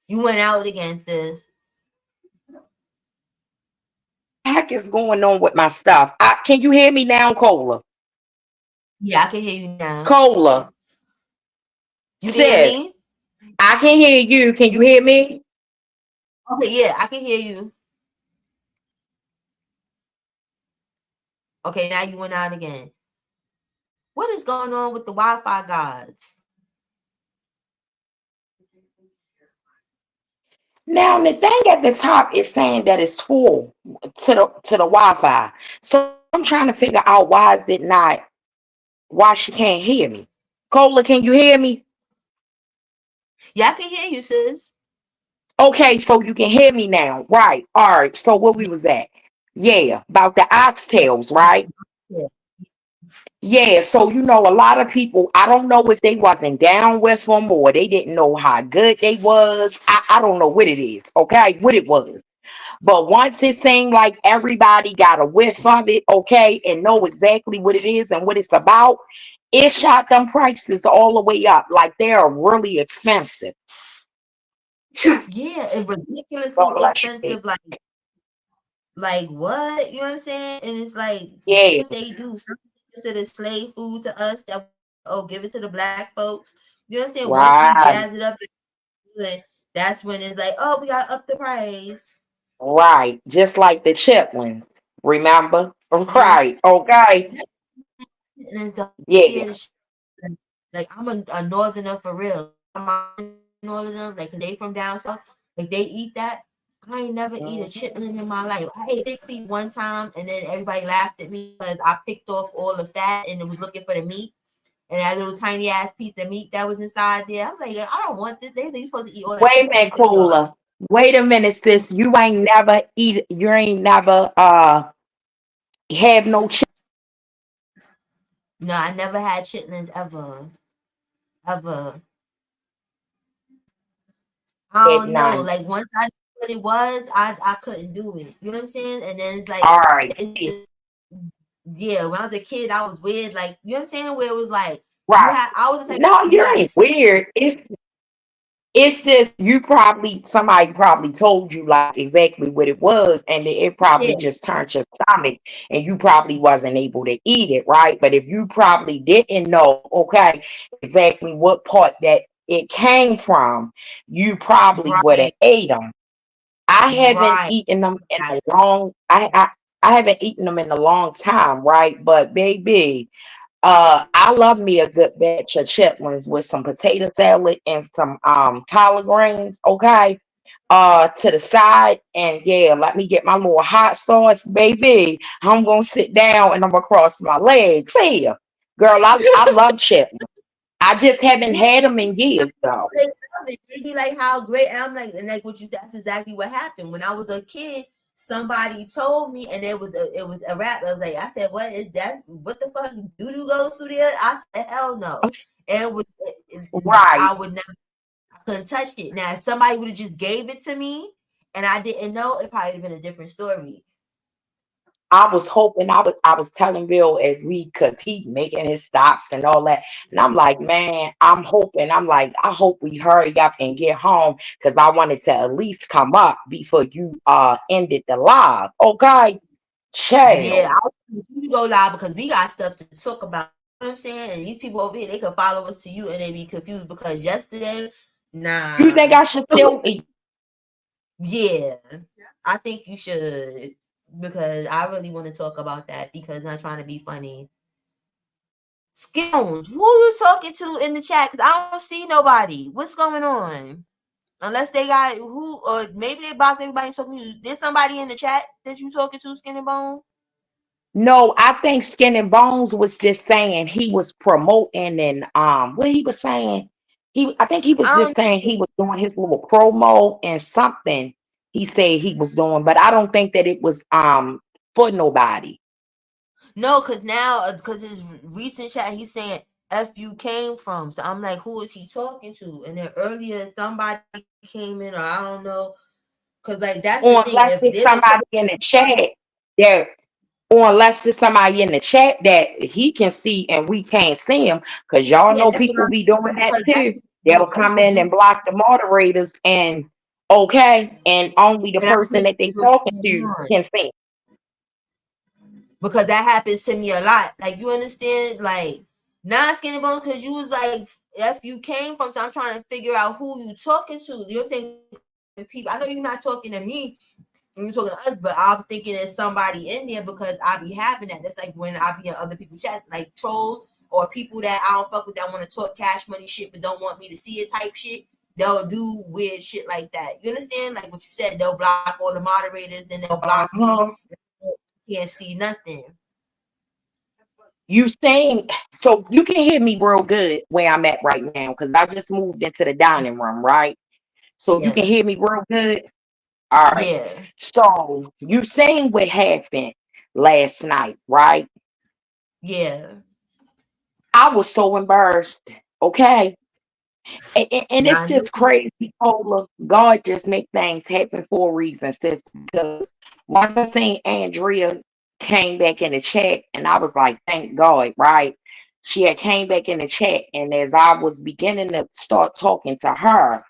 you went out against this. heck is going on with my stuff? Can you hear me now, Cola? Yeah, I can hear you now. Cola, You can hear sis, me? I can hear you. Can you You can, hear me? okay, yeah, I can hear you. Okay, now you went out again. What is going on with the Wi-Fi gods? Now the thing at the top is saying that it's full to the Wi-Fi. So I'm trying to figure out why she can't hear me. Cola, can you hear me? Yeah, I can hear you, sis. Okay, so you can hear me now. Right. All right. So where we was at? Yeah, about the oxtails, right? Yeah. Yeah, so a lot of people, I don't know if they wasn't down with them or they didn't know how good they was. I don't know what it is, okay, what it was. But once it seemed like everybody got a whiff of it, okay, and know exactly what it is and what it's about, it shot them prices all the way up. Like they are really expensive. Yeah, it's God ridiculously bless you. expensive. Like what? You know what I'm saying? And it's like Yeah, what they do. Some consider slave food to us that give it to the black folks. You know what I'm saying? Once we right, jazz it up, that's when it's like, oh, we got up the price. right. Just like the chitlins, remember? Yeah, Right, okay. and it's the Yeah. yeah, like I'm a northerner for real. I'm northerner, like they from down south, like they eat that. I ain't never eat a chitlin in my life. I ate big feet one time, and then everybody laughed at me because I picked off all the fat and it was looking for the meat and that little tiny ass piece of meat that was inside there. I was like, I don't want this. They supposed to eat all that Wait a chicken. minute, I said, no, Cooler. Wait a minute, sis. You ain't never have no no, I never had chitlins ever. I chicken don't know. none. Like once I knew what it was, I couldn't do it. You know what I'm saying? And then it's like All right. it's yeah, when I was a kid, I was weird. Like, you know what I'm saying? Where it was like, Right. I was the type No, of you you had to ain't sit. weird. It's just somebody probably told you like exactly what it was, and it Yeah, probably just turned your stomach, and you probably wasn't able to eat it, right? But if you probably didn't know, okay, exactly what part that it came from, you probably would have right, ate them. I haven't right. eaten them in a long. I haven't eaten them in a long time, right? But baby, I love me a good batch of chitlins with some potato salad and some collard greens, okay? To the side, and yeah, let me get my little hot sauce, baby. I'm gonna sit down and I'm gonna cross my legs. Here, girl, I love chitlins. I just haven't Yeah, had them in years though. they love it. They be like, how great. And I'm like, and like what you that's exactly what happened. When I was a kid, somebody told me, and it was a rap. I was like, I said, what is that? What the fuck? Doo doo goes through there? I said, hell no. And Right, I would never I couldn't touch it. Now, if somebody would have just gave it to me and I didn't know, it probably would have been a different story. I was hoping I was telling Bill as we cause he making his stops and all that. And I'm like, man, I'm like, I hope we hurry up and get home because I wanted to at least come up before you ended the live. Okay. Yeah, Chill. I want you to go live because we got stuff to talk about. You know what I'm saying? And these people over here, they could follow us to you and they be confused because yesterday, You think nah. I should still Yeah, I think you should because I really want to talk about that because I'm not trying to be funny. Skills, who you talking to in the chat? Because I don't see nobody. What's going on? Unless they got who, or maybe they blocked everybody talking to you. There's somebody in the chat that you talking to, Skin and Bone? No, I think Skin and Bones was just saying he was promoting and what he was saying. I think he was I just don't saying he was doing his little promo and something he said he was doing, but I don't think that it was for nobody. know because now, because his recent chat, he's saying F you came from. So I'm like, who is he talking to? And then earlier, somebody came in, or I don't know. Because, like, that's the Or thing. unless If there's they're the somebody in the chat that or unless there's somebody in the chat that he can see and we can't see him, because y'all yeah, know that's what people I'm be doing saying. that Because that's too. They'll what come people in do. and block the moderators and okay, and only the And I person think that they that's what's talking going to on. can see. Because that happens to me a lot. Like, you understand? Like, not Skinny Bones, because you was like, if you came from, so I'm trying to figure out who you talking to. You think people, I know you're not talking to me when you're talking to us, but I'm thinking there's somebody in there because I be having that. That's like when I be in other people's chat, like trolls or people that I don't fuck with that want to talk cash money shit but don't want me to see it type shit. They'll do weird shit like that. You understand? Like what you said, they'll block all the moderators, then they'll block me. Uh-huh. Can't see nothing. You saying so you can hear me real good where I'm at right now because I just moved into the dining room, right? So you can Yeah. hear me real good. All right. Yeah. So you saying what happened last night, right? Yeah. I was so embarrassed. Okay. And it's I know. just crazy, Paula. God just make things happen for a reason, sis. Because once I seen Andrea came back in the chat, and I was like, thank God, right? She had came back in the chat, and as I was beginning to start talking to her,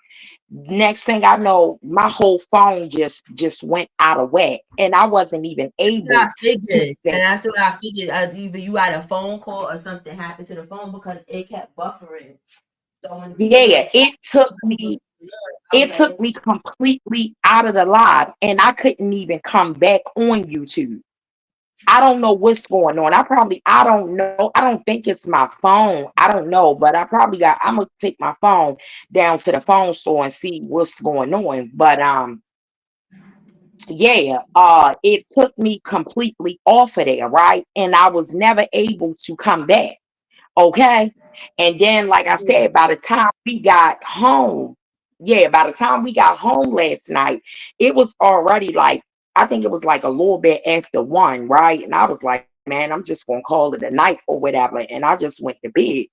next thing I know, my whole phone just went out of whack, and I wasn't even I able to figured, and even. that's what I figured. Either you had a phone call or something happened to the phone because it kept buffering. So when people in Yeah, the chat, I was it like, took me completely out of the live, and I couldn't even come back on YouTube. I don't know what's going on. I don't know. I don't think it's my phone. I don't know, but I'm gonna take my phone down to the phone store and see what's going on. But yeah, it took me completely off of there, right? And I was never able to come back. Okay. And then, like I yeah, said, by the time we got home, yeah, by the time we got home last night, it was already like, I think it was like a little bit after 1, right? And I was like, man, I'm just going to call it a night or whatever. And I just went to bed.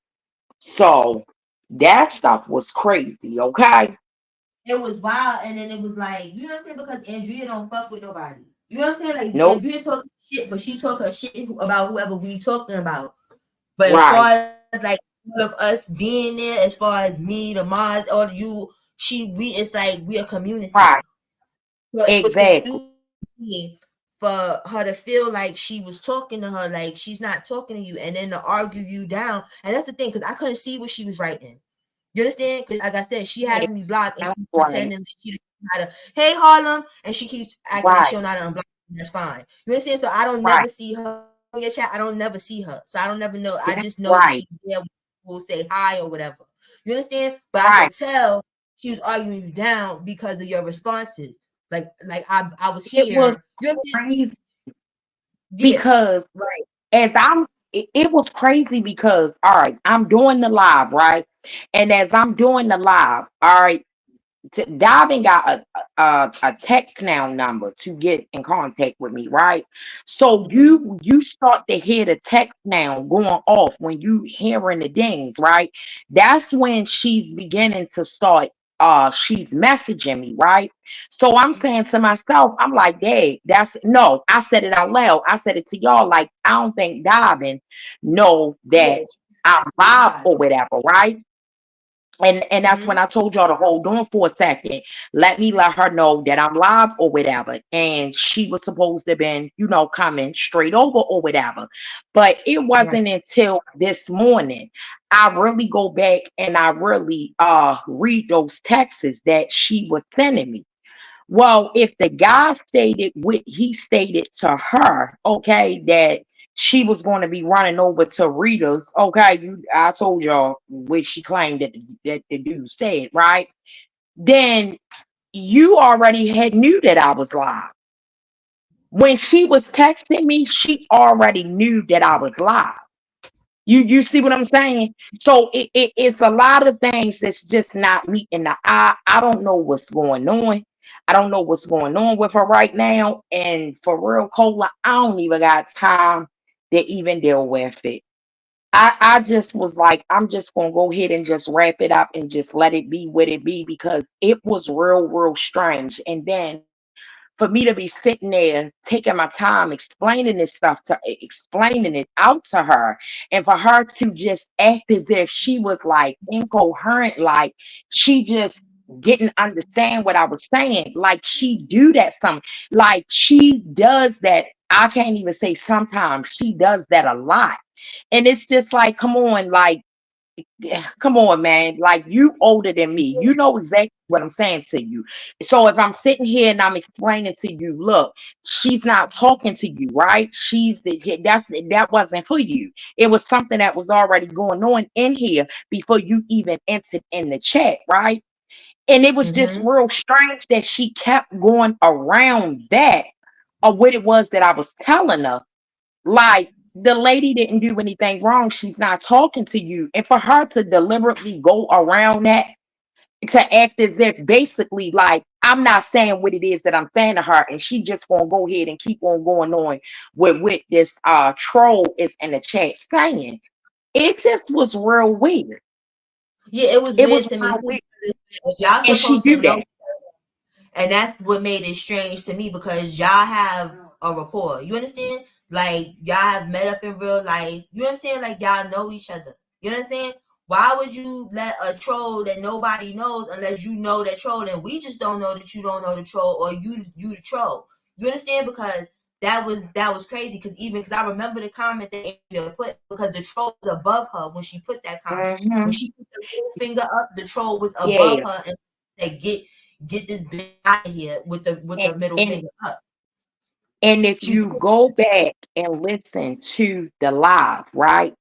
So that stuff was crazy. Okay. it was wild, and then it was like, you know what I'm saying? Because Andrea don't fuck with nobody. You know what I'm saying? Like Nope. Andrea talks shit, but she talk her shit about whoever we talking about. But as Right. far as like all of us being there, as far as me, the mods, all of you, it's like we a community. Right. So it was Exactly. confusing for her to feel like she was talking to her, like she's not talking to you, and then to argue you down. And that's the thing, because I couldn't see what she was writing. You understand? Because like I said, she Yeah, has me blocked and that's she's right. pretending that she doesn't know how to, hey Harlem, and she keeps acting like she Right. don't know how to unblock me. That's fine. You understand? So I don't Right. never see her in your chat. I don't never see her. So I don't never know. I That's just know that right. she's there. We'll say hi or whatever. You understand? But I Right. could tell she was arguing you down because of your responses. Like I was It was here. You understand? crazy Yeah. because Right. as it was crazy because all right, I'm doing the live, right? And as I'm doing the live, all right, Davin got a text now number to get in contact with me, right? So Mhm. you start to hear the text now going off when you hearing the dings, right? That's when she's beginning to start she's messaging me, right? So I'm saying to myself, I'm like, Dad, that's no, I said it out loud. I said it to y'all, like, I don't think Dobbin know that Yeah. I'm live or whatever, right? And that's Mm-hmm. when I told y'all to hold on for a second. Let her know that I'm live or whatever. And she was supposed to have been, coming straight over or whatever. But it Right. wasn't until this morning I really go back and I really read those texts that she was sending me. Well, if the guy stated what he stated to her, okay, that she was going to be running over to Rita's, okay, I told y'all what she claimed that the dude said, right? Then you already had knew that I was live. When she was texting me, she already knew that I was live. You see what I'm saying? So it's a lot of things that's just not meeting the eye. I don't know what's going on. I don't know what's going on with her right now. And for real, Cola, I don't even got time to even deal with it. I just was like, I'm just gonna go ahead and just wrap it up and just let it be what it be because it was real strange. And then for me to be sitting there taking my time explaining it out to her, and for her to just act as if she was like incoherent, like she just didn't understand what I was saying, like she do that some, like she does that. I can't even say sometimes, she does that a lot. And it's just like, come on, like, yeah, come on, man. Like you older than me. You know exactly what I'm saying to you. So if I'm sitting here and I'm explaining to you, look, she's not talking to you, right? That wasn't for you. It was something that was already going on in here before you even entered in the chat, right? And it was just Mm-hmm. real strange that she kept going around that of what it was that I was telling her. Like the lady didn't do anything wrong. She's not talking to you. And for her to deliberately go around that, to act as if basically like I'm not saying what it is that I'm saying to her, and she just gonna go ahead and keep on going on with this troll is in the chat saying. It just was real weird. Yeah, it was It was weird to me real too. weird. If y'all And she supposed to do know, that. and that's what made it strange to me because y'all have a rapport. You understand? Like y'all have met up in real life. You know what I'm saying? Like y'all know each other. You know what I'm saying? Why would you let a troll that nobody knows unless you know that troll and we just don't know that you don't know the troll or you the troll? You understand? Because that was crazy because I remember the comment that Angel put because the troll was above her when she put that comment. When Hmm. she put the middle finger up, the troll was above Yeah. her and said, get this bitch out of here with And, the middle and finger up. And if She's you go back and listen to the live, right?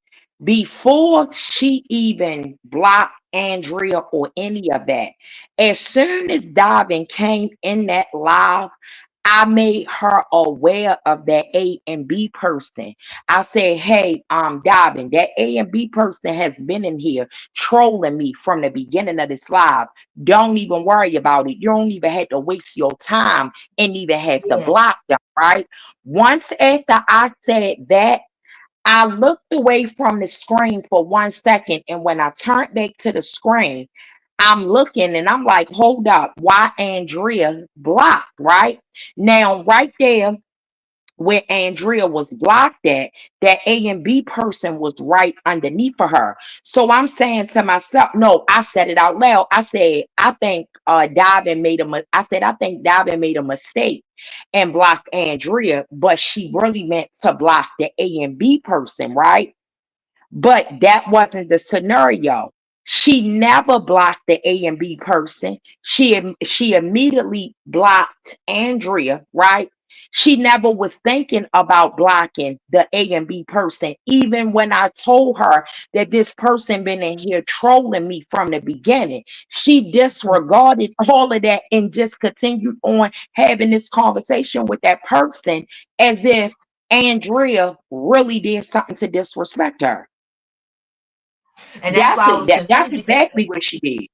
Before she even blocked Andrea or any of that, as soon as Dobbin came in that live, I made her aware of that A and B person. I said, hey, Dobbin, that A and B person has been in here trolling me from the beginning of this live. Don't even worry about it. You don't even have to waste your time and even have to yeah. block them, right? Once after I said that, I looked away from the screen for 1 second, and when I turned back to the screen, I'm looking and I'm like, hold up, why Andrea blocked, right? Now, right there, where Andrea was blocked at, that A and B person was right underneath of her. So I'm saying to myself, no, I said it out loud. I said, I think I think Dobbin made a mistake and blocked Andrea, but she really meant to block the A and B person, right? But that wasn't the scenario. She never blocked the A and B person. She immediately blocked Andrea, right? She never was thinking about blocking the A and B person, even when I told her that this person been in here trolling me from the beginning. She disregarded all of that and just continued on having this conversation with that person as if Andrea really did something to disrespect her. And that's why I was That's confused because exactly what she did.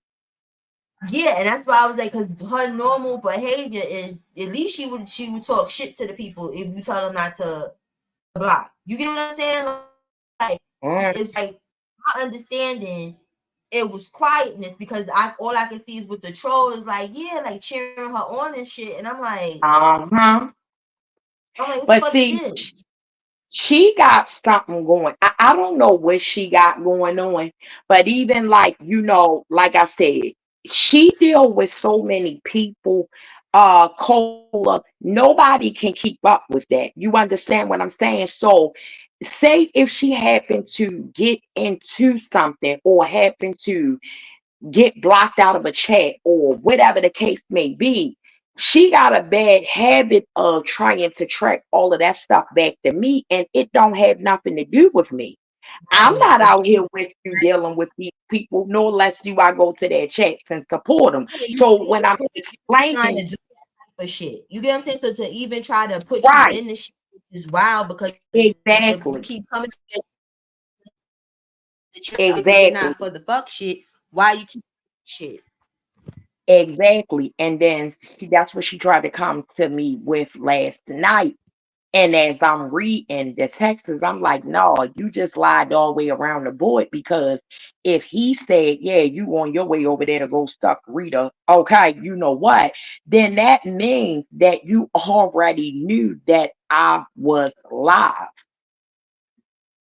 yeah, and that's why I was like, because her normal behavior is at least she would talk shit to the people if you tell them not to block. You get what I'm saying? Like Mm, it's like my understanding it was quietness because all I can see is with the troll is like, yeah, like cheering her on and shit. And I'm like, what the But fuck is see, this? she got something going. I don't know what she got going on, but even like, like I said, she deal with so many people. Cola, nobody can keep up with that. You understand what I'm saying? So say if she happened to get into something or happen to get blocked out of a chat or whatever the case may be, she got a bad habit of trying to track all of that stuff back to me, and it don't have nothing to do with me. I'm Right. not out here with you dealing with these people, no less do I go to their chats and support them. Yeah, So when I'm trying to explaining, do for shit. You get what I'm saying? So to even try to put you right, in the shit is wild because if you exactly, keep coming to the chat, if you're exactly. not for the fuck shit, why you keep shit? Exactly. And then that's what she tried to come to me with last night. And as I'm reading the texts, I'm like, no, you just lied all the way around the board because if he said, yeah, you on your way over there to go stuck Rita, okay, you know what? Then that means that you already knew that I was live.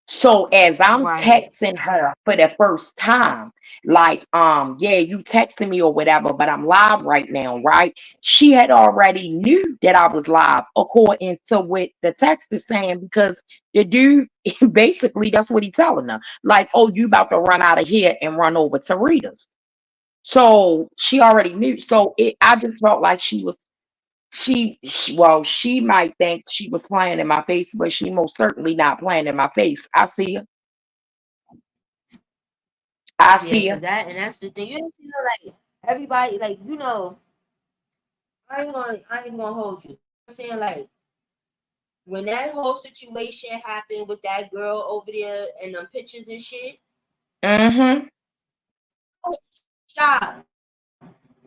So as I'm Right. texting her for the first time, like, yeah, you texting me or whatever, but I'm live right now, right? She had already knew that I was live, according to what the text is saying, because the dude basically that's what he telling her. Like, oh, you about to run out of here and run over to Rita's. So she already knew. So I just felt like well, she might think she was playing in my face, but she most certainly not playing in my face. I see her. I Yeah, see because her. that's the thing. You know, like everybody, like, I ain't gonna hold you. I'm saying, like, when that whole situation happened with that girl over there and them pictures and shit, Mm-hmm. stop.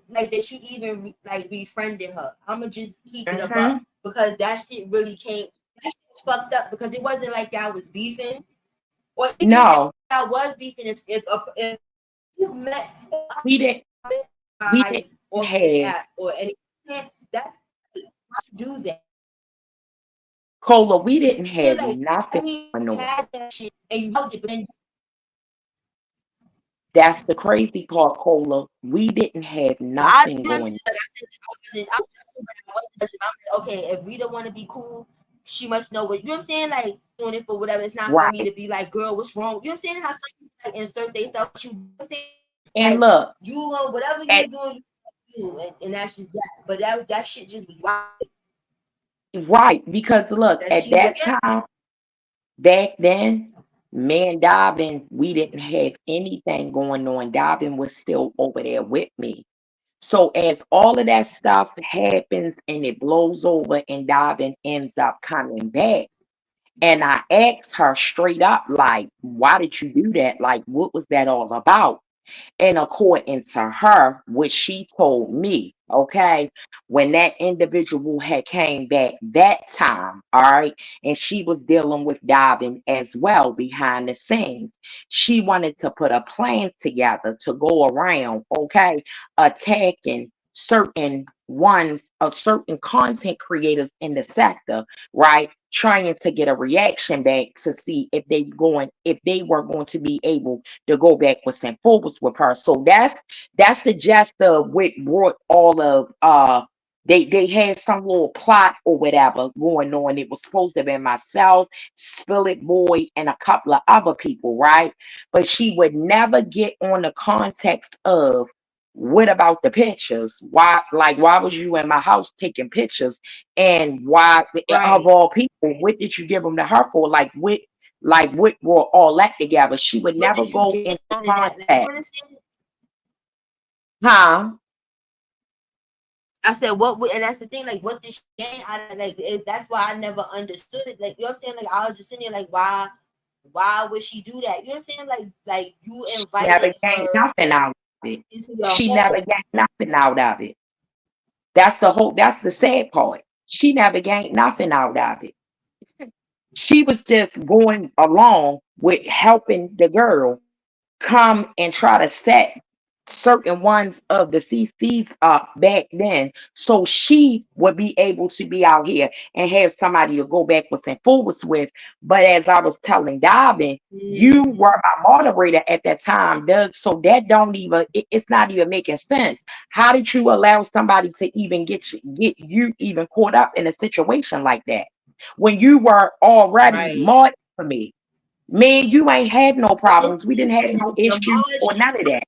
Like that you even like befriended her. I'ma just keep it a Mm-hmm. buck because that shit really came. That shit was fucked up because it wasn't like y'all was beefing, or even if No, y'all was beefing, if you met we didn't. We didn't off this have app or anything, that's why you do that. Cola. We didn't Feel have like nothing every going on. had that shit and you held it, but then That's the crazy part, Cola. We didn't have so I, nothing you know what I'm going. saying? Like I wasn't judging, but I wasn't judging. I'm like, okay, if Rita want to be cool, she must know what, you know what I'm saying? Like, doing it for whatever. It's not for me Right. to be like, girl, what's wrong? You know what I'm saying? How some people like insert themselves, you know what I'm saying? And Like, look, you whatever you at was doing, you do, and that's just that. But that shit just was wild. right, because look, That at she went, that time, back then, me and Dobbin, we didn't have anything going on. Dobbin was still over there with me. So as all of that stuff happens and it blows over and Dobbin ends up coming back. And I asked her straight up, like, why did you do that? Like, what was that all about? And according to her, which she told me, okay, when that individual had came back that time, all right, and she was dealing with Dobbin as well behind the scenes, she wanted to put a plan together to go around, okay, attacking certain ones of certain content creators in the sector, right? Trying to get a reaction back to see if they were going to be able to go backwards and forwards with her. So that's the gist of what brought all of they had some little plot or whatever going on. It was supposed to be myself, Spill Boy, and a couple of other people, right? But she would never get on the context of what about the pictures? Why was you in my house taking pictures? And why of right. all people, what did you give them to her for? Like what brought all that together? She would What never did you go get into out of that? Like, you contact. understand? Huh? I said, and that's the thing, like, what did she gain out of, like, that's why I never understood it. Like, you know what I'm saying? Like, I was just sitting there, like, why would she do that? You know what I'm saying? Like you She never invited gained her nothing out of it. into your She never home. gained nothing out of it. That's the sad part. She never gained nothing out of it. She was just going along with helping the girl come and try to set certain ones of the CCs up back then so she would be able to be out here and have somebody to go backwards and forwards with. But as I was telling Dobbin, you were my moderator at that time, Doug. So that don't even it's not even making sense. How did you allow somebody to even get you even caught up in a situation like that when you were already Right. mod for me? Man, you ain't had no But it's problems. We didn't have no the issues mod or shit, none of that.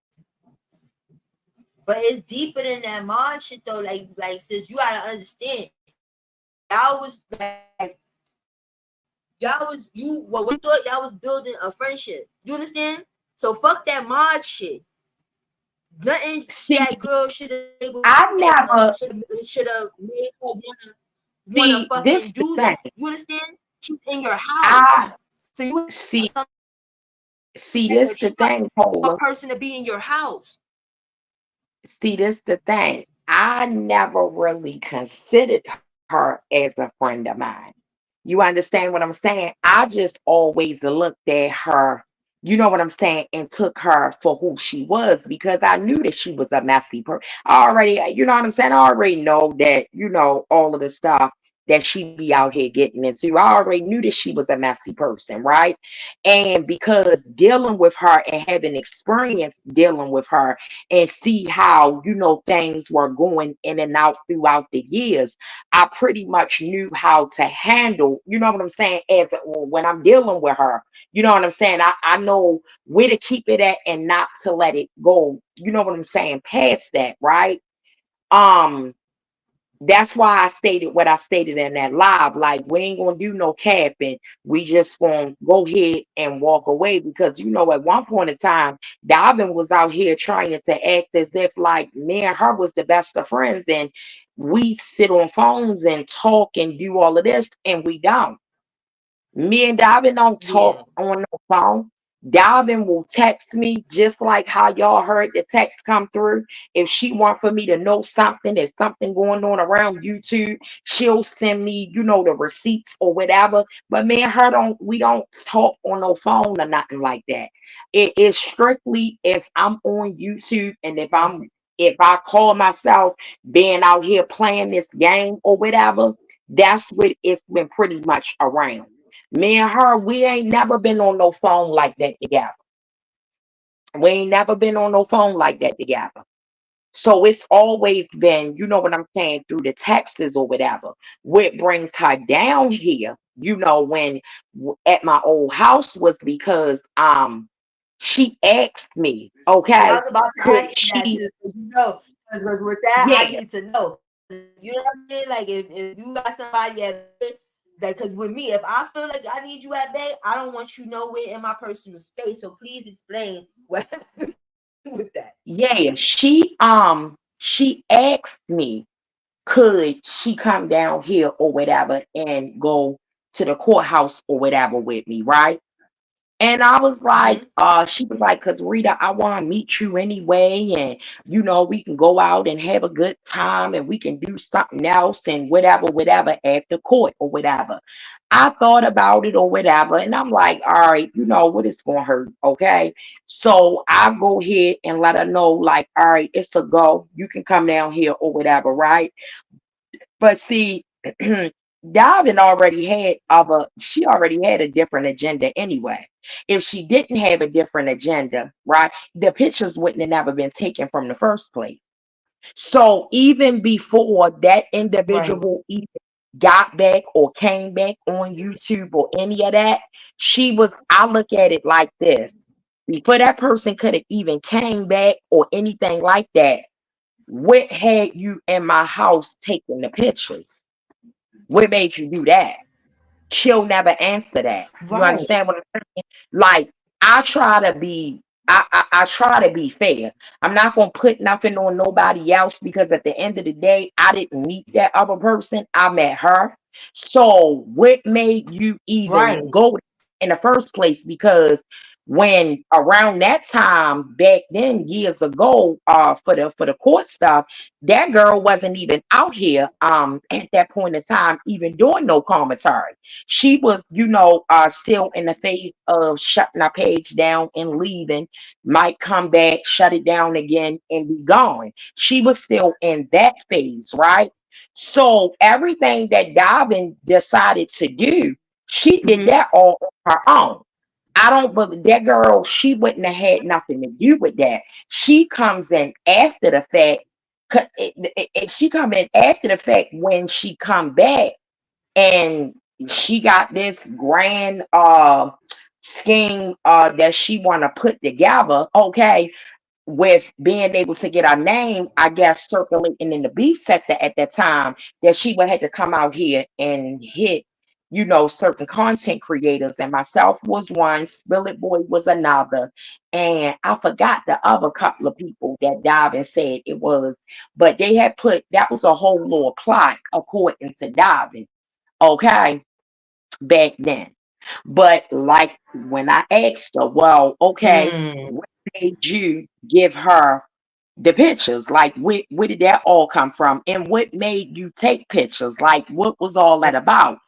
but it's deeper than that mod shit though. Like sis, you gotta understand. Y'all was like we thought y'all was building a friendship. You understand? So fuck that mod shit. Nothing See, that girl should have I never should have made her wanna see this fucking the do thing. that. You understand? She's in your house. I So you see have see like this a the thing, a Paula. person to be in your house. See this the thing. I never really considered her as a friend of mine. You understand what I'm saying? I just always looked at her, you know what I'm saying, and took her for who she was because I knew that she was a messy person. I already, you know what I'm saying? I already know that, all of the stuff that she be out here getting into. I already knew that she was a messy person, right? And because dealing with her and having experience dealing with her and see how, things were going in and out throughout the years, I pretty much knew how to handle, you know what I'm saying, as when I'm dealing with her. You know what I'm saying? I know where to keep it at and not to let it go. You know what I'm saying? Past that, right? Um, that's why I stated what I stated in that live. Like, we ain't gonna do no capping. We just gonna go ahead and walk away because at one point in time, Dobbin was out here trying to act as if like me and her was the best of friends, and we sit on phones and talk and do all of this, and we don't. Me and Dobbin don't Yeah. talk on the phone. Dobbin will text me just like how y'all heard the text come through. If she want for me to know something, there's something going on around YouTube, she'll send me, the receipts or whatever. But me and her we don't talk on no phone or nothing like that. It is strictly if I'm on YouTube and if I call myself being out here playing this game or whatever, that's what it's been pretty much around. Me and her, we ain't never been on no phone like that together. We ain't never been on no phone like that together. So it's always been, you know what I'm saying, through the texts or whatever. What brings her down here, when at my old house was because she asked me, Yeah, I okay, was about to could ask you that she, because with that I yeah, need to know. You know what I'm saying? Like if you got somebody at bay, that because with me, if I feel like I need you at bay, I don't want you nowhere in my personal space. So please explain what happened with that. yeah, she asked me could she come down here or whatever and go to the courthouse or whatever with me, right? And I was like, Mm-hmm. she was like, cause Rita, I want to meet you anyway, and we can go out and have a good time and we can do something else and whatever at the court or whatever. I thought about it or whatever, and I'm like, all right, what is gonna hurt, okay? So I go ahead and let her know, like, all right, it's a go. You can come down here or whatever, right? But see, Darvin she already had a different agenda anyway. If she didn't have a different agenda, right, the pictures wouldn't have never been taken from the first place. So even before that Right. individual even got back or came back on YouTube or any of that, I look at it like this. Before that person could have even came back or anything like that, what had you in my house taking the pictures? What made you do that? She'll never answer that. You Right. understand what I'm saying? Like, I try to be, I try to be fair. I'm not gonna put nothing on nobody else because at the end of the day, I didn't meet that other person. I met her. So what made you even Right. go in the first place? Because when around that time back then years ago, for the court stuff, that girl wasn't even out here at that point in time even doing no commentary. She was, still in the phase of shutting our page down and leaving, might come back, shut it down again, and be gone. She was still in that phase, right? So everything that Davin decided to do, she did Mhm. that all on her own. I don't believe that girl, she wouldn't have had nothing to do with that. She comes in after the fact. She come in after the fact when she come back and she got this grand scheme that she want to put together. Okay, with being able to get our name, I guess, circulating in the beef sector at that time, that she would have to come out here and hit, certain content creators. And myself was one, Spill It Boy was another, and I forgot the other couple of people that died and said it was, but they had put that was a whole little plot according to Davin, okay, back then. But like when I asked her, well, okay, Mm. what made you give her the pictures? Like, where did that all come from? And what made you take pictures? Like, what was all that about?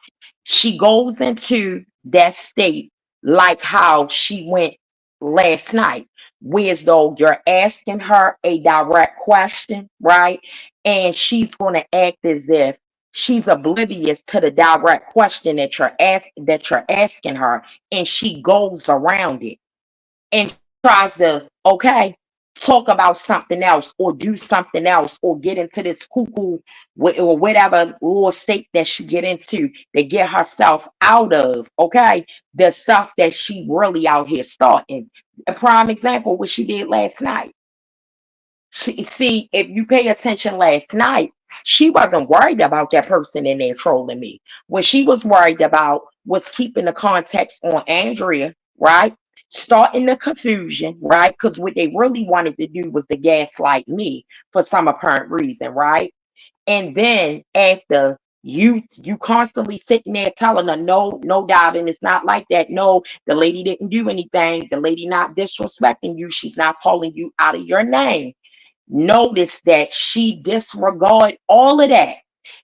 She goes into that state like how she went last night, whereas though you're asking her a direct question, right? And she's going to act as if she's oblivious to the direct question that you're asking her, and she goes around it and tries to, okay, talk about something else or do something else or get into this cuckoo or whatever little state that she get into to get herself out of, okay, the stuff that she really out here starting. A prime example, what she did last night. See, if you pay attention last night, she wasn't worried about that person in there trolling me. What she was worried about was keeping the context on Andrea, right? Starting the confusion, right? Because what they really wanted to do was to gaslight me for some apparent reason, right? And then after you constantly sitting there telling her, no, no, darling, it's not like that. No, the lady didn't do anything. The lady not disrespecting you. She's not calling you out of your name. Notice that she disregard all of that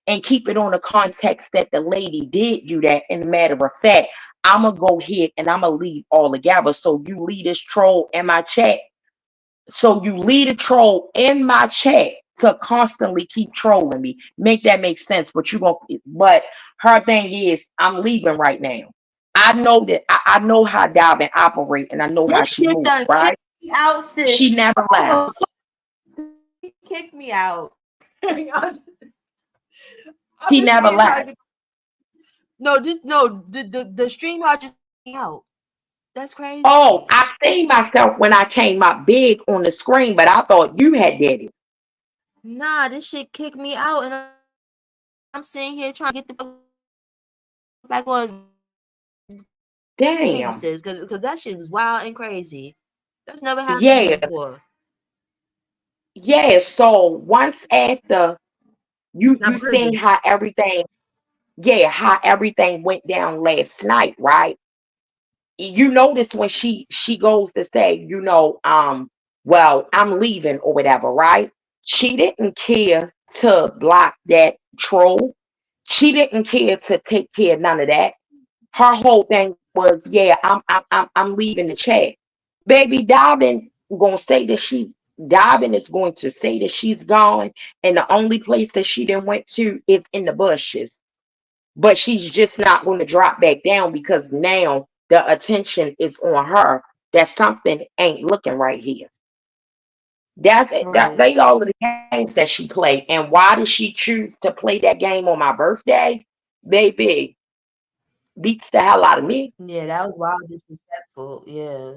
and keep it on the context that the lady did do that. And matter of fact, I'm gonna go ahead and I'm gonna leave all together. So you leave this troll in my chat. So you leave a troll in my chat to constantly keep trolling me. Make that make sense? But her thing is, I'm leaving right now. I know that I know how Dalvin operate and I know how This she shit moves, done right? kicked me out, sis. She never Hold left. on. Kick me out. I've She been sitting never here trying to left. get. The stream just kicked me out. That's Oh, crazy. I seen myself when I came up big on the screen, but I thought you had did it. Nah, this shit kicked me out, and I'm sitting here trying to get the fuck back on. Continue, Damn. sis, because that shit was wild and crazy. That's never happened Yeah, before. yeah. So once after Now, you seen Bridget. how everything went down last night, right? You notice when she goes to say, well, I'm leaving or whatever, right? She didn't care to block that troll. She didn't care to take care of none of that. Her whole thing was, yeah, I'm leaving the chat. Baby Dobbin is going to say that she's gone, and the only place that she then went to is in the bushes. But she's just not going to drop back down because now the attention is on her. That something ain't looking right here. That Right. they all of the games that she played. And why did she choose to play that game on my birthday? Baby, beats the hell out of me. Yeah, that was wild disrespectful. Yeah.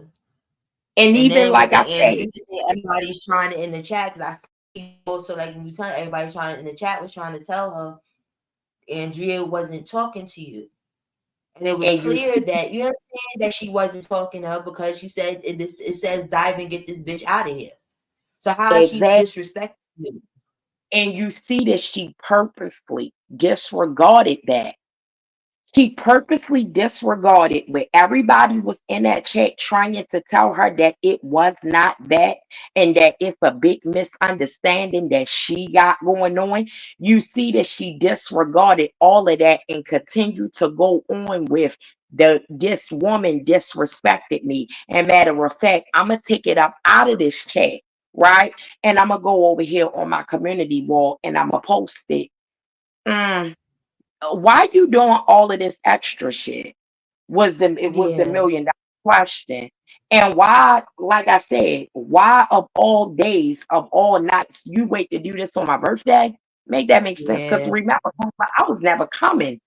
And And even then with like the I said, Andrea thing, everybody's trying to in the chat because I also like when you tell everybody trying in the chat was trying to tell her Andrea wasn't talking to you. And it was and you clear that you know what I'm saying that she wasn't talking to her because she said it says dive and get this bitch out of here. So how is she exactly, disrespecting you? and you see that she purposely disregarded that She purposely disregarded where everybody was in that chat trying to tell her that it was not that and that it's a big misunderstanding that she got going on. You see that she disregarded all of that and continued to go on with this woman disrespected me. And matter of fact, I'm gonna take it up out of this chat, right? And I'm gonna go over here on my community wall and I'm gonna post it. Mm, why you doing all of this extra shit? It was the Yeah. $1 million question. And why, like I said, why of all days, of all nights, you wait to do this on my birthday? Make that make sense. Because Yeah. remember, I was never coming.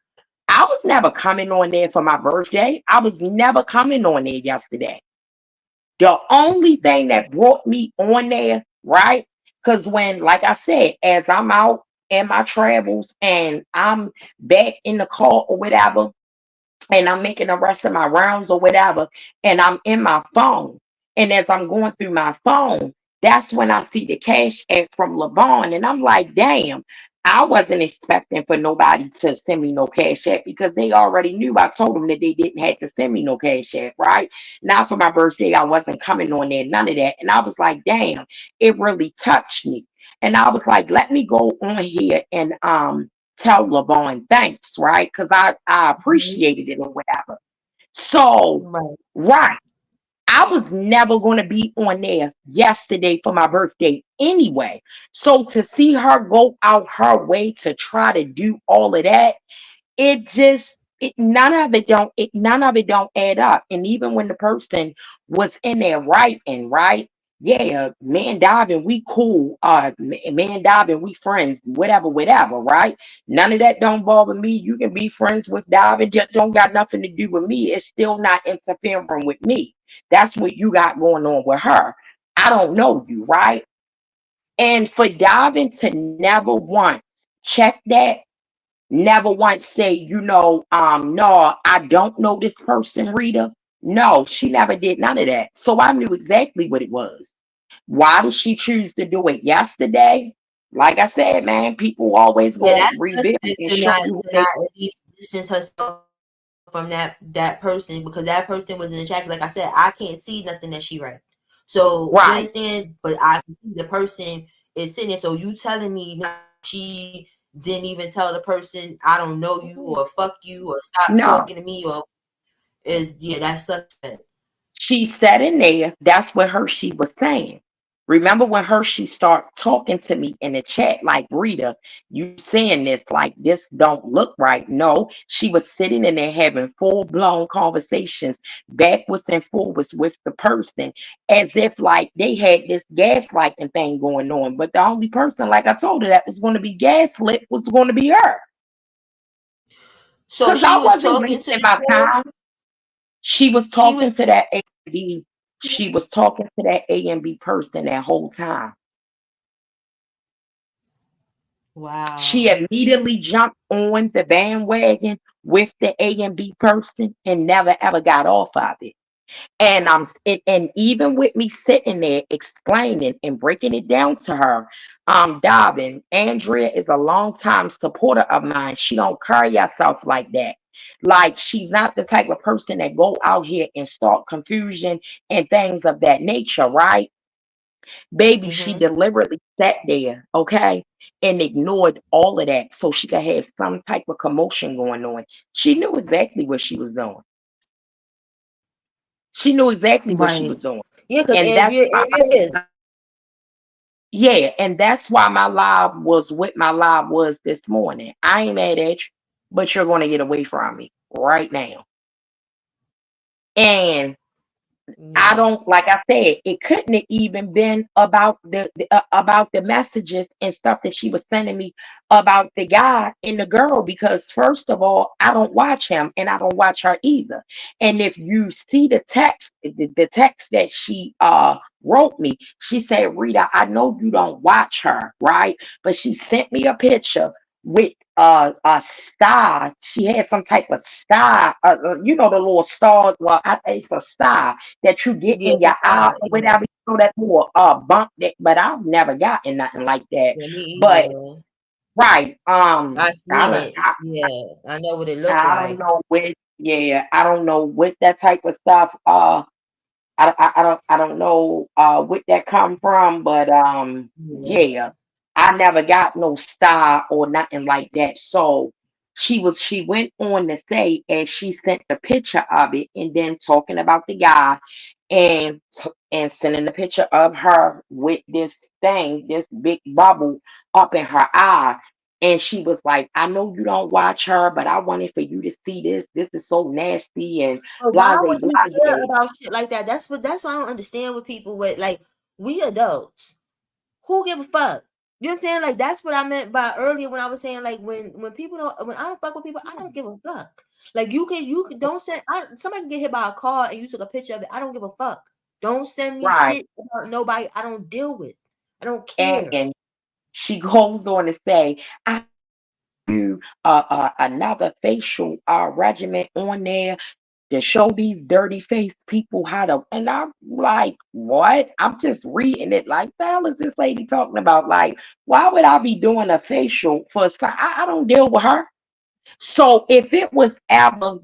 I was never coming on there for my birthday. I was never coming on there yesterday. The only thing that brought me on there, right? Because when, like I said, as I'm out in my travels and I'm back in the car or whatever, and I'm making the rest of my rounds or whatever, and I'm in my phone. And as I'm going through my phone, that's when I see the cash app from Levon. And I'm like, damn, I wasn't expecting for nobody to send me no cash app because they already knew. I told them that they didn't have to send me no cash app, right? Not for my birthday. I wasn't coming on there, none of that. And I was like, damn, it really touched me. And I was like, let me go on here and tell LeVon thanks, right? Because I Mhm. appreciated it or whatever. So, Right. right, I was never going to be on there yesterday for my birthday anyway. So to see her go out her way to try to do all of that, it just none of it don't add up. And even when the person was in there writing, right? Yeah, man diving, we cool. Man diving, we friends, whatever, whatever, right? None of that don't bother me. You can be friends with diving, just don't got nothing to do with me. It's still not interfering with me. That's what you got going on with her. I don't know you, right? And for diving to never once check that, never once say, no, I don't know this person, Rita. No, she never did none of that. So I knew exactly what it was. Why did she choose to do it yesterday? Like I said, man, people always Yeah, gonna that's reveal suspect and to show not you who to they not at least distance herself from that person because that person was in the chat. Like I said, I can't see nothing that she write. So you right. understand, but I can see the person is sitting there. So you telling me now she didn't even tell the person I don't know you or fuck you or stop No. talking to me or is yeah, that's suspect. She sat in there. That's what Hershey was saying. Remember when Hershey started talking to me in the chat, like, Rita, you saying this, like, this don't look right. No, she was sitting in there having full blown conversations, backwards and forwards with the person, as if like they had this gaslighting thing going on. But the only person, like I told her, that was going to be gaslit was going to be her. So Because she I was wasn't talking to wasting the my girl. time. She was She talking was to that A and B. She was talking to that A and B person that whole time. She wow. immediately jumped on the bandwagon with the A and B person and never ever got off of it. And even with me sitting there explaining and breaking it down to her, Dobbin, Andrea is a longtime supporter of mine. She don't carry herself like that. Like she's not the type of person that go out here and start confusion and things of that nature, right? Baby, she Mm-hmm. deliberately sat there, okay, and ignored all of that so she could have some type of commotion going on. She knew exactly what she was doing. She knew exactly what she was Right. doing. Yeah, because And that's why Andrea is. yeah, and that's why my live was what my live was this morning. I ain't mad at you, but you're gonna get away from me right now. And I Yeah. don't like I said, it couldn't have even been about about the messages and stuff that she was sending me about the guy and the girl because first of all, I don't watch him and I don't watch her either. And if you see the text, the text that she wrote me, she said, Rita, I know you don't watch her, right? But she sent me a picture with a star. She had some type of star, the little star. Well, it's a star that you get Yeah, in it's a your eye side. or Yeah. whatever, that little bump that, but I've never gotten nothing like that. Yeah, me But either. Right. I seen it. Yeah, I know what it looked I don't like. know what. Yeah, I don't know what that type of stuff. I don't know what that come from, but Yeah. yeah, I never got no star or nothing like that. So she went on to say, and she sent the picture of it, and then talking about the guy, and sending the picture of her with this thing, this big bubble up in her eye. And she was like, I know you don't watch her, but I wanted for you to see this. This is so nasty and But why blase, would you care blase. about shit like that? That's what I don't understand with people with like we adults. Who give a fuck? You know what I'm saying? Like that's what I meant by earlier when I was saying like when people don't when I don't fuck with people, I don't give a fuck. Like you can don't send somebody can get hit by a car and you took a picture of it. I don't give a fuck. Don't send me Right. shit about nobody I don't deal with. I don't And, care. and she goes on to say, I do another facial regimen on there to show these dirty faced people how to. And I'm like, what? I'm just reading it like, the hell is this lady talking about? Like, why would I be doing a facial for? I don't deal with her. So if it was ever,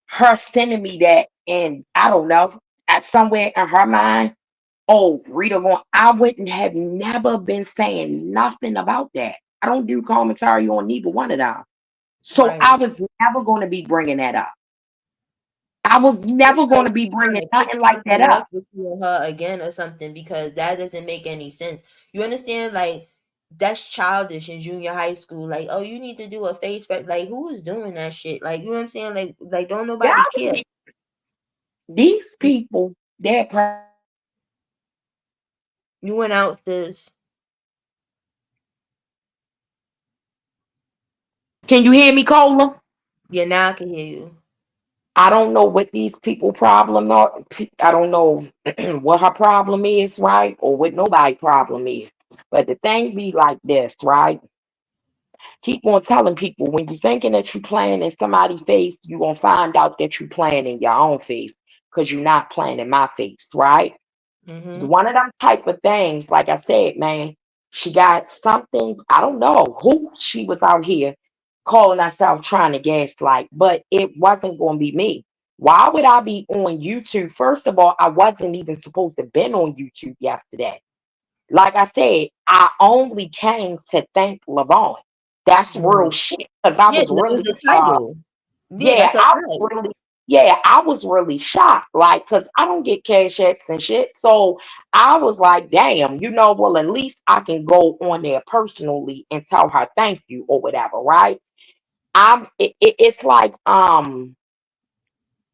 her sending me that, and I don't know, at somewhere in her mind. Oh, Rita going, I wouldn't have never been saying nothing about that. I don't do commentary on neither one of them. So I Right. was never going to be bringing that up. I was It's never like going to be she's trying bringing to pick nothing like that something up. up with you and her again or something because that doesn't make any sense. You understand? Like that's childish in junior high school. Like, oh, you need to do a like who is doing that shit? Like, you know what I'm saying? Like don't nobody care. God, these people, they're You went out this. can you hear me, Cola? Yeah, now I can hear you. I don't know what these people problem are. I don't know what her problem is, right? Or what nobody problem is. But the thing be like this, right? Keep on telling people when you're thinking that you're playing in somebody's face, you're gonna find out that you're playing in your own face because you're not playing in my face, right? It's Mm-hmm. one of them type of things, like I said, man. She got something, I don't know who she was out here calling herself trying to gaslight, but it wasn't gonna be me. Why would I be on YouTube? First of all, I wasn't even supposed to been on YouTube yesterday. Like I said, I only came to thank Lavon. That's real Right. shit. Because I Yeah, was 'cause that was really, the title. Yeah, yeah, that's a I was fact. really, yeah, I was really shocked. Like, because I don't get cash checks and shit. So I was like, damn, well, at least I can go on there personally and tell her thank you or whatever, right? It's like,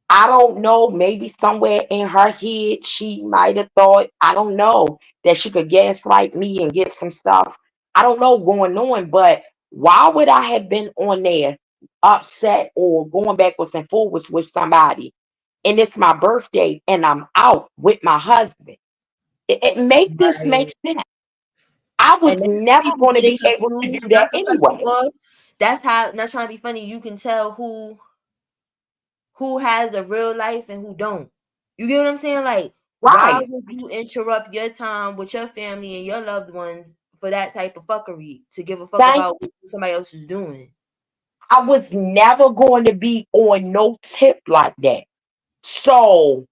I don't know, maybe somewhere in her head, she might have thought, I don't know, that she could gaslight me and get some stuff. I don't know going on, but why would I have been on there upset or going backwards and forwards with somebody? And it's my birthday and I'm out with my husband. It make this make Right. sense. I was And then never people going to get it be able to confused. do Not that to cut you anyway. off. That's how not trying to be funny. You can tell who has a real life and who don't. You get what I'm saying? Like, why Right. would you interrupt your time with your family and your loved ones for that type of fuckery to give a fuck Thank about what somebody else is doing? I was never going to be on no tip like that. So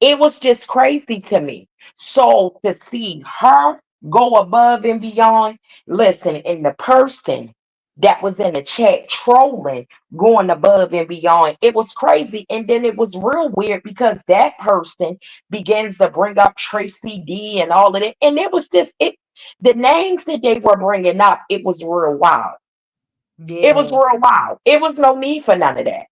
it was just crazy to me. So to see her go above and beyond, listen, and the person that was in the chat trolling, going above and beyond, it was crazy. And then it was real weird because that person begins to bring up Tracy D and all of it. And it was just, the names that they were bringing up, it was real wild. It was Yeah, real wild. It was no need for none of that.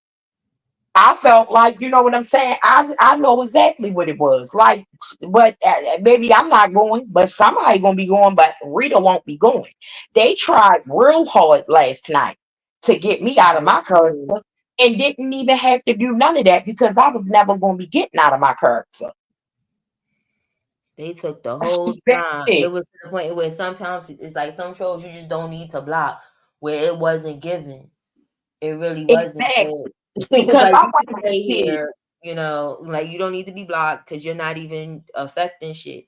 I felt like, you know what I'm saying? I know exactly what it was. Like, but maybe I'm not going, but somebody gonna be going, but Rita won't be going. They tried real hard last night to get me out of they my did. character and didn't even have to do none of that because I was never gonna be getting out of my character. They took the whole That's time. It it. was to the point where sometimes it's like some shows you just don't need to block where it wasn't given. It really wasn't. Exactly. It's Because like I you can wanted to stay see. here, like you don't need to be blocked because you're not even affecting shit.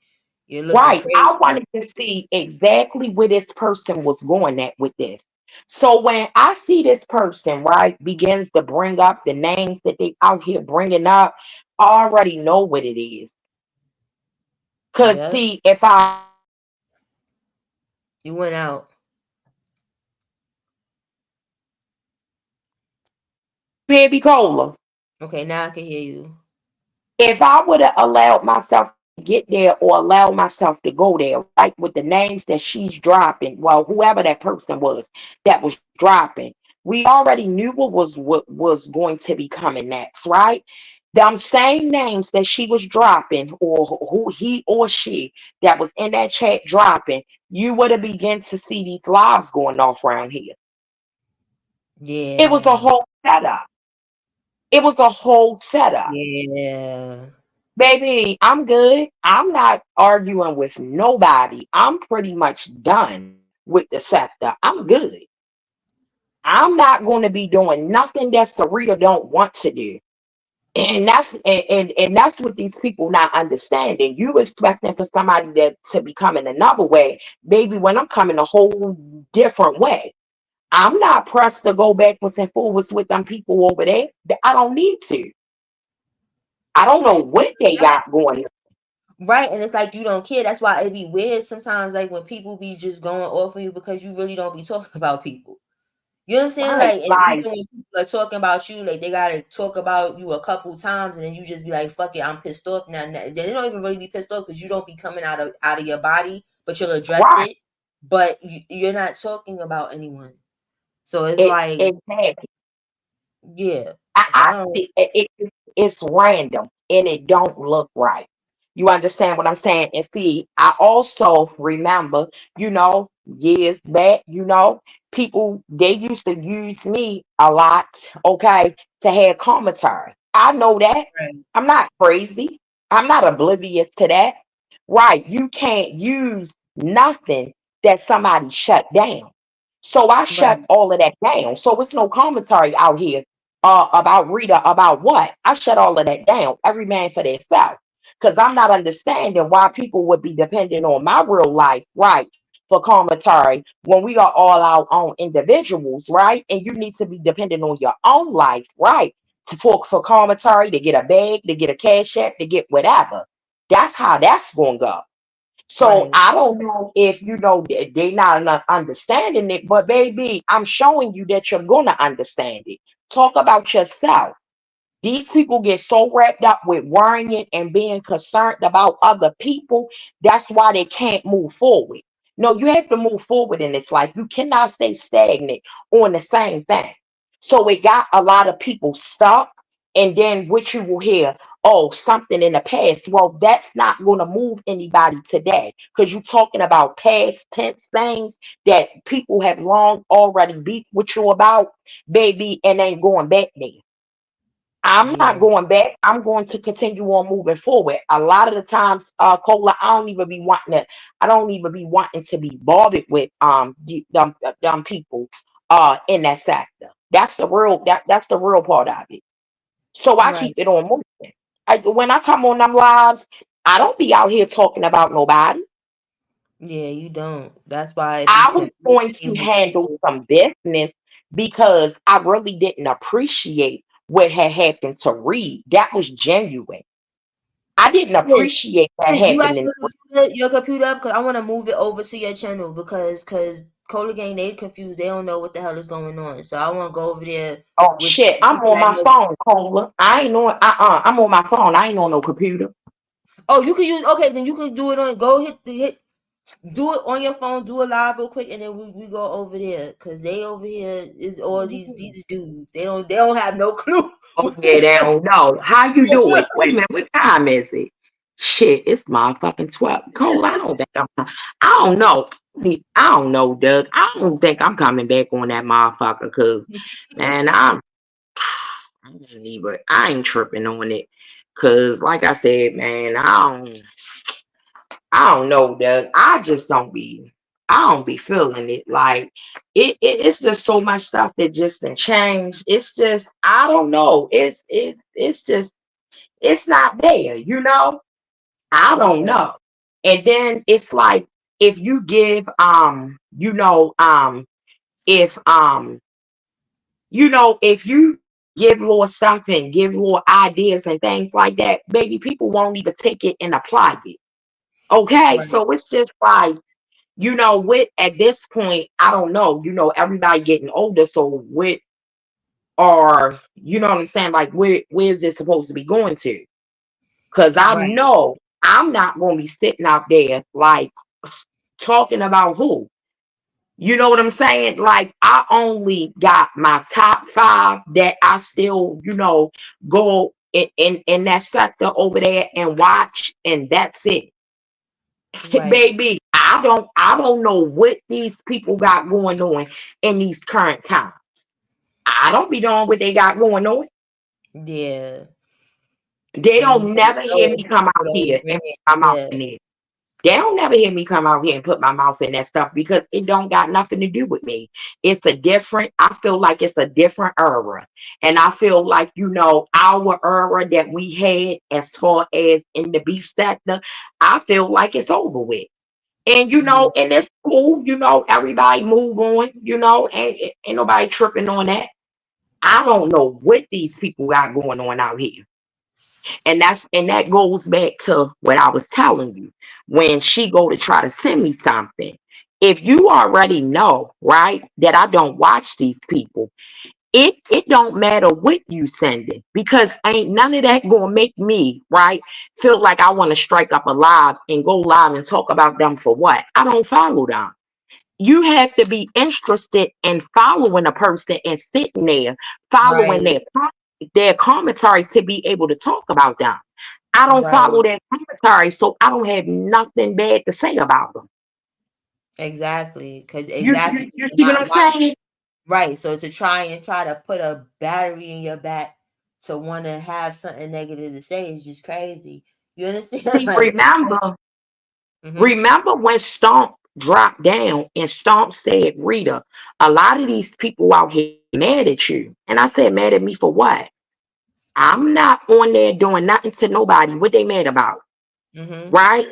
You're looking Right. crazy. I wanted to see exactly where this person was going at with this. So when I see this person, right, begins to bring up the names that they out here bringing up, I already know what it is. Cause Yep. see, if I You went out. baby cola, Okay, now I can hear you. if I would have allowed myself to get there or allow myself to go there, right, with the names that she's dropping, well, whoever that person was that was dropping, we already knew what was going to be coming next, right? Them same names that she was dropping, or who he or she that was in that chat dropping, you would have begun to see these lives going off around here. It was a Yeah. whole setup. It was a whole setup. Yeah. Baby, I'm good. I'm not arguing with nobody. I'm pretty much done with the sector. I'm good. I'm not going to be doing nothing that Sarita don't want to do. And that's what these people not understanding. You expecting for somebody that to be coming another way, baby, when I'm coming a whole different way. I'm not pressed to go backwards and forwards with them people over there. I don't need to. I don't know what they got going. Right, and it's like you don't care. That's why it be weird sometimes, like when people be just going off of you because you really don't be talking about people. You know what I'm saying? Right. Like, and even Like, when people are talking about you, like they gotta talk about you a couple times, and then you just be like, "Fuck it, I'm pissed off now." They don't even really be pissed off because you don't be coming out of your body, but you'll address right. it. But you're not talking about anyone, so it's like, Exactly. yeah. So I I don't. see it's random and it don't look right. You understand what I'm saying? And see, I also remember, years back, people they used to use me a lot, okay, to have commentary. I know that. Right, I'm not crazy. I'm not oblivious to that. Right. You can't use nothing that somebody shut down. So I right, shut all of that down. So it's no commentary out here about Rita about what. I shut all of that down. Every man for themselves. Because I'm not understanding why people would be dependent on my real life, right, for commentary when we are all our own individuals, right? And you need to be dependent on your own life, right? For commentary, to get a bag, to get a cash app, to get whatever. That's how that's going to go. So right, I don't know if they not understanding it, but baby, I'm showing you that you're gonna understand it. Talk about yourself. These people get so wrapped up with worrying and being concerned about other people. That's why they can't move forward. No, you have to move forward in this life. You cannot stay stagnant on the same thing. So it got a lot of people stuck. And then what you will hear, oh, something in the past. Well, that's not going to move anybody today because you're talking about past tense things that people have long already beat with you about, baby, and ain't going back there. I'm not yeah, going back. I'm going to continue on moving forward. A lot of the times, Cola, I don't even be wanting to be bothered with them people in that sector. That's the real part of it. So I keep right. it on moving. When I come on them lives, I don't be out here talking about nobody. Yeah, you don't. That's why it be I was going to confusing when handle people. some business because I really didn't appreciate what had happened to Reed. That was genuine. I didn't Sis, appreciate that sis, you got happening. your computer up because I want to move it over to your channel because Cola Gang they confused. They don't know what the hell is going on. So I want to go over there Oh with shit, the I'm people on that my know. phone, Cola. I ain't on I'm on my phone. I ain't on no computer. Oh, you can use. Okay, then you can do it on. Go hit. Do it on your phone. Do it live real quick, and then we go over there because they over here is all these dudes. They don't have no clue. Oh yeah, they don't know. How you do it? Wait a minute, what time is it? Shit, it's motherfucking 12. Cole, I don't know. I don't know, Doug. I don't think I'm coming back on that motherfucker because man, I ain't tripping on it. Cause like I said, man, I don't know, Doug. I don't be feeling it. Like it's just so much stuff that just done changed. It's just I don't know. It's just it's not there, I don't Yeah, know. And then it's like if you give if if you give Lord something, give Lord ideas and things like that, baby, people won't even take it and apply it. Okay, Right. so it's just like, with at this point, I don't know, everybody getting older, so with or what I'm saying, like where is it supposed to be going to? Because I Right. know I'm not gonna be sitting out there like talking about who. You know what I'm saying? Like I only got my top five that I still, go in that sector over there and watch, and that's it. Right. Baby, I don't know what these people got going on in these current times. I don't be knowing what they got going on. Yeah. They And you don't never never know hear it. me come People out don't here bring and it. put my mouth Yeah. in it. They don't never hear me come out here and put my mouth in that stuff because it don't got nothing to do with me. I feel like it's a different era. And I feel like, our era that we had as far as in the beef sector, I feel like it's over with. And Yeah. and it's cool, everybody move on, ain't nobody tripping on that. I don't know what these people got going on out here. And that goes back to what I was telling you. When she go to try to send me something, if you already know, right, that I don't watch these people, it don't matter what you sending because ain't none of that gonna make me, right, feel like I want to strike up a live and go live and talk about them for what? I don't follow them. You have to be interested in following a person and sitting there following Right. their commentary to be able to talk about them. I don't follow Right. their commentary, so I don't have nothing bad to say about them. Exactly. Because You, exactly you you're see what not I'm watching. saying? Right. So to try to put a battery in your back to want to have something negative to say is just crazy. You understand? See, Like, mm-hmm. remember when Stomp dropped down and Stomp said, Rita, a lot of these people out here mad at you. And I said, mad at me for what? I'm not on there doing nothing to nobody. What they mad about? Mm-hmm. Right?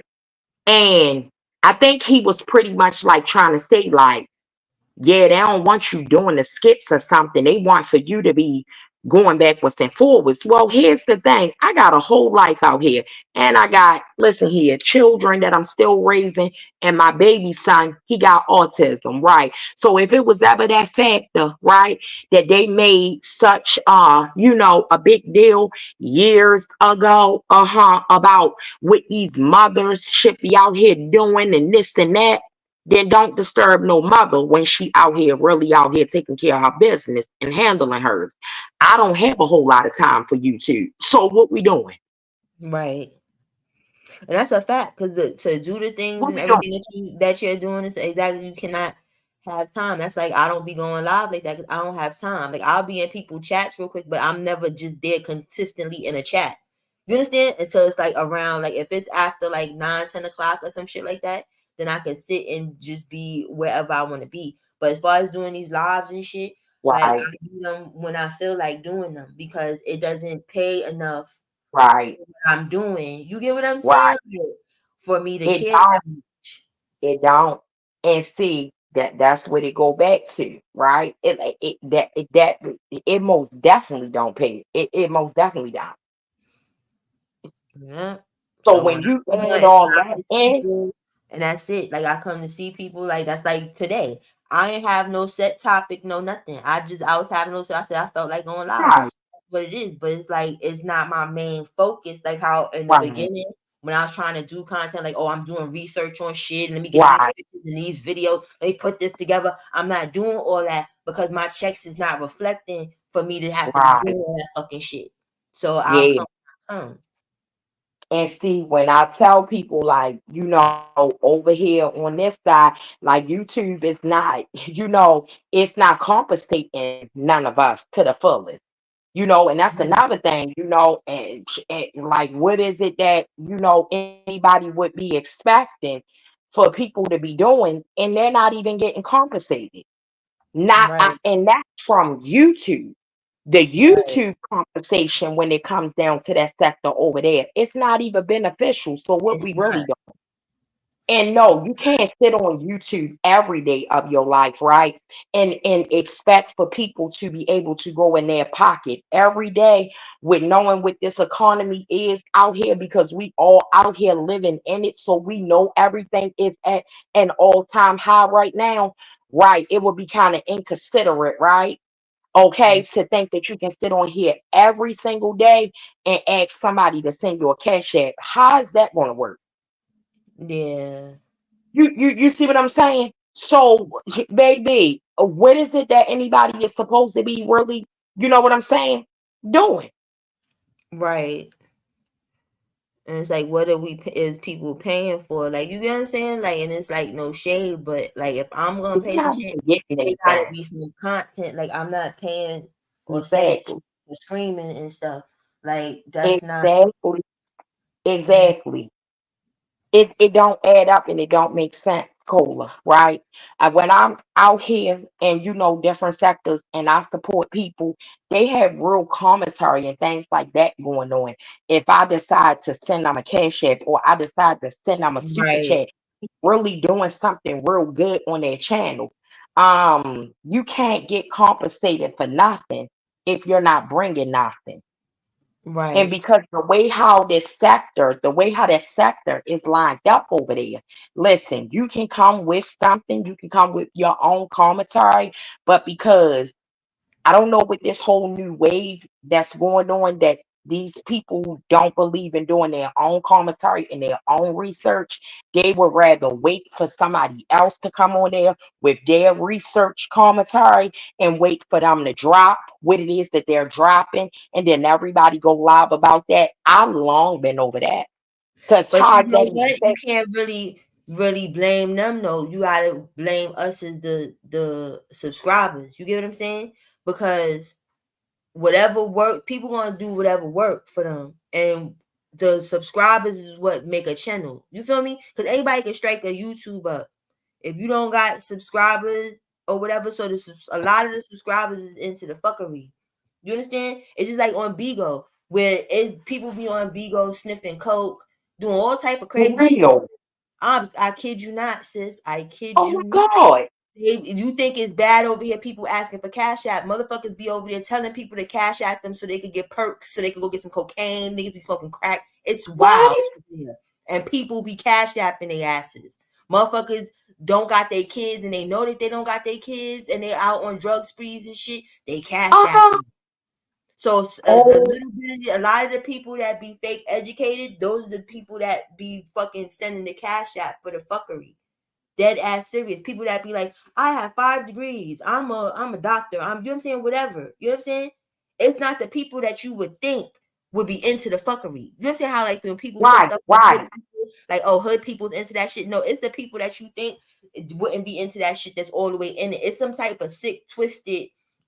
And I think he was pretty much like trying to say, like, yeah, they don't want you doing the skits or something. They want for you to be going backwards and forwards. Well, here's the thing. I got a whole life out here. And I got, listen here, children that I'm still raising. And my baby son, he got autism, right? So if it was ever that factor, right, that they made such a big deal years ago, about what these mothers should be out here doing and this and that, then don't disturb no mother when she out here, really out here taking care of her business and handling hers. I don't have a whole lot of time for YouTube. So what we doing? Right. And that's a fact because to do the things What and we doing? everything that you're doing is exactly you cannot have time. That's like I don't be going live like that because I don't have time. Like I'll be in people chats real quick, but I'm never just there consistently in a chat. You understand? Until it's like around like if it's after like 9, 10 o'clock or some shit like that, then I can sit and just be wherever I want to be. But as far as doing these lives and shit, like Right, I do them when I feel like doing them because it doesn't pay enough right, I'm doing. You get what I'm right. saying? Like, for me to It care that don't, much. it don't. And see that's what it go back to, right? It most definitely don't pay. It most definitely don't. Yeah. So So when when I you come on add and all stop that to see in, people, and that's it. Like I come to see people, like that's like today. I ain't have no set topic, no nothing. I was having no. I said I felt like going live. right, That's what it is, but it's like it's not my main focus. Like how in the right, beginning when I was trying to do content, like oh I'm doing research on shit. Let me get these right, pictures and these videos. Let me put this together. I'm not doing all that because my checks is not reflecting for me to have to be right. doing all that fucking shit. So I'll Yeah. come. And see, when I tell people, like, over here on this side, like YouTube is not, it's not compensating none of us to the fullest. And that's another thing, and like, what is it that, anybody would be expecting for people to be doing, and they're not even getting compensated. Right, And that's from YouTube. The right. YouTube compensation when it comes down to that sector over there, it's not even beneficial. So what It's we really not. doing? And no, you can't sit on YouTube every day of your life, right? And expect for people to be able to go in their pocket every day with knowing what this economy is out here, because we all out here living in it. So we know everything is at an all-time high right now. Right. It would be kind of inconsiderate, right? Okay, to think that you can sit on here every single day and ask somebody to send you a cash app. How is that going to work? Yeah. You see what I'm saying? So, baby, what is it that anybody is supposed to be really, you know what I'm saying, doing? Right. And it's like, what are is people paying for? Like, you get what I'm saying? Like, and it's like no shade, but like, if I'm gonna You're pay some not shit, even getting it gotta anything. be some content. Like, I'm not paying or sending shit Exactly. for streaming and stuff. Like, that's not. Exactly. Mhm. Exactly. It don't add up and it don't make sense, Cola, right? When I'm out here and different sectors and I support people, they have real commentary and things like that going on. If I decide to send them a cash app or I decide to send them a super Right. chat, really doing something real good on their channel. You can't get compensated for nothing if you're not bringing nothing. And Right. because the way how that sector is lined up over there, listen, you can come with something, you can come with your own commentary, but because I don't know what this whole new wave that's going on, that these people don't believe in doing their own commentary and their own research. They would rather wait for somebody else to come on there with their research commentary and wait for them to drop what it is that they're dropping, and then everybody go live about that. I've long been over that. Because But how you is know that even what? You fair? can't really blame them though. You gotta blame us as the subscribers. You get what I'm saying? Because whatever work, people gonna do whatever work for them, and the subscribers is what make a channel. You feel me? Because anybody can strike a YouTube up if you don't got subscribers or whatever. So a lot of the subscribers is into the fuckery. You understand? It's just like on Bigo, where people be on Bigo sniffing coke, doing all type of For crazy shit. real. I kid you not, sis. I kid Oh my you not. God. You think it's bad over here? People asking for cash app. Motherfuckers be over there telling people to cash at them so they could get perks, so they could go get some cocaine. Niggas be smoking crack. It's wild. What? Yeah. And people be cash apping their asses. Motherfuckers don't got their kids and they know that they don't got their kids and they out on drug sprees and shit. They cash app Uh-huh. them. So Oh, a lot of the people that be fake educated, those are the people that be fucking sending the cash app for the fuckery. Dead ass serious. People that be like, I have 5 degrees. I'm a doctor. You know what I'm saying? Whatever. You know what I'm saying? It's not the people that you would think would be into the fuckery. You know what I'm saying? How like when people put right, stuff on hood right. people, like hood people's into that shit. No, it's the people that you think wouldn't be into that shit that's all the way in it. It's some type of sick, twisted,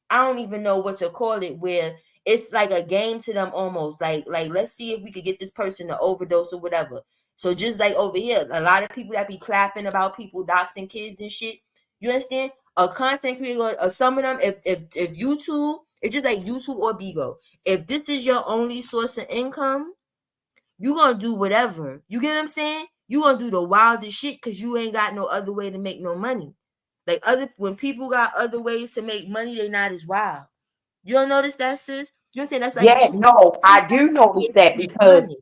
I don't even know what to call it, where it's like a game to them almost. Like let's see if we could get this person to overdose or whatever. So just like over here, a lot of people that be clapping about people doxing kids and shit. You understand? A content creator, or some of them, if YouTube, it's just like YouTube or Bigo. If this is your only source of income, you gonna do whatever. You get what I'm saying? You gonna do the wildest shit because you ain't got no other way to make no money. Like when people got other ways to make money, they not as wild. You don't notice that, sis? You know what I'm saying? That's like Yeah, what no, you I do notice to that make because money.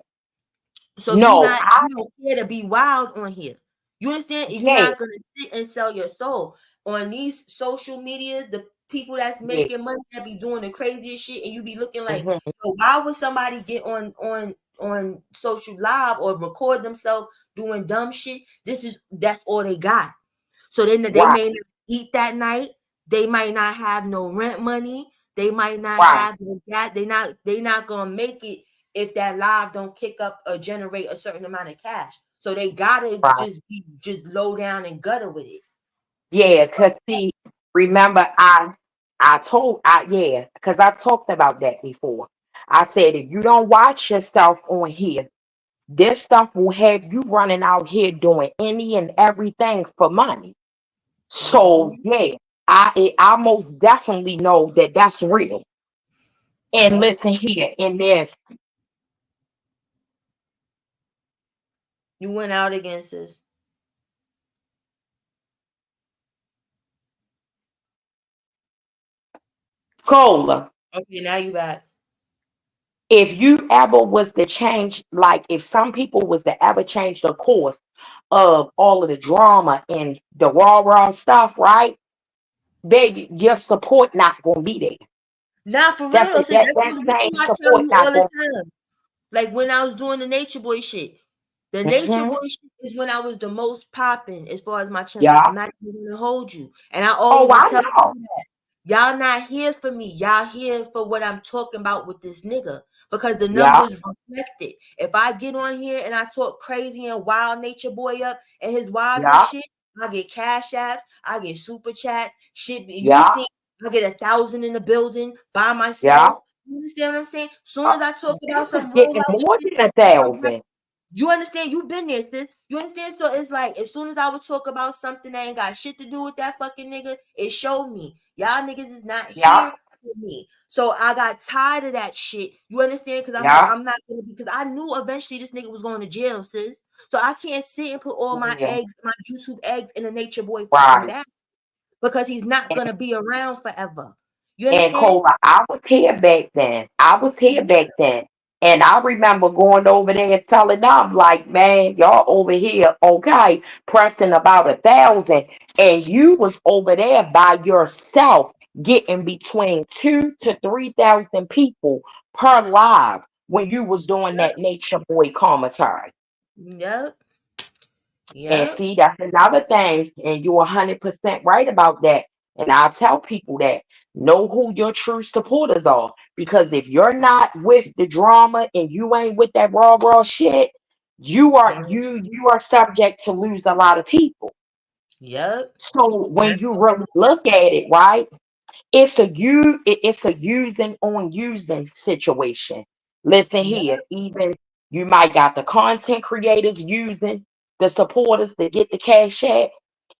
So no, I you don't care to be wild on here. You understand? You're yeah, not gonna sit and sell your soul on these social medias. The people that's yeah, making money that be doing the craziest shit, and you be looking like, mhm, so why would somebody get on social live or record themselves doing dumb shit? That's all they got. So then they right, may not eat that night. They might not have no rent money. They might not right, have no gas. They not gonna make it if that live don't kick up or generate a certain amount of cash. So they gotta right. just low down and gutter with it. Yeah, It's cause see, remember yeah, because I talked about that before. I said if you don't watch yourself on here, this stuff will have you running out here doing any and everything for money. So mm-hmm. yeah, I most definitely know that that's real. And Yep. listen here, and there's You went out against us. Cola, Okay, now you back. if you ever was to change, like if some people was to ever change the course of all of the drama and the raw stuff, right? Baby, your support not gonna be there. Nah, for real That's though, the, sis, that that's that what same I tell support you not all the gonna. time. Like when I was doing the Nature Boy shit. The Nature Hmm. Boy shit is when I was the most popping as far as my channel. Yeah. I'm not even gonna hold you. And I Oh, always would I tell know. people that y'all not here for me. Y'all here for what I'm talking about with this nigga. Because the Yeah. numbers reflect it. If I get on here and I talk crazy and wild Nature Boy up and his wives and Yeah. shit, I get cash apps, I get super chats, shit. You Yeah. see, I get 1,000 in the building by Yeah. myself. You understand what I'm saying? Soon Uh, as I talk they about was some real getting life more shit, than a I'm like, thousand. you understand? You've been there, sis. You understand? So it's like as soon as I would talk about something that ain't got shit to do with that fucking nigga, it showed me. Y'all niggas is not Yeah. here for me. So I got tired of that shit. You understand? Because I'm like, Yeah. I'm not gonna because I knew eventually this nigga was going to jail, sis. So I can't sit and put all my Yeah. eggs, my YouTube eggs in a Nature Boy fucking Right. bag because he's not gonna be around forever. You And understand? Cola, I was here back then. I was here Yeah. back then. And I remember going over there and telling them, like, man, y'all over here, okay, pressing about 1,000. And you was over there by yourself getting between 2 to 3,000 people per live when you was doing Yep. that Nature Boy commentary. Yep. And Yep. see, that's another thing, and you're 100% right about that. And I tell people that know who your true supporters are, because if you're not with the drama and you ain't with that raw shit, you are subject to lose a lot of people. Yep. So when you really look at it, right? It's a using on using situation. Listen Yep. here, even you might got the content creators using the supporters to get the cash apps,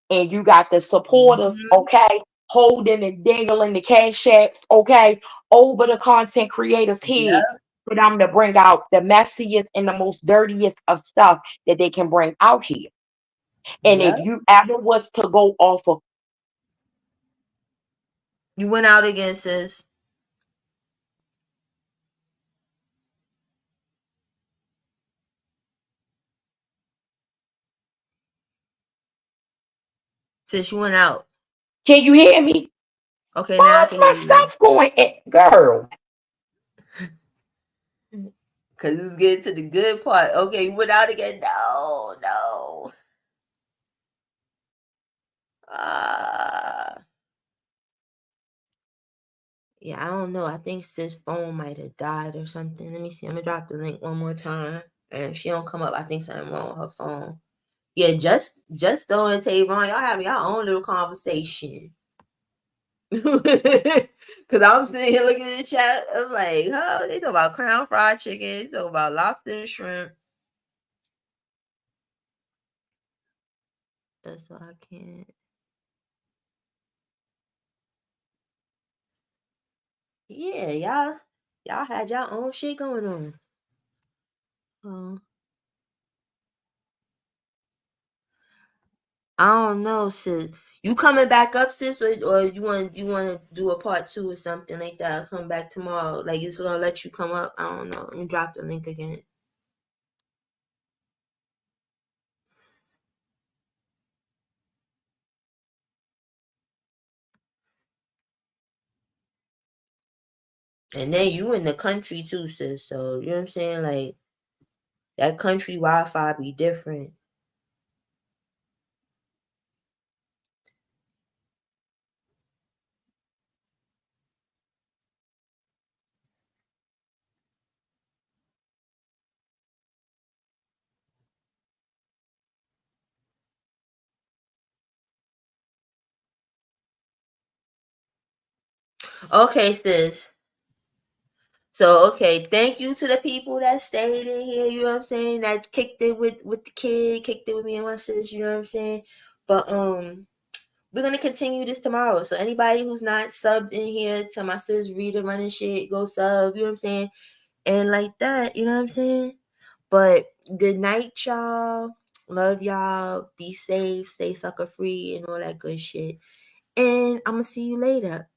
and you got the supporters, Mhm. okay, holding and dangling the cash apps, okay, over the content creators' heads Yep. for them to bring out the messiest and the most dirtiest of stuff that they can bring out here. And if Yep. you ever was to go off of You went out again, sis. Sis, you went out. can you hear me? Okay, now I Why's can my hear you. stuff going in? Girl, Cause it's getting to the good part. Okay, you went out again. No, no. Uh yeah, I don't know. I think sis phone might have died or something. Let me see. I'm gonna drop the link one more time. And if she don't come up, I think something wrong with her phone. Yeah, just throwing Tavon. Y'all have your own little conversation. Cause I'm sitting here looking at the chat. I'm like, oh, they talk about crown fried chicken. They talk about lobster and shrimp. That's why I can't. Yeah, y'all had y'all own shit going on. Um, I don't know, sis. You coming back up, sis, or you want to do a part 2 or something like that? I'll come back tomorrow. Like it's gonna let you come up. I don't know. Let me drop the link again. And then you in the country too, sis. So you know what I'm saying? Like that country Wi-Fi be different. Okay, sis. So okay, thank you to the people that stayed in here, you know what I'm saying? That kicked it with the kid, kicked it with me and my sis, you know what I'm saying? But we're gonna continue this tomorrow. So anybody who's not subbed in here to my sis Rita running shit, go sub, you know what I'm saying? And like that, you know what I'm saying? But good night, y'all. Love y'all. Be safe, stay sucker free, and all that good shit. And I'm gonna see you later.